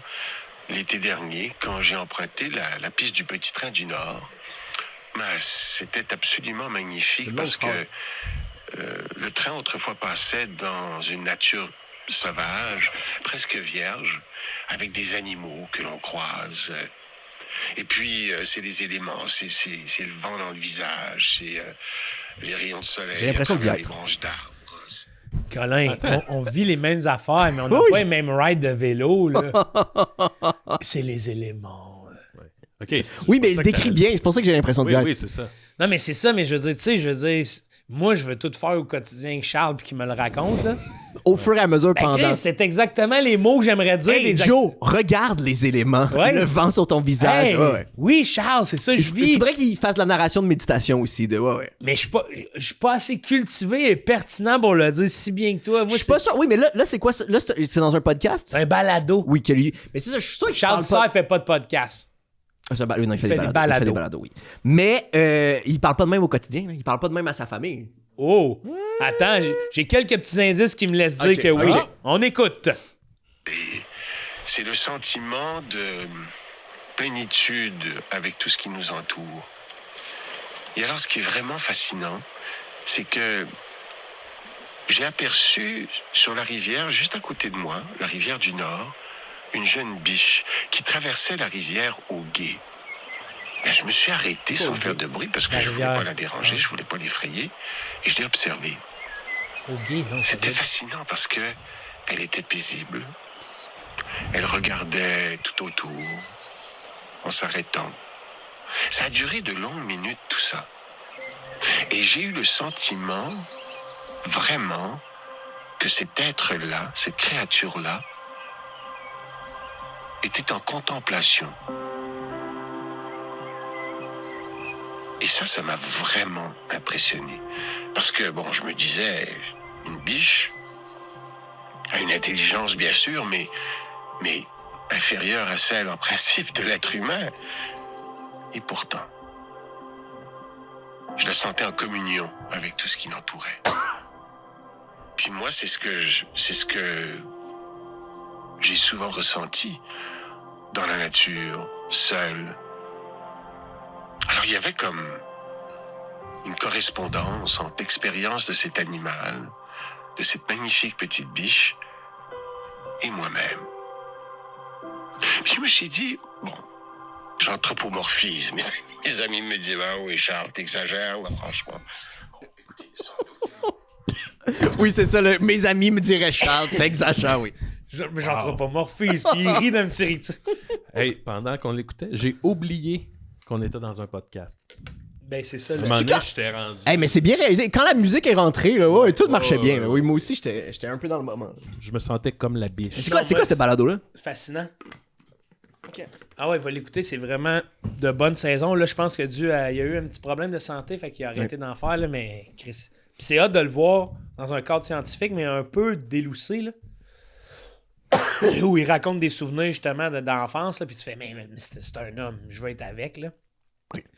l'été dernier, quand j'ai emprunté la piste du Petit Train du Nord. Ben, c'était absolument magnifique parce que le train autrefois passait dans une nature sauvage, presque vierge, avec des animaux que l'on croise. Et puis, c'est les éléments, c'est le vent dans le visage, c'est les rayons de soleil, J'ai l'impression à travers d'y les être. branches d'arbres. Colin, Attends. on vit les mêmes affaires, mais on n'a Oui, pas les mêmes rides de vélo. Là. C'est les éléments. OK. Oui, mais C'est pour ça que décrit t'as- bien. C'est pour ça que j'ai l'impression Oui, d'y être. oui, c'est ça. Non, mais c'est ça, mais je veux dire, tu sais, moi, je veux tout faire au quotidien avec Charles puis qu'il me le raconte. Là. Au fur et à mesure, Ben, pendant... Chris, c'est exactement les mots que j'aimerais dire. Hey, des Joe, regarde les éléments. Ouais. Le vent sur ton visage. Hey, Ouais. oui, Charles, c'est ça que je Il vis. faudrait qu'il fasse de la narration de méditation aussi. Ouais. Mais je suis pas assez cultivé et pertinent pour le dire si bien que toi. Moi, Je suis pas sûr. Oui, mais là c'est quoi ça? Là, c'est dans un podcast? c'est un balado. Oui, que lui. Mais c'est ça, je suis sûr qu'il Charles parle pas... Serre fait pas de podcast. Oui, non, il fait, fait des des balados. Il fait des balados. balados, oui. Mais il parle pas de même au quotidien. Là. Il parle pas de même à sa famille. Oh! Attends, j'ai quelques petits indices qui me laissent dire Ok, que oui. ok. On écoute. Et c'est le sentiment de plénitude avec tout ce qui nous entoure. Et alors, ce qui est vraiment fascinant, c'est que j'ai aperçu sur la rivière, juste à côté de moi, la rivière du Nord, une jeune biche qui traversait la rivière au gué. Et je me suis arrêté sans faire de bruit parce que La je voulais rivière. pas la déranger, je voulais pas l'effrayer. Et je l'ai observée. C'était fascinant parce que elle était paisible. Elle regardait tout autour, en s'arrêtant. Ça a duré de longues minutes, tout ça. Et j'ai eu le sentiment, vraiment, que cet être-là, cette créature-là, était en contemplation. Et ça m'a vraiment impressionné. Parce que, bon, je me disais, une biche a une intelligence, bien sûr, mais inférieure à celle, en principe, de l'être humain. Et pourtant, je la sentais en communion avec tout ce qui l'entourait. Puis moi, c'est ce que j'ai souvent ressenti dans la nature, seul. Alors, il y avait comme une correspondance entre l'expérience de cet animal, de cette magnifique petite biche, et moi-même. Puis je me suis dit, bon, j'anthropomorphise. Mes amis me disaient, ah oui, Charles, t'exagères, ouais, franchement. Oui, c'est ça. Mes amis me diraient Charles, t'exagères, oui. J'anthropomorphise, puis il rit d'un petit rictus. Hey, pendant qu'on l'écoutait, j'ai oublié qu'on était dans un podcast. Ben, c'est ça. À un Le... moment donné, quand- j'étais rendu. Hey, mais c'est bien réalisé. Quand la musique est rentrée, là, ouais, tout marchait ouais, bien. là. ouais. Oui, moi aussi, j'étais un peu dans le moment. Je me sentais comme la biche. C'est quoi ce balado-là? Fascinant. Ah ouais, il va l'écouter, c'est vraiment de bonne saison. Là, je pense que il y a eu un petit problème de santé, fait qu'il a arrêté d'en faire, là, mais Chris. Puis c'est hâte de le voir dans un cadre scientifique, mais un peu déloussé, là. Où il raconte des souvenirs, justement, d'enfance, là, puis tu fais, mais c'est un homme, je veux être avec, là.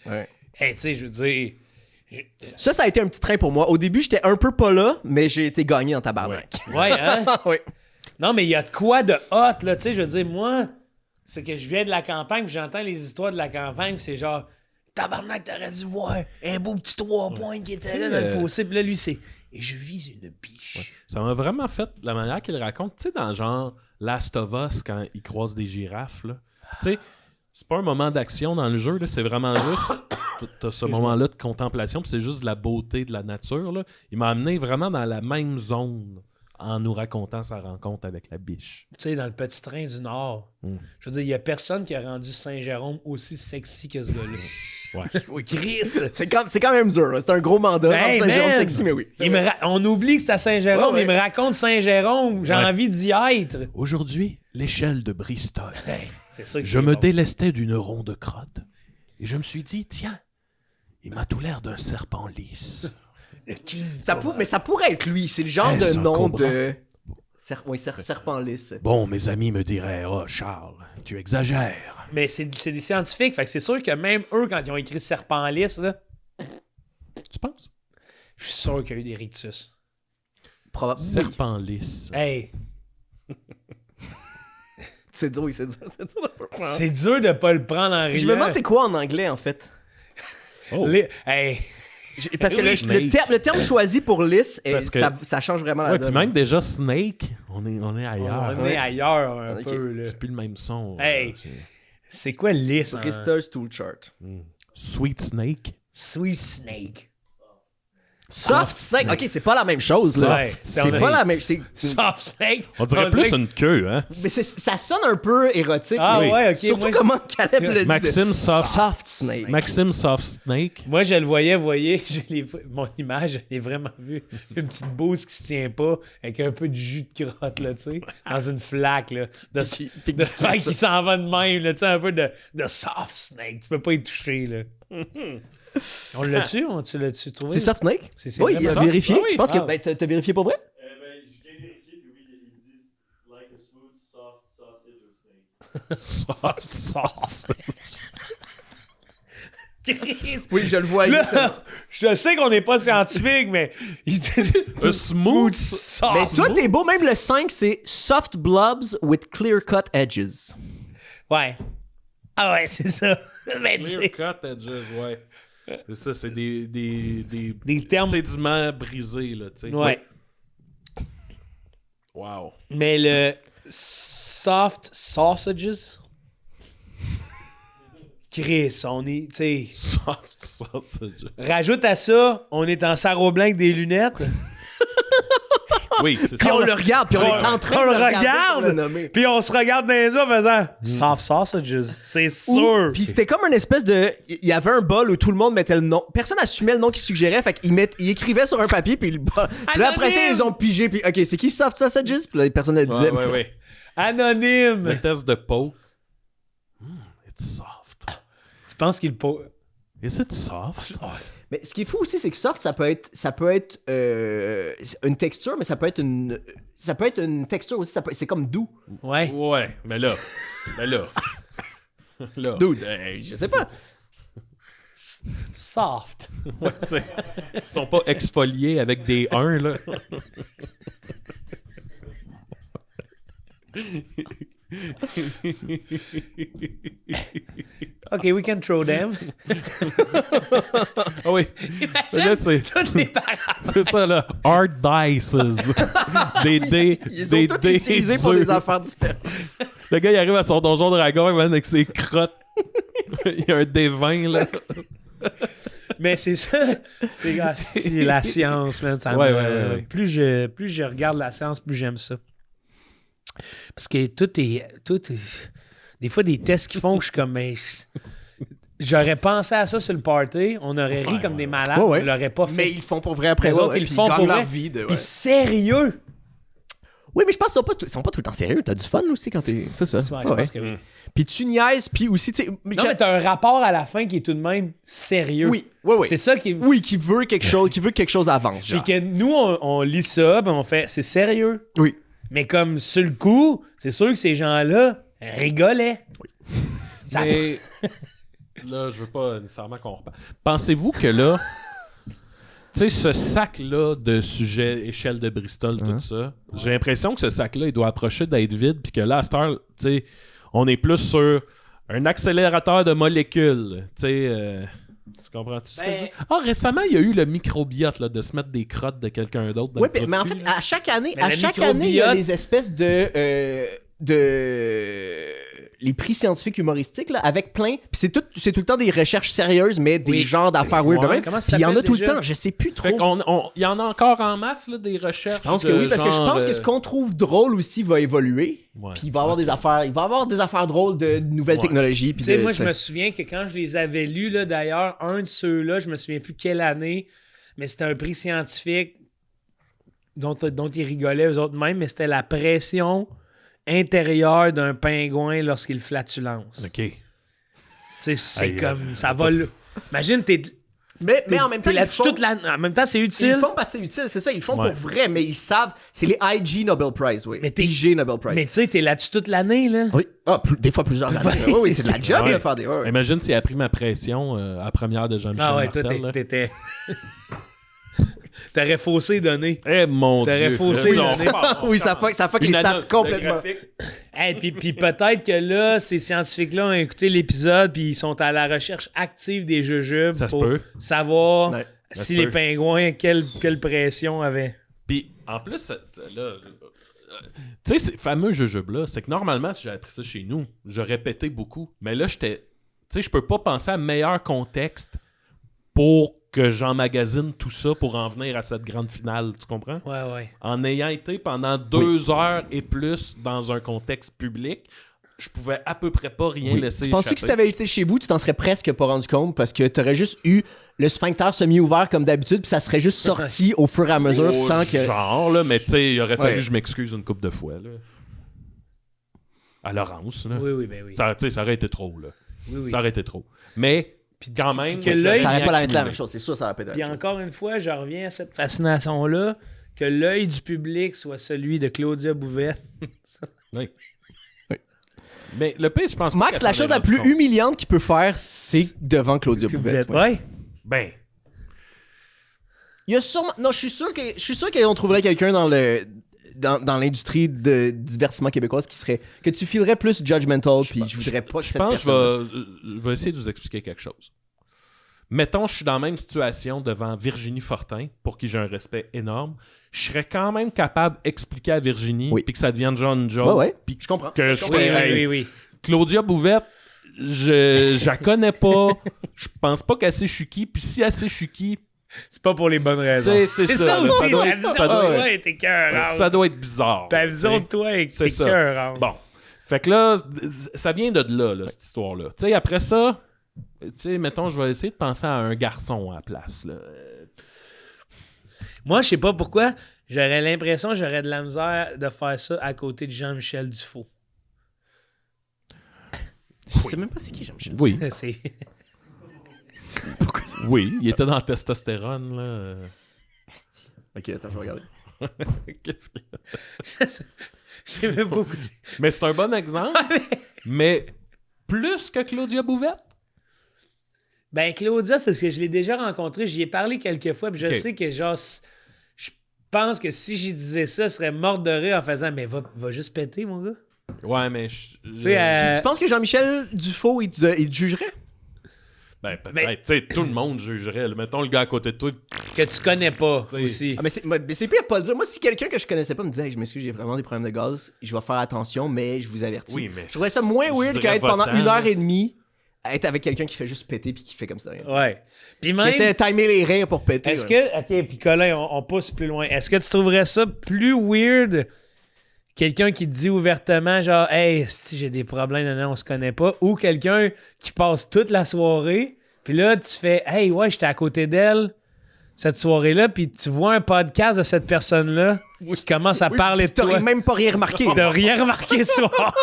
Ouais. Hey, tu sais, je veux dire... Ça a été un petit train pour moi. Au début, j'étais un peu pas là, mais j'ai été gagné en tabarnak. Ouais, hein? oui. Non, mais il y a de quoi de hot, là, tu sais, je veux dire, moi, c'est que je viens de la campagne, puis j'entends les histoires de la campagne, puis c'est genre, tabarnak, t'aurais dû voir un beau petit 3 points qui était là dans le fossé, puis là, lui, c'est, et je vise une biche. Ça m'a vraiment fait la manière qu'il raconte, tu sais, dans genre Last of Us, quand il croise des girafes, là. Tu sais, c'est pas un moment d'action dans le jeu, là, c'est vraiment juste, t'as ce moment-là de contemplation, puis c'est juste de la beauté de la nature, là. Il m'a amené vraiment dans la même zone en nous racontant sa rencontre avec la biche. Tu sais, dans le petit train du Nord. Je veux dire, il y a personne qui a rendu Saint-Jérôme aussi sexy que ce gars-là. Ouais. Chris! C'est quand même dur, là. C'est un gros mandat. Hey, Saint-Jérôme man! sexy, mais oui. On oublie que c'est à Saint-Jérôme, Ouais. il me raconte Saint-Jérôme, j'ai envie d'y être. Aujourd'hui, l'échelle de Bristol. Hey, c'est ça que Je me délestais d'une ronde crotte et je me suis dit, tiens, il m'a tout l'air d'un serpent lisse. Mais ça pourrait être lui. C'est le genre Est-ce de un nom cobra? de... serpent lisse. Bon, mes amis me diraient, oh Charles, tu exagères. Mais c'est des scientifiques, fait que c'est sûr que même eux, quand ils ont écrit Serpent lisse, là, Tu penses? je suis sûr qu'il y a eu des rictus. Probablement. Serpent lisse. Hey, C'est dur, oui, c'est dur de pas le prendre. c'est dur de pas le prendre en riant. Je me demande c'est quoi en anglais, en fait. Oh. Hey, Parce que Snake. le terme choisi pour lisse, Parce que- ça change vraiment la Ouais, puis donne. même déjà Snake, on est ailleurs. on est ailleurs un Ok. peu, là. C'est plus le même son. Hey. C'est C'est quoi lisse? hein? Bristol's Tool Chart. Sweet Snake. Sweet Snake. Soft Snake. Ok, c'est pas la même chose, là. Ouais, C'est pas la même... Soft Snake. On dirait plus une queue, hein? Mais ça sonne un peu érotique. Ah oui. ouais, ok. Surtout moi, comment Caleb le dit. Maxime Soft Snake. Maxime Soft Snake. Moi, je le voyais, mon image, je l'ai vraiment vu. Une petite bouse qui se tient pas, avec un peu de jus de crotte, là, tu sais, dans une flaque, là. De spike qui s'en va de même, là, tu sais, un peu de soft snake. Tu peux pas y toucher, là. On l'a-tu? Tu l'as-tu trouvé? C'est Soft Snake? C'est Oui, il a vraiment vérifié. soft? Je pense que... Ah. Ben, t'as vérifié pour vrai? Je viens de vérifier, puis oui, ils disent like a smooth, soft sausage or snake. Soft sauce. Chris, Oui, je le vois. là, je sais qu'on n'est pas scientifique, mais... A smooth. soft. Mais toi, t'es beau. Même le 5, c'est Soft Blobs with clear-cut edges. Ouais. Ah ouais, c'est ça. Mais tu sais... Clear cut edges, ouais. C'est ça, c'est des termes- sédiments brisés, là, tu sais. Ouais. Wow. Mais le soft sausages... Chris, on est, tu sais... Soft sausage. Rajoute à ça, on est en sarrau blanc avec des lunettes. Oui, c'est Puis ça. on le regarde, puis on est en train on de le le regarder pour le regarde, nommer. puis on se regarde dans les yeux en faisant soft sausages. C'est sûr. Puis c'était comme une espèce de... Il y avait un bol où tout le monde mettait le nom. Personne assumait le nom qu'il suggérait, fait qu'il il écrivait sur un papier, puis puis là, après ça, ils ont pigé, puis OK, c'est qui Soft Sausages? Puis là, personne ne le disait. Ouais. Anonyme. Le test de poke. It's soft. Tu penses qu'il pose... Is it soft? Mais ce qui est fou aussi, c'est que soft, ça peut être une texture, mais ça peut être une texture aussi. C'est comme doux. Ouais. Ouais, mais là. Là. Dude, je sais pas. Soft. Ouais, tu sais, ils sont pas exfoliés avec des 1, là. OK, we can throw them. Ah oui. Là, c'est Toutes les parents. c'est ça, là. Hard dices. Des dés. Ils des ont tous dés utilisé pour des durs. affaires différentes. Le gars, il arrive à son donjon dragon man, avec ses crottes. Il y a un dé 20, là. Mais c'est ça. C'est la science, man. Ça Ouais, me- ouais. Plus je regarde la science, plus j'aime ça. Parce que tout est... Des fois, des tests qu'ils font, je suis comme... mais j'aurais pensé à ça sur le party. On aurait ri comme des malades. Ouais. On l'aurait pas fait. Mais ils le font pour vrai après. Les autres, ils le puis font gagnent pour leur vrai. vie. Puis sérieux. Oui, mais je pense qu'ils sont pas tout le temps sérieux. T'as du fun aussi quand t'es... C'est ça. Ouais, je pense que oui. Puis tu niaises, puis aussi, tu sais... Non, mais t'as un rapport à la fin qui est tout de même sérieux. Oui. C'est ça qui... Oui, qui veut que quelque chose avance, Puis genre. que nous, on lit ça, ben on fait, c'est sérieux. Oui. Mais comme sur le coup, c'est sûr que ces gens-là rigolaient. Ça- Mais là, je veux pas nécessairement qu'on reparle. Pensez-vous que là, tu sais, ce sac-là de sujets, échelle de Bristol, tout ça, j'ai l'impression que ce sac-là, il doit approcher d'être vide, puis que là, à cette heure, tu sais, on est plus sur un accélérateur de molécules, tu sais... tu comprends-tu ce que je veux dire? Ah, récemment, il y a eu le microbiote, là, de se mettre des crottes de quelqu'un d'autre dans Oui, le mais en trou de fait, cul, là. à chaque année, Mais le il y a microbiote- des espèces de les prix scientifiques humoristiques là, avec plein. Puis c'est tout le temps des recherches sérieuses, mais des genres d'affaires weird. Ouais. de même. Comment ça Puis il y en a s'appelle tout le déjà? temps. Je sais plus trop. Fait qu'on il y en a encore en masse, là, des recherches. Je pense que oui, parce que je pense que ce qu'on trouve drôle aussi va évoluer. Ouais. Puis il va y avoir des affaires. Il va y avoir des affaires drôles de nouvelles Ouais. technologies. Tu Puis sais, de- moi, tu sais. je me souviens que quand je les avais lus, là, d'ailleurs, un de ceux-là, je me souviens plus quelle année, mais c'était un prix scientifique dont ils rigolaient eux autres mêmes, mais c'était la pression intérieure d'un pingouin lorsqu'il flatulence. OK. Tu sais, c'est Aïe, comme... Ça va là. Imagine, Mais en même temps, t'es là-dessus toute la... En même temps, c'est Ils utile. le font parce que c'est utile, c'est ça. Ils le font Ouais. pour vrai, mais ils savent. C'est les IG Nobel Prize, oui. Mais t'es- IG Nobel Prize. Mais tu sais, t'es là-dessus toute l'année, là. Oui. Ah, des fois plusieurs années. Oui, oui, c'est de la job Ouais. de faire des. Ouais, ouais. Imagine s'il a pris ma pression à la première de Jean-Michel Ah ouais, toi, Martel. là. t'étais... T'aurais faussé donné. Eh mon T'aurais Dieu. faussé, Non, là. pas- Oui, ça fuck les Une stats annonce complètement. graphique. Hey, puis peut-être que là, ces scientifiques-là ont écouté l'épisode puis ils sont à la recherche active des jujubes Ça se pour peut. savoir Ouais, ça si se les peut. pingouins, quelle pression avaient. Puis en plus, là, tu sais, ces fameux jujubes-là, c'est que normalement, si j'avais appris ça chez nous, j'aurais pété beaucoup. Mais là, tu sais, je peux pas penser à meilleur contexte pour que j'emmagasine tout ça pour en venir à cette grande finale, tu comprends? Ouais. En ayant été pendant 2 heures et plus dans un contexte public, je pouvais à peu près pas rien laisser Tu penses-tu échapper. que si t'avais été chez vous, tu t'en serais presque pas rendu compte parce que t'aurais juste eu le sphincter semi-ouvert comme d'habitude, puis ça serait juste sorti au fur et à mesure Au sans que. genre, là, mais tu sais, il aurait fallu Ouais. que je m'excuse une couple de fois, là. À Laurence, là. Oui, ben oui. Ça, tu sais, ça aurait été trop, là. Oui. Ça aurait été trop. Mais, quand même... que l'œil- Ça aurait pas la accumulé. la même chose, c'est sûr, ça aurait pas été la Puis même chose. encore une fois, je reviens à cette fascination-là, que l'œil du public soit celui de Claudia Bouvette. Oui. Mais le pire, je pense pas Max, qu'elle la s'en chose est la plus rendu compte. humiliante qu'il peut faire, c'est devant Claudia Bouvette. ouais. Ouais. Ben, Il y a sûrement. Non, je suis sûr qu'on trouverait quelqu'un dans l'industrie de divertissement québécoise qui serait. Que tu filerais plus judgmental, puis je voudrais pas que je cette pense personne. que je vais essayer de vous expliquer quelque chose. Mettons, je suis dans la même situation devant Virginie Fortin, pour qui j'ai un respect énorme. Je serais quand même capable d'expliquer à Virginie, Oui. puis que ça devienne genre une joke. Ouais, ouais. Puis Je comprends. que Je je comprends. fais, Oui. Claudia Bouvette, je la connais pas. Je pense pas qu'elle sait je suis qui. Puis si elle sait je suis qui, C'est pas pour les bonnes raisons. Tu sais, c'est ça, ça mais aussi, ça doit la être- vision ça de doit toi est écœurante. ça doit être bizarre. Ta là, vision tu de sais. toi est C'est ça. écœurante. Bon. Fait que là, ça vient de là, cette histoire-là. Tu sais, après ça, tu sais, mettons, je vais essayer de penser à un garçon à la place, là. Moi, je sais pas pourquoi, j'aurais l'impression que j'aurais de la misère de faire ça à côté de Jean-Michel Dufault. Je sais même pas c'est qui Jean-Michel. Oui, C'est... Pourquoi ça? oui, il était dans testostérone, là. Ok, attends, je vais regarder. Qu'est-ce que... J'aimais beaucoup. Mais c'est un bon exemple, mais plus que Claudia Bouvette. Ben, Claudia, c'est ce que je l'ai déjà rencontré. J'y ai parlé quelques fois, puis je Ok. sais que, genre, je pense que si j'y disais ça, elle serait morte de rire en faisant « Mais va juste péter, mon gars. Ouais, mais... Tu sais, Tu penses que Jean-Michel Dufault, il te jugerait? Ben, peut-être. Mais- Tu sais, tout le monde jugerait. Là. Mettons le gars à côté de toi. que tu connais pas T'sais. aussi. Ah, mais c'est pire de pas le dire. Moi, si quelqu'un que je connaissais pas me disait hey, je m'excuse, j'ai vraiment des problèmes de gaz, je vais faire attention, mais je vous avertis. Oui, mais je trouverais ça moins je weird dirais qu'à être pendant votant, 1h30 à être avec quelqu'un qui fait juste péter puis qui fait comme ça. Rien. Ouais. Puis Qui même, essaie de timer les rires pour péter. est-ce ouais. que... OK, puis Colin, on pousse plus loin. Est-ce que tu trouverais ça plus weird, quelqu'un qui te dit ouvertement, genre « Hey, si j'ai des problèmes, non, on se connaît pas », ou quelqu'un qui passe toute la soirée, puis là, tu fais « Hey, ouais, j'étais à côté d'elle cette soirée-là » puis tu vois un podcast de cette personne-là qui commence à Oui, parler de puis t'aurais toi. même pas rien remarqué. T'as rien remarqué ce soir.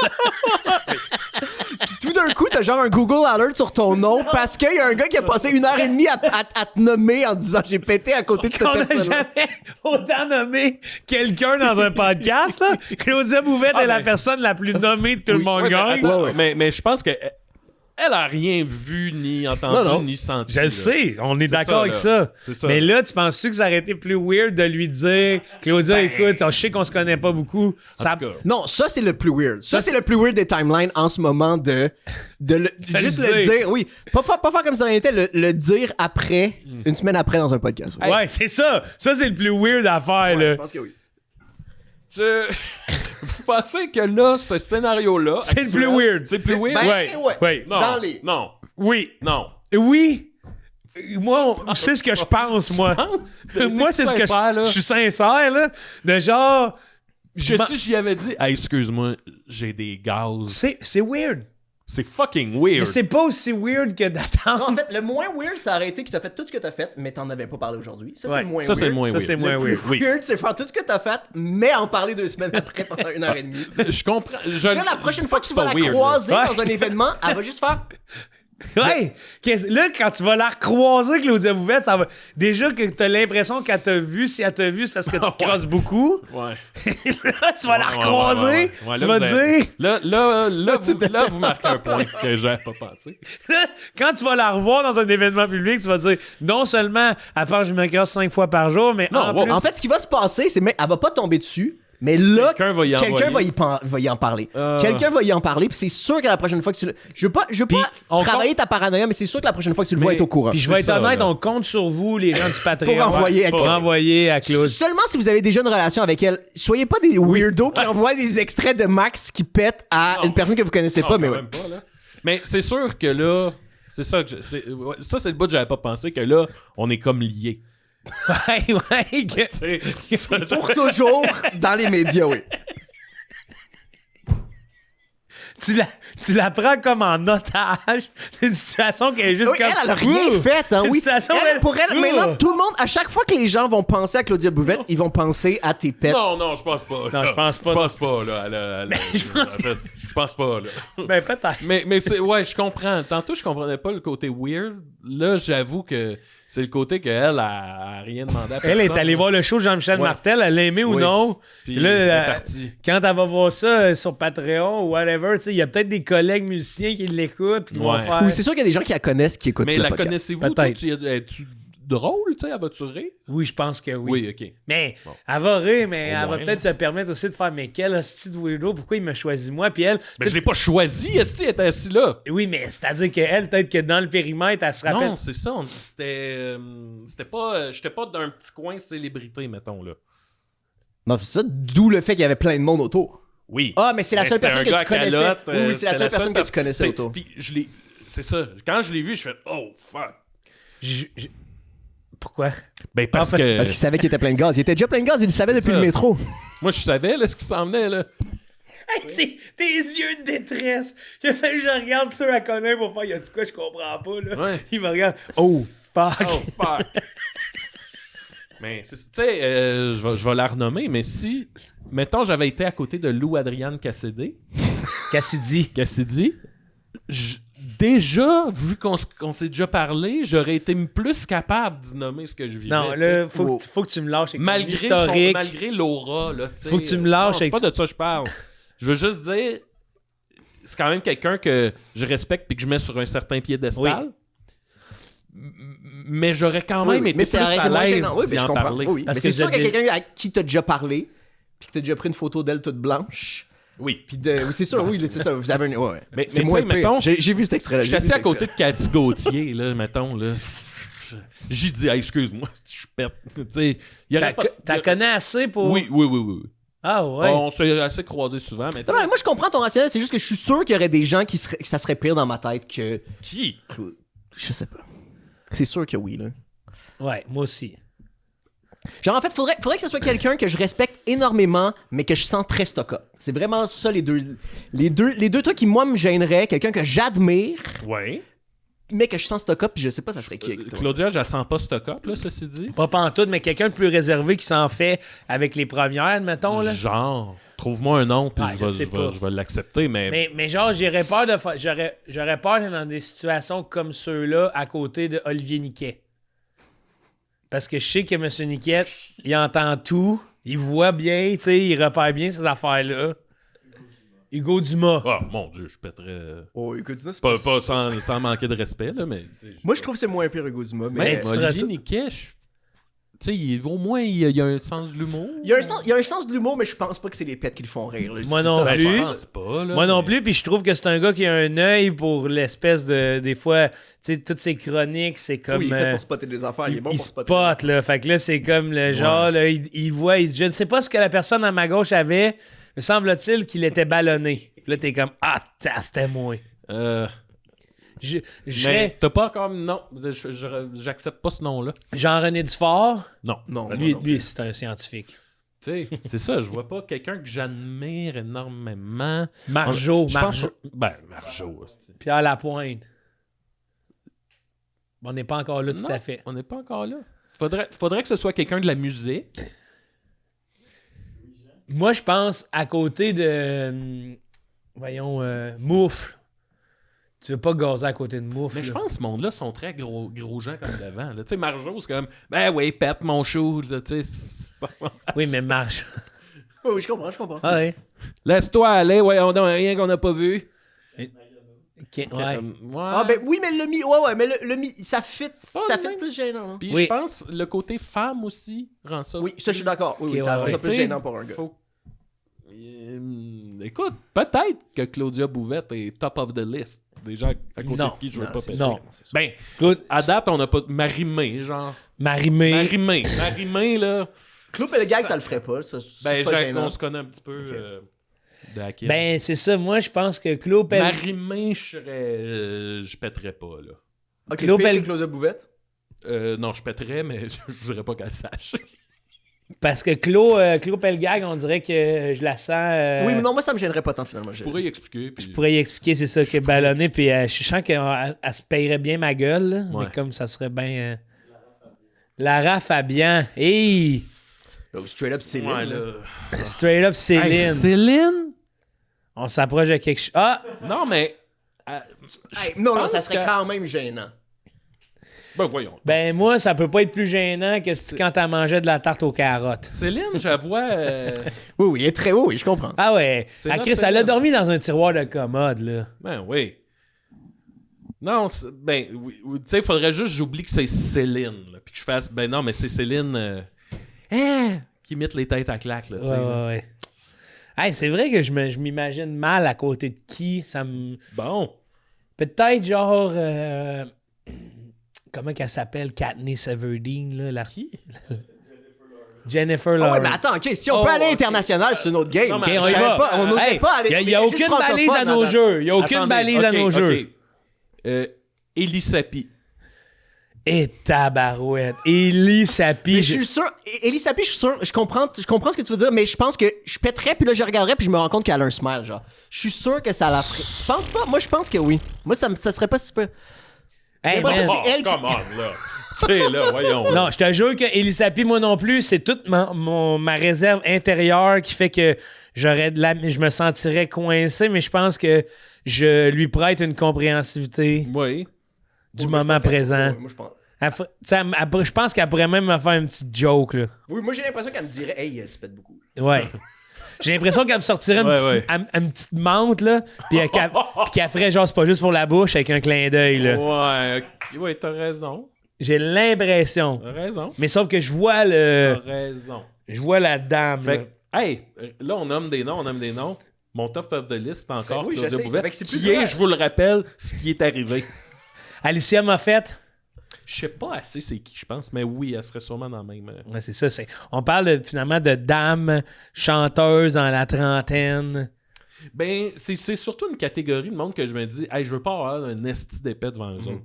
Tout d'un coup, t'as genre un Google Alert sur ton nom parce qu'il y a un gars qui a passé 1h30 à te nommer en disant j'ai pété à côté de cette On n'a personne. jamais autant nommé quelqu'un dans un podcast. Là. Claudia Bouvette est la personne la plus nommée de tout le monde Ouais, gagne. mais, attends, mais je pense que elle a rien vu, ni entendu, Non. ni senti. Je là. le sais, on est C'est d'accord ça, avec là. ça. C'est ça. Mais là, tu penses-tu que ça aurait été plus weird de lui dire Claudia, écoute, je sais qu'on se connaît pas beaucoup. En Ça... tout cas, Non, ça, c'est le plus weird. Ça, c'est le plus weird des timelines en ce moment juste le le dire. dire. Oui, pas faire comme si ça rien était, le dire après, une semaine après dans un podcast. Oui. Ouais, c'est ça. Ça, c'est le plus weird à faire. Ouais, là. je pense que oui. vous pensez que là, ce scénario-là... C'est le plus weird. C'est plus weird? Ben, Ouais. ouais. Ouais. Non, dans les- non, Oui. non. Oui. Moi, c'est ce que je pense, moi. Moi, c'est ce que je suis sincère, là. De genre. Que si j'y avais dit, hey, excuse-moi, j'ai des gaz. C'est weird. C'est fucking weird. Mais c'est pas aussi weird que Non, d'attendre. en fait, le moins weird, ça aurait été que t'as fait tout ce que t'as fait, mais t'en avais pas parlé aujourd'hui. Ça, Ouais. c'est le moins Ça, weird. c'est le moins Ça, weird. c'est moins Le weird. plus weird, c'est faire tout ce que t'as fait, mais en parler 2 semaines après pendant 1h30. Je comprends. Là, la prochaine fois que tu vas la weird, croiser là. dans un événement, elle va juste faire. Ouais! Là, quand tu vas la recroiser, Claudia Bouvette, ça va. Déjà que t'as l'impression qu'elle t'a vu, si elle t'a vu, c'est parce que tu te crosses beaucoup. Ouais. Là, tu vas la recroiser, Ouais, tu là, vas vous avez- dire. Là, vous marquez un point que j'avais pas pensé. Là, quand tu vas la revoir dans un événement public, tu vas dire non seulement, à part je me crosse 5 fois par jour, mais Non, en wow. plus. En fait, ce qui va se passer, c'est qu'elle va pas tomber dessus, mais là, Quelqu'un va y quelqu'un envoyer. va y en parler. Quelqu'un va y en parler, puis c'est sûr que la prochaine fois que tu le. Je veux pas on travailler ta paranoïa, mais c'est sûr que la prochaine fois que tu le vois, Mais- être au courant. Puis je vais C'est être ça, honnête, là. on compte sur vous, les gens du Patreon. Pour envoyer à pour Claude. envoyer à Claude. Seulement si vous avez déjà une relation avec elle, soyez pas des weirdos qui envoient des extraits de Max qui pètent à une personne que vous connaissez pas, mais quand ouais. même pas, là. Mais c'est sûr que là, c'est ça que ça, c'est le bout que j'avais pas pensé, que là, on est comme liés. Ouais. Tu sais, Pour toujours dans les médias, oui. Tu la prends comme en otage. C'est une situation qui est juste Oui, comme. elle a rien fait, hein, Une oui. situation où Elle, pour elle, Ouh. maintenant, tout le monde, à chaque fois que les gens vont penser à Claudia Bouvette, ils vont penser à tes pets. non, je pense pas. Non, je pense pas. Je pense pas, là. Je pense pas, là. Ben, peut-être. Mais c'est, ouais, je comprends. Tantôt, je comprenais pas le côté weird. Là, j'avoue que c'est le côté qu'elle a rien demandé à personne. Elle est allée voir le show de Jean-Michel Ouais. Martel, elle l'a aimé ou Oui. non. Puis Puis là, elle est partie. quand elle va voir ça sur Patreon ou whatever, tu sais, il y a peut-être des collègues musiciens qui l'écoutent. Puis qui vont Ouais. faire. Oui, c'est sûr qu'il y a des gens qui la connaissent qui écoutent Mais le la podcast. connaissez-vous? Toi, Peut-être. es-tu drôle, tu sais? Elle va-tu rire? Oui, je pense que oui. Oui, OK. Mais elle va rire, mais Au elle va moins, peut-être se permettre aussi de faire mais quel hostie de weirdo, pourquoi il me choisit moi? Puis elle. Mais tu sais, je l'ai pas choisi, est-ce qu'elle était assis là? Oui, mais c'est-à-dire qu'elle, peut-être que dans le périmètre, elle se rappelle. Non, c'est ça. C'était pas... J'étais pas d'un petit coin célébrité, mettons, là. Non, c'est ça, d'où le fait qu'il y avait plein de monde autour. Oui. Ah, mais c'est la Mais seule c'était personne un que gars tu à connaissais. calotte, Oui, c'est la c'était seule personne que tu connaissais c'est- autour. Puis c'est ça. Quand je l'ai vu, je fais « Oh, fuck! Je- Pourquoi? » Ben parce Ah, que... Parce qu'il savait qu'il était plein de gaz. Il était déjà plein de gaz, il le savait C'est depuis ça. le métro. Moi, je savais, là, ce qui s'en venait, là. Hey, c'est tes yeux de détresse. J'ai fait que je regarde ceux à connaître pour faire y'a du quoi je comprends pas là. Ouais. Il me regarde. Oh fuck. Oh, fuck! Mais, tu sais, je vais la renommer, mais si... Mettons, j'avais été à côté de Lou Adrienne Cassidy, déjà, vu qu'on s'est déjà parlé, j'aurais été plus capable d'y nommer ce que je vivais. Non, tu là, sais. faut que tu me lâches avec ton malgré historique. malgré l'aura, là, tu sais. Faut que tu me lâches Non, c'est avec pas de ça que je parle. Je veux juste dire, c'est quand même quelqu'un que je respecte puis que je mets sur un certain piédestal. Mais j'aurais quand même été plus à l'aise Oui, d'y mais je en comprends. parler. Oui, Parce mais que c'est sûr vous qu'il y a êtes quelqu'un à qui t'as déjà parlé, puis que t'as déjà pris une photo d'elle toute blanche. Oui. Puis oui, c'est sûr, oui, c'est ça. Vous avez un. Ouais. Mais c'est tu moins sais, pire. mettons, J'ai vu cet extrait-là. Je suis assis à côté de Cathy Gauthier, là, mettons, là. J'ai dit, hey, excuse-moi, je pète. Tu sais, il y aurait pas... T'as connais assez pour. Oui. Ah ouais. On s'est assez croisés souvent, mais tu Non, sais, mais moi, je comprends ton rationnel. C'est juste que je suis sûr qu'il y aurait des gens que ça serait pire dans ma tête que. qui? Je sais pas. C'est sûr que oui, là. Ouais, moi aussi. Genre, en fait, faudrait que ce soit quelqu'un que je respecte énormément, mais que je sens très stock-up. C'est vraiment ça, les deux trucs qui, moi, me gêneraient. Quelqu'un que j'admire, Ouais. mais que je sens stock-up, puis je sais pas, ça serait qui avec toi. Claudia, je la sens pas stock-up, là, ceci dit. Pas pantoute, mais quelqu'un de plus réservé qui s'en fait avec les premières, mettons là. Genre, trouve-moi un nom, puis Ouais, je sais pas. je vais l'accepter, mais... Mais genre, j'aurais peur de faire. J'aurais peur d'être dans des situations comme ceux-là à côté de Olivier Niquet. Parce que je sais que M. Niquet, il entend tout, il voit bien, tu sais, il repère bien ces affaires-là. Hugo Dumas. Oh mon Dieu, je pèterais. Oh, Hugo Dumas, c'est Pas sans manquer de respect, là, mais. Moi, je trouve que c'est moins pire Hugo Dumas. Mais Mais tu te Olivier retournes- Niquet, tu sais, au moins, il y a un sens de l'humour. il y a un sens de l'humour, mais je pense pas que c'est les pets qui le font rire. Là. Moi C'est non ça, Ben, plus. je pense pas, là. Moi non mais- plus, puis je trouve que c'est un gars qui a un œil pour l'espèce de... Des fois, tu sais, toutes ses chroniques, c'est comme... Oui, il est fait pour spotter des affaires. Il est bon il pour spotter. spot, là. Fait que là, c'est comme le genre, là, il voit, il dit, je ne sais pas ce que la personne à ma gauche avait, mais semble-t-il qu'il était ballonné. Puis là, t'es comme, ah, c'était moi. Je Mais serais t'as pas encore. Non, j'accepte pas ce nom-là. Jean-René Dufort. Non. Non, moi Lui, non lui plus. c'est un scientifique. Tu sais, c'est ça, je vois pas quelqu'un que j'admire énormément. Marjo, Je pense. Marjo. Ben, Marjo. hostie. Pierre Lapointe. On n'est pas encore là tout Non, à fait. On n'est pas encore là. Faudrait que ce soit quelqu'un de la musique. Moi, je pense à côté de. Voyons, Moufle. Tu veux pas gazer à côté de Moufle. Mais je là. pense que ce monde-là sont très gros gens comme devant. Tu sais, Marjo, c'est comme, ben oui, pète mon chou. là, Tu sais, ça ressemble à- Oui, mais Marjo. Oui, je comprends. Ah ouais. Laisse-toi aller, ouais, on a rien qu'on n'a pas vu. Ok, ouais. Ouais. Ah, ben oui, mais le mi. Ouais, mais le mi. Ça fit. pas Ça le fait même. plus gênant. Hein. Puis Oui. je pense le côté femme aussi rend ça. Oui, ça, je suis d'accord. Oui, Ok, oui, ça ouais, rend ça ouais. plus T'sais, gênant pour un gars. faut- Écoute, peut-être que Claudia Bouvette est top of the list. Des gens à côté Non. de qui je veux Non, pas c'est péter. Non. Ben, Écoute, à date, on n'a pas. Marimé, genre. Marimé. Marimé, là. Claude Pellegag, ça le ferait pas. Ça, c'est Ben, pas Jacques, gênant. on se connaît un petit peu de Hakim. Ben, c'est ça. Moi, je pense que Claude Pel... Marimé, je pèterais pas, là. Ok, Claude pire Pel- que Claudia Bouvette. Non, je pèterais, mais je voudrais pas qu'elle sache. Parce que Claude Pelgag, on dirait que je la sens... Oui, mais non, moi, ça me gênerait pas tant, finalement. Je pourrais y expliquer. Puis... Je pourrais y expliquer, c'est ça, que ballonné, puis je sens qu'elle se payerait bien ma gueule, là, Ouais. mais comme ça serait bien... Lara Fabian. Hey! Oh, straight up, Céline. Ouais, là. là. Straight up Céline. Hey, Céline? On s'approche de quelque chose. Ah! Non, mais. Hey, non, pense ça serait que- quand même gênant. Ben, voyons. Ben moi, ça peut pas être plus gênant que quand t'as mangé de la tarte aux carottes. Céline, je la vois. Oui, oui, il est très haut, oui, je comprends. Ah ouais. C'est Ah, notre Chris, elle a Céline. dormi dans un tiroir de commode, là. Ben, oui. Non, ben, oui, tu sais, il faudrait juste que j'oublie que c'est Céline. Là, puis que je fasse. Ben, non, mais c'est Céline. Qui imite les têtes à claques, là. tu sais, Ouais, là. ouais, ouais. Hey, c'est vrai que je m'imagine mal à côté de qui. Ça me... Bon. Peut-être genre... Comment qu'elle s'appelle? Katniss Everdeen, là, la... Jennifer Ah Lawrence. ouais, mais attends, ok, si on peut Oh, aller ok. international, c'est une autre game. Non, mais Ok, on Je y savais va. pas, on n'osait Hey, pas aller. Il n'y a on était juste aucune balise à francophone, nos attends. jeux. Il n'y a aucune Attendez, balise à ok, nos ok. jeux. Élie Sapi. Et tabarouette. Élie Sapi. Mais je suis sûr, Élie Sapi, je suis sûr, je comprends ce que tu veux dire, mais je pense que je pèterais, puis là, je regarderais, puis je me rends compte qu'elle a un smile, genre. Je suis sûr que ça la ferait. Tu penses pas? Moi, je pense que oui. Moi, ça serait pas si peu. Hey, Moi, man. je- Oh, elle qui- come on, là. Tu sais, là, voyons. Non, je te jure que Élie Sapi, moi non plus, c'est toute ma réserve intérieure qui fait que je me sentirais coincé, mais je pense que je lui prête une compréhensivité Oui. du Oui, moment je pense qu'elle- présent. oui, moi, je pense. Je pense qu'elle pourrait même me faire une petite joke, là. Oui, moi, j'ai l'impression qu'elle me dirait, hey, tu pètes beaucoup. Ouais. J'ai l'impression qu'elle me sortirait une, Ouais, petite, ouais. une petite menthe, là, puis qu'elle ferait genre, c'est pas juste pour la bouche, avec un clin d'œil, là. Ouais, ok, ouais, t'as raison. J'ai l'impression. T'as raison. Mais sauf que je vois T'as raison. je vois la dame, Fait là. que, hey, là, on nomme des noms. Mon top of the list, encore, Oui, je Claudia sais, Bouvette, c'est que c'est plus qui est, dur. je vous le rappelle, ce qui est arrivé. Alicia Moffett. Je sais pas assez c'est qui, je pense, mais oui, elle serait sûrement dans le même... Ouais, c'est ça. On parle finalement de dames chanteuses dans la trentaine. Ben, c'est surtout une catégorie de monde que je me dis, hey, je veux pas avoir un esti d'épée devant eux autres. Mm-hmm.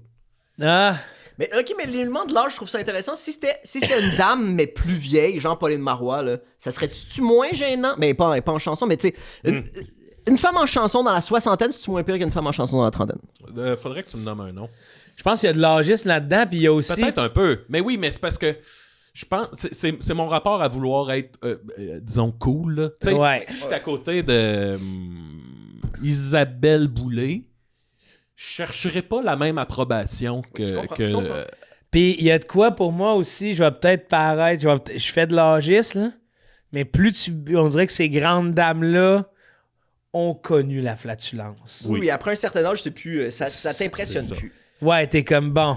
Ah, Mais ok, mais l'élément de l'âge, je trouve ça intéressant. Si c'était une dame, mais plus vieille, genre Pauline Marois, là, ça serait-tu moins gênant? Mais pas en chanson, mais tu sais, une femme en chanson dans la soixantaine, c'est-tu moins pire qu'une femme en chanson dans la trentaine? Faudrait que tu me nommes un nom. je pense qu'il y a de l'âgisme là-dedans, puis il y a aussi... Peut-être un peu. Mais oui, mais c'est parce que je pense c'est mon rapport à vouloir être, disons, cool. Là. Tu sais, Ouais. si je suis à côté de Isabelle Boulay, je chercherais pas la même approbation que... je comprends, que- je comprends. Puis il y a de quoi pour moi aussi, je vais peut-être paraître, je fais de l'âgisme, là, mais plus on dirait que ces grandes dames-là ont connu la flatulence. Oui, après un certain âge, c'est plus, ça t'impressionne c'est ça. plus. Ouais, t'es comme bon.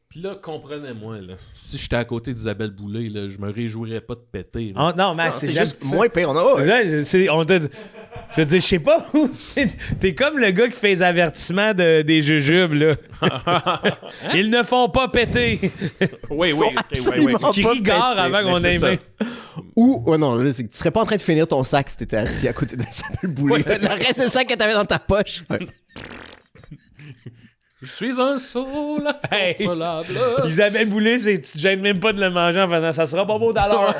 Puis là, comprenez-moi, là. Si j'étais à côté d'Isabelle Boulay, là, je me réjouirais pas de péter. Là. Non, Max, C'est c'est juste jamais- moins pire. On a... C'est vrai, je veux dire, je sais pas où. T'es comme le gars qui fait les avertissements des jujubes, là. Ils ne font pas péter. Oui, oui, absolument pas Qui gare péter, avant qu'on mais c'est ait ça. Ou, ouais, non, là, c'est que tu serais pas en train de finir ton sac si t'étais assis à côté d'Isabelle Boulay. Ouais, Le reste, c'est le sac que t'avais dans ta poche. Ouais. Je suis un soul Hey. inconsolable. Isabelle Boulay, tu te gênes même pas de le manger en faisant ça sera pas beau d'alors.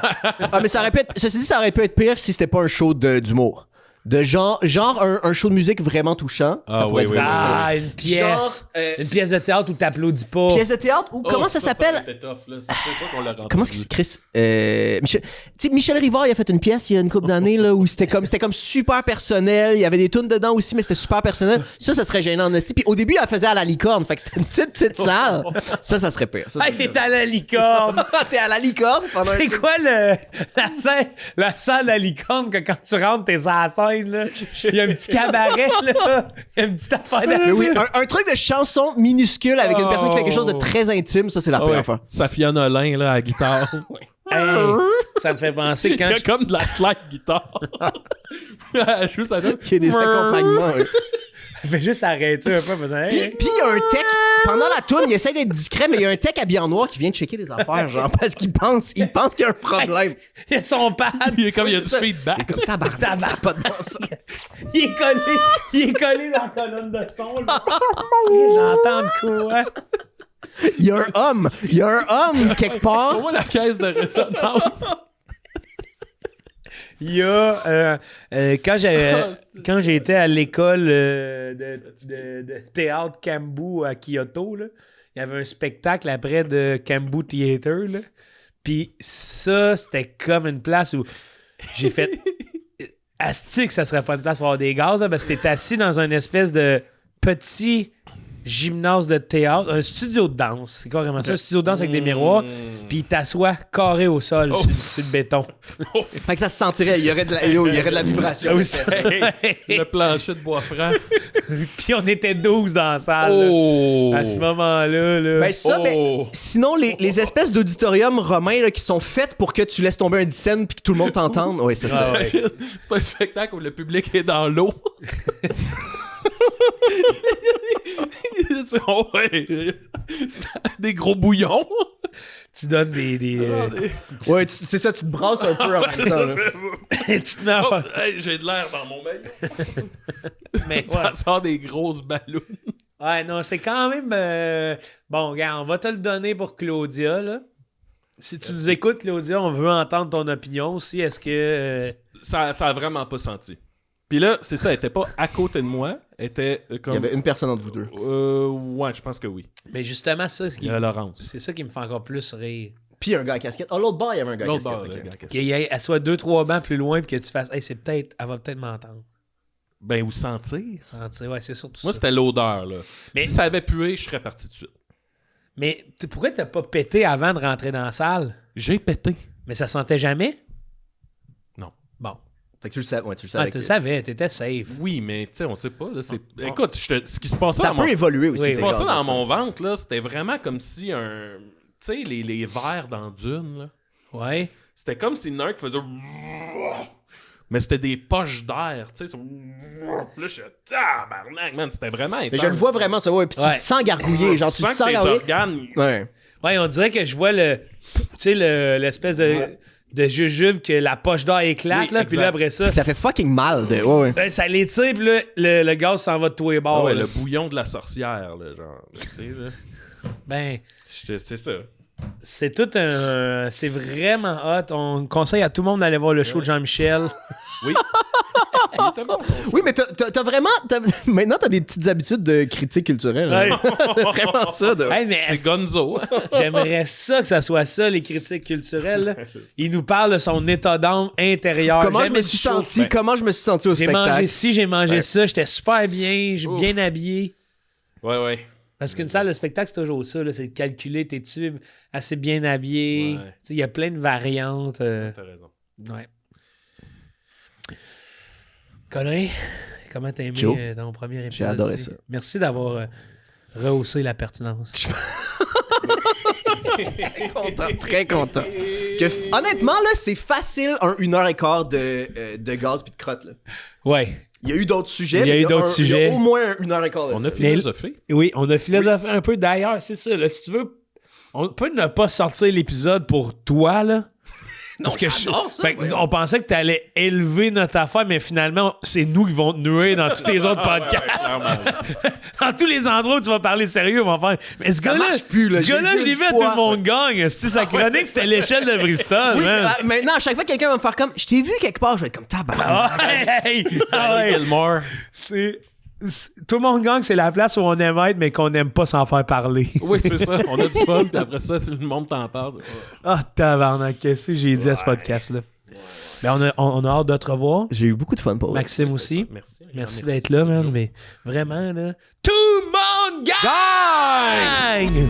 Ah, mais ça aurait pu être, ceci dit, ça aurait pu être pire si c'était pas un show d'humour. De genre un show de musique vraiment touchant. Ah, ça pourrait oui, être oui, vraiment- Ah, une pièce. Genre, Une pièce de théâtre où t'applaudis pas. Pièce de théâtre ou comment ça s'appelle? aurait été tough, là. C'est sûr qu'on l'aurait Comment est-ce que c'est Chris Michel... Tu sais, Michel Rivard, il a fait une pièce il y a une couple d'années là où c'était comme super personnel, il y avait des tunes dedans aussi mais c'était super personnel. Ça serait gênant en esti. Puis au début, elle faisait à la licorne, fait que c'était une petite salle. Ça serait pire. Ça, Hey, t'es à la licorne. T'es à la licorne pendant un C'est quoi la salle à licorne que quand tu rentres, t'es à la scène, là? Il y a un petit cabaret, là. Il y a une petite affaire de... Mais oui, un truc de chanson minuscule avec une personne qui fait quelque chose de très intime, ça c'est la Ah pire ouais. affaire. Sa Fiona Olin, là, à la guitare. Hey, ça me fait penser Il y quand a comme de la slide guitare. Juste à Qui a des accompagnements. Ouais. je fais juste arrêter un peu en faisant hey, hey. Puis il y a un tech, pendant la toune, il essaie d'être discret, mais il y a un tech habillé en noir qui vient de checker des affaires, genre, parce qu'il pense qu'il y a un problème. Il a son pad. Il est comme, il y a c'est du ça. feedback. Comme tabarnak, ça a pas de bon sens. Il est collé dans la colonne de son. Là. J'entends de quoi? Il y a un homme quelque part. On voit la caisse de résonance. Il y a quand j'ai été à l'école de théâtre Kambu à Kyoto, là, il y avait un spectacle après de Kambu Theater. Là. Puis ça, c'était comme une place où j'ai fait asti que ça serait pas une place pour avoir des gaz, là, parce que t'es assis dans une espèce de petit gymnase de théâtre, un studio de danse. C'est carrément ça, un studio de danse avec des miroirs. Puis il t'assoit carré au sol sur le béton. Fait que ça se sentirait, il y aurait de la vibration. Le plancher de bois franc. Puis on était 12 dans la salle. Oh! Là, à ce moment-là. Là. Ben ça, Oh. ben, sinon, les espèces d'auditoriums romains là, qui sont faites pour que tu laisses tomber un dixaine puis que tout le monde t'entende. Oui, c'est ça. Ah ouais. C'est un spectacle où le public est dans l'eau. Oh, ouais. C'est des gros bouillons. Tu donnes des Ouais, c'est ça, tu te brasses un peu en même temps. Là. tu te mets Oh, à- hey, j'ai de l'air dans mon maillot. Mais Ça ouais. sort des grosses ballons. Ouais, non, c'est quand même... Bon, regarde, on va te le donner pour Claudia, là. Si tu nous écoutes, Claudia, on veut entendre ton opinion aussi. Est-ce que... Ça a vraiment pas senti. Puis là, c'est ça, elle était pas à côté de moi. Elle était comme... Il y avait une personne entre vous deux. Ouais, je pense que oui. Mais justement, ça, Laurence. c'est ça qui me fait encore plus rire. Puis un gars à casquette. Oh, l'autre bar, il y avait un gars à L'autre casquette. bord, ok. là, gars, qu'est-ce Qu'elle soit 2-3 bancs plus loin puis que tu fasses... Hey, c'est peut-être... Elle va peut-être m'entendre. Ben, ou sentir. Sentir, ouais, c'est surtout Moi, ça. c'était l'odeur, là. Mais- Si ça avait pué, je serais parti tout de suite. Mais pourquoi t'as pas pété avant de rentrer dans la salle? J'ai pété. Mais ça sentait jamais? Non. Bon. Fait que tu le savais. Ouais, tu le Ah, savais. tu le savais, t'étais safe. Oui, mais tu sais, on sait pas. Là, écoute, ce qui se passait Ça dans mon... peut évoluer aussi. Oui, Ce qui ces se passait gaz-là, dans mon ventre, là, c'était vraiment comme si un... Tu sais, les vers dans Dune, là. Ouais. C'était comme si une qui faisait... Mais c'était des poches d'air, tu sais. Puis là, je suis tabarnak, man. C'était vraiment intense. Mais je le vois vraiment, ça. Ouais. Puis tu Ouais. te sens gargouiller. Genre, tu te sens sens que tes gargouiller. organes... Ouais. Ouais, on dirait que je vois tu sais, l'espèce de jujube que la poche d'or éclate, Oui, là, puis là, exact. après ça, Ça fait fucking mal. Ouais, ouais. ben, ça l'étire, puis là, le gaz s'en va de tous les Ah bords. ouais, là. le bouillon de la sorcière, là, genre. Tu sais, là. Ben, C'est ça. c'est tout un... C'est vraiment hot. On conseille à tout le monde d'aller voir le show de Jean-Michel. Oui. Il était bon, son Oui, mais t'as vraiment. Maintenant, t'as des petites habitudes de critique culturelle. hein. Ouais. C'est vraiment ça. De... Hey, mais C'est Gonzo. j'aimerais ça que ça soit ça, les critiques culturelles. là. Il nous parle de son état d'âme intérieur. Comment je Jamais me du suis show. senti, Ben, comment je me suis senti au J'ai spectacle. mangé ci, j'ai mangé Ouais. ça. J'étais super bien, Ouf. bien habillé. Ouais. Parce qu'une salle de spectacle, c'est toujours ça. là, c'est de calculer, t'es-tu assez bien habillé? Ouais. Tu sais, il y a plein de variantes. T'as raison. Ouais. Colin, comment t'as Joe, aimé ton premier épisode? j'ai adoré ici? ça. Merci d'avoir rehaussé la pertinence. Très content. Honnêtement, là, c'est facile 1h15 de gaz puis de crotte. Là. Ouais. Il y a eu d'autres sujets. Il y a eu d'autres Il y sujets. a au moins 1h15. On a philosophé. Oui, on a philosophé un peu. D'ailleurs, c'est ça. Là, si tu veux, on peut ne pas sortir l'épisode pour toi, là. Parce que j'adore ça, fait que ouais. on pensait que tu allais élever notre affaire, mais finalement, c'est nous qui vont te nuire dans tous tes autres podcasts. Dans tous les endroits où tu vas parler sérieux, on va faire. Mais ce Ça gars-là, marche plus, là. ce J'ai gars-là, vu je l'ai une vu à fois. Tout le monde gagne. Sa chronique, c'était l'échelle de Bristol. Oui, man. maintenant, à chaque fois que quelqu'un va me faire comme je t'ai vu quelque part, je vais être comme tabarnak. Ah ouais, ah ouais. Gilmore. Tout le monde gagne, c'est la place où on aime être, mais qu'on n'aime pas s'en faire parler. Oui, c'est ça. On a du fun, puis après ça, le monde t'en parle. Ah, tabarnak, qu'est-ce que j'ai dit à ce podcast-là? Ben, on a hâte de te revoir. J'ai eu beaucoup de fun pour vous. Maxime aussi. Merci. Merci d'être là, man. Mais vraiment, là. Tout le monde gagne!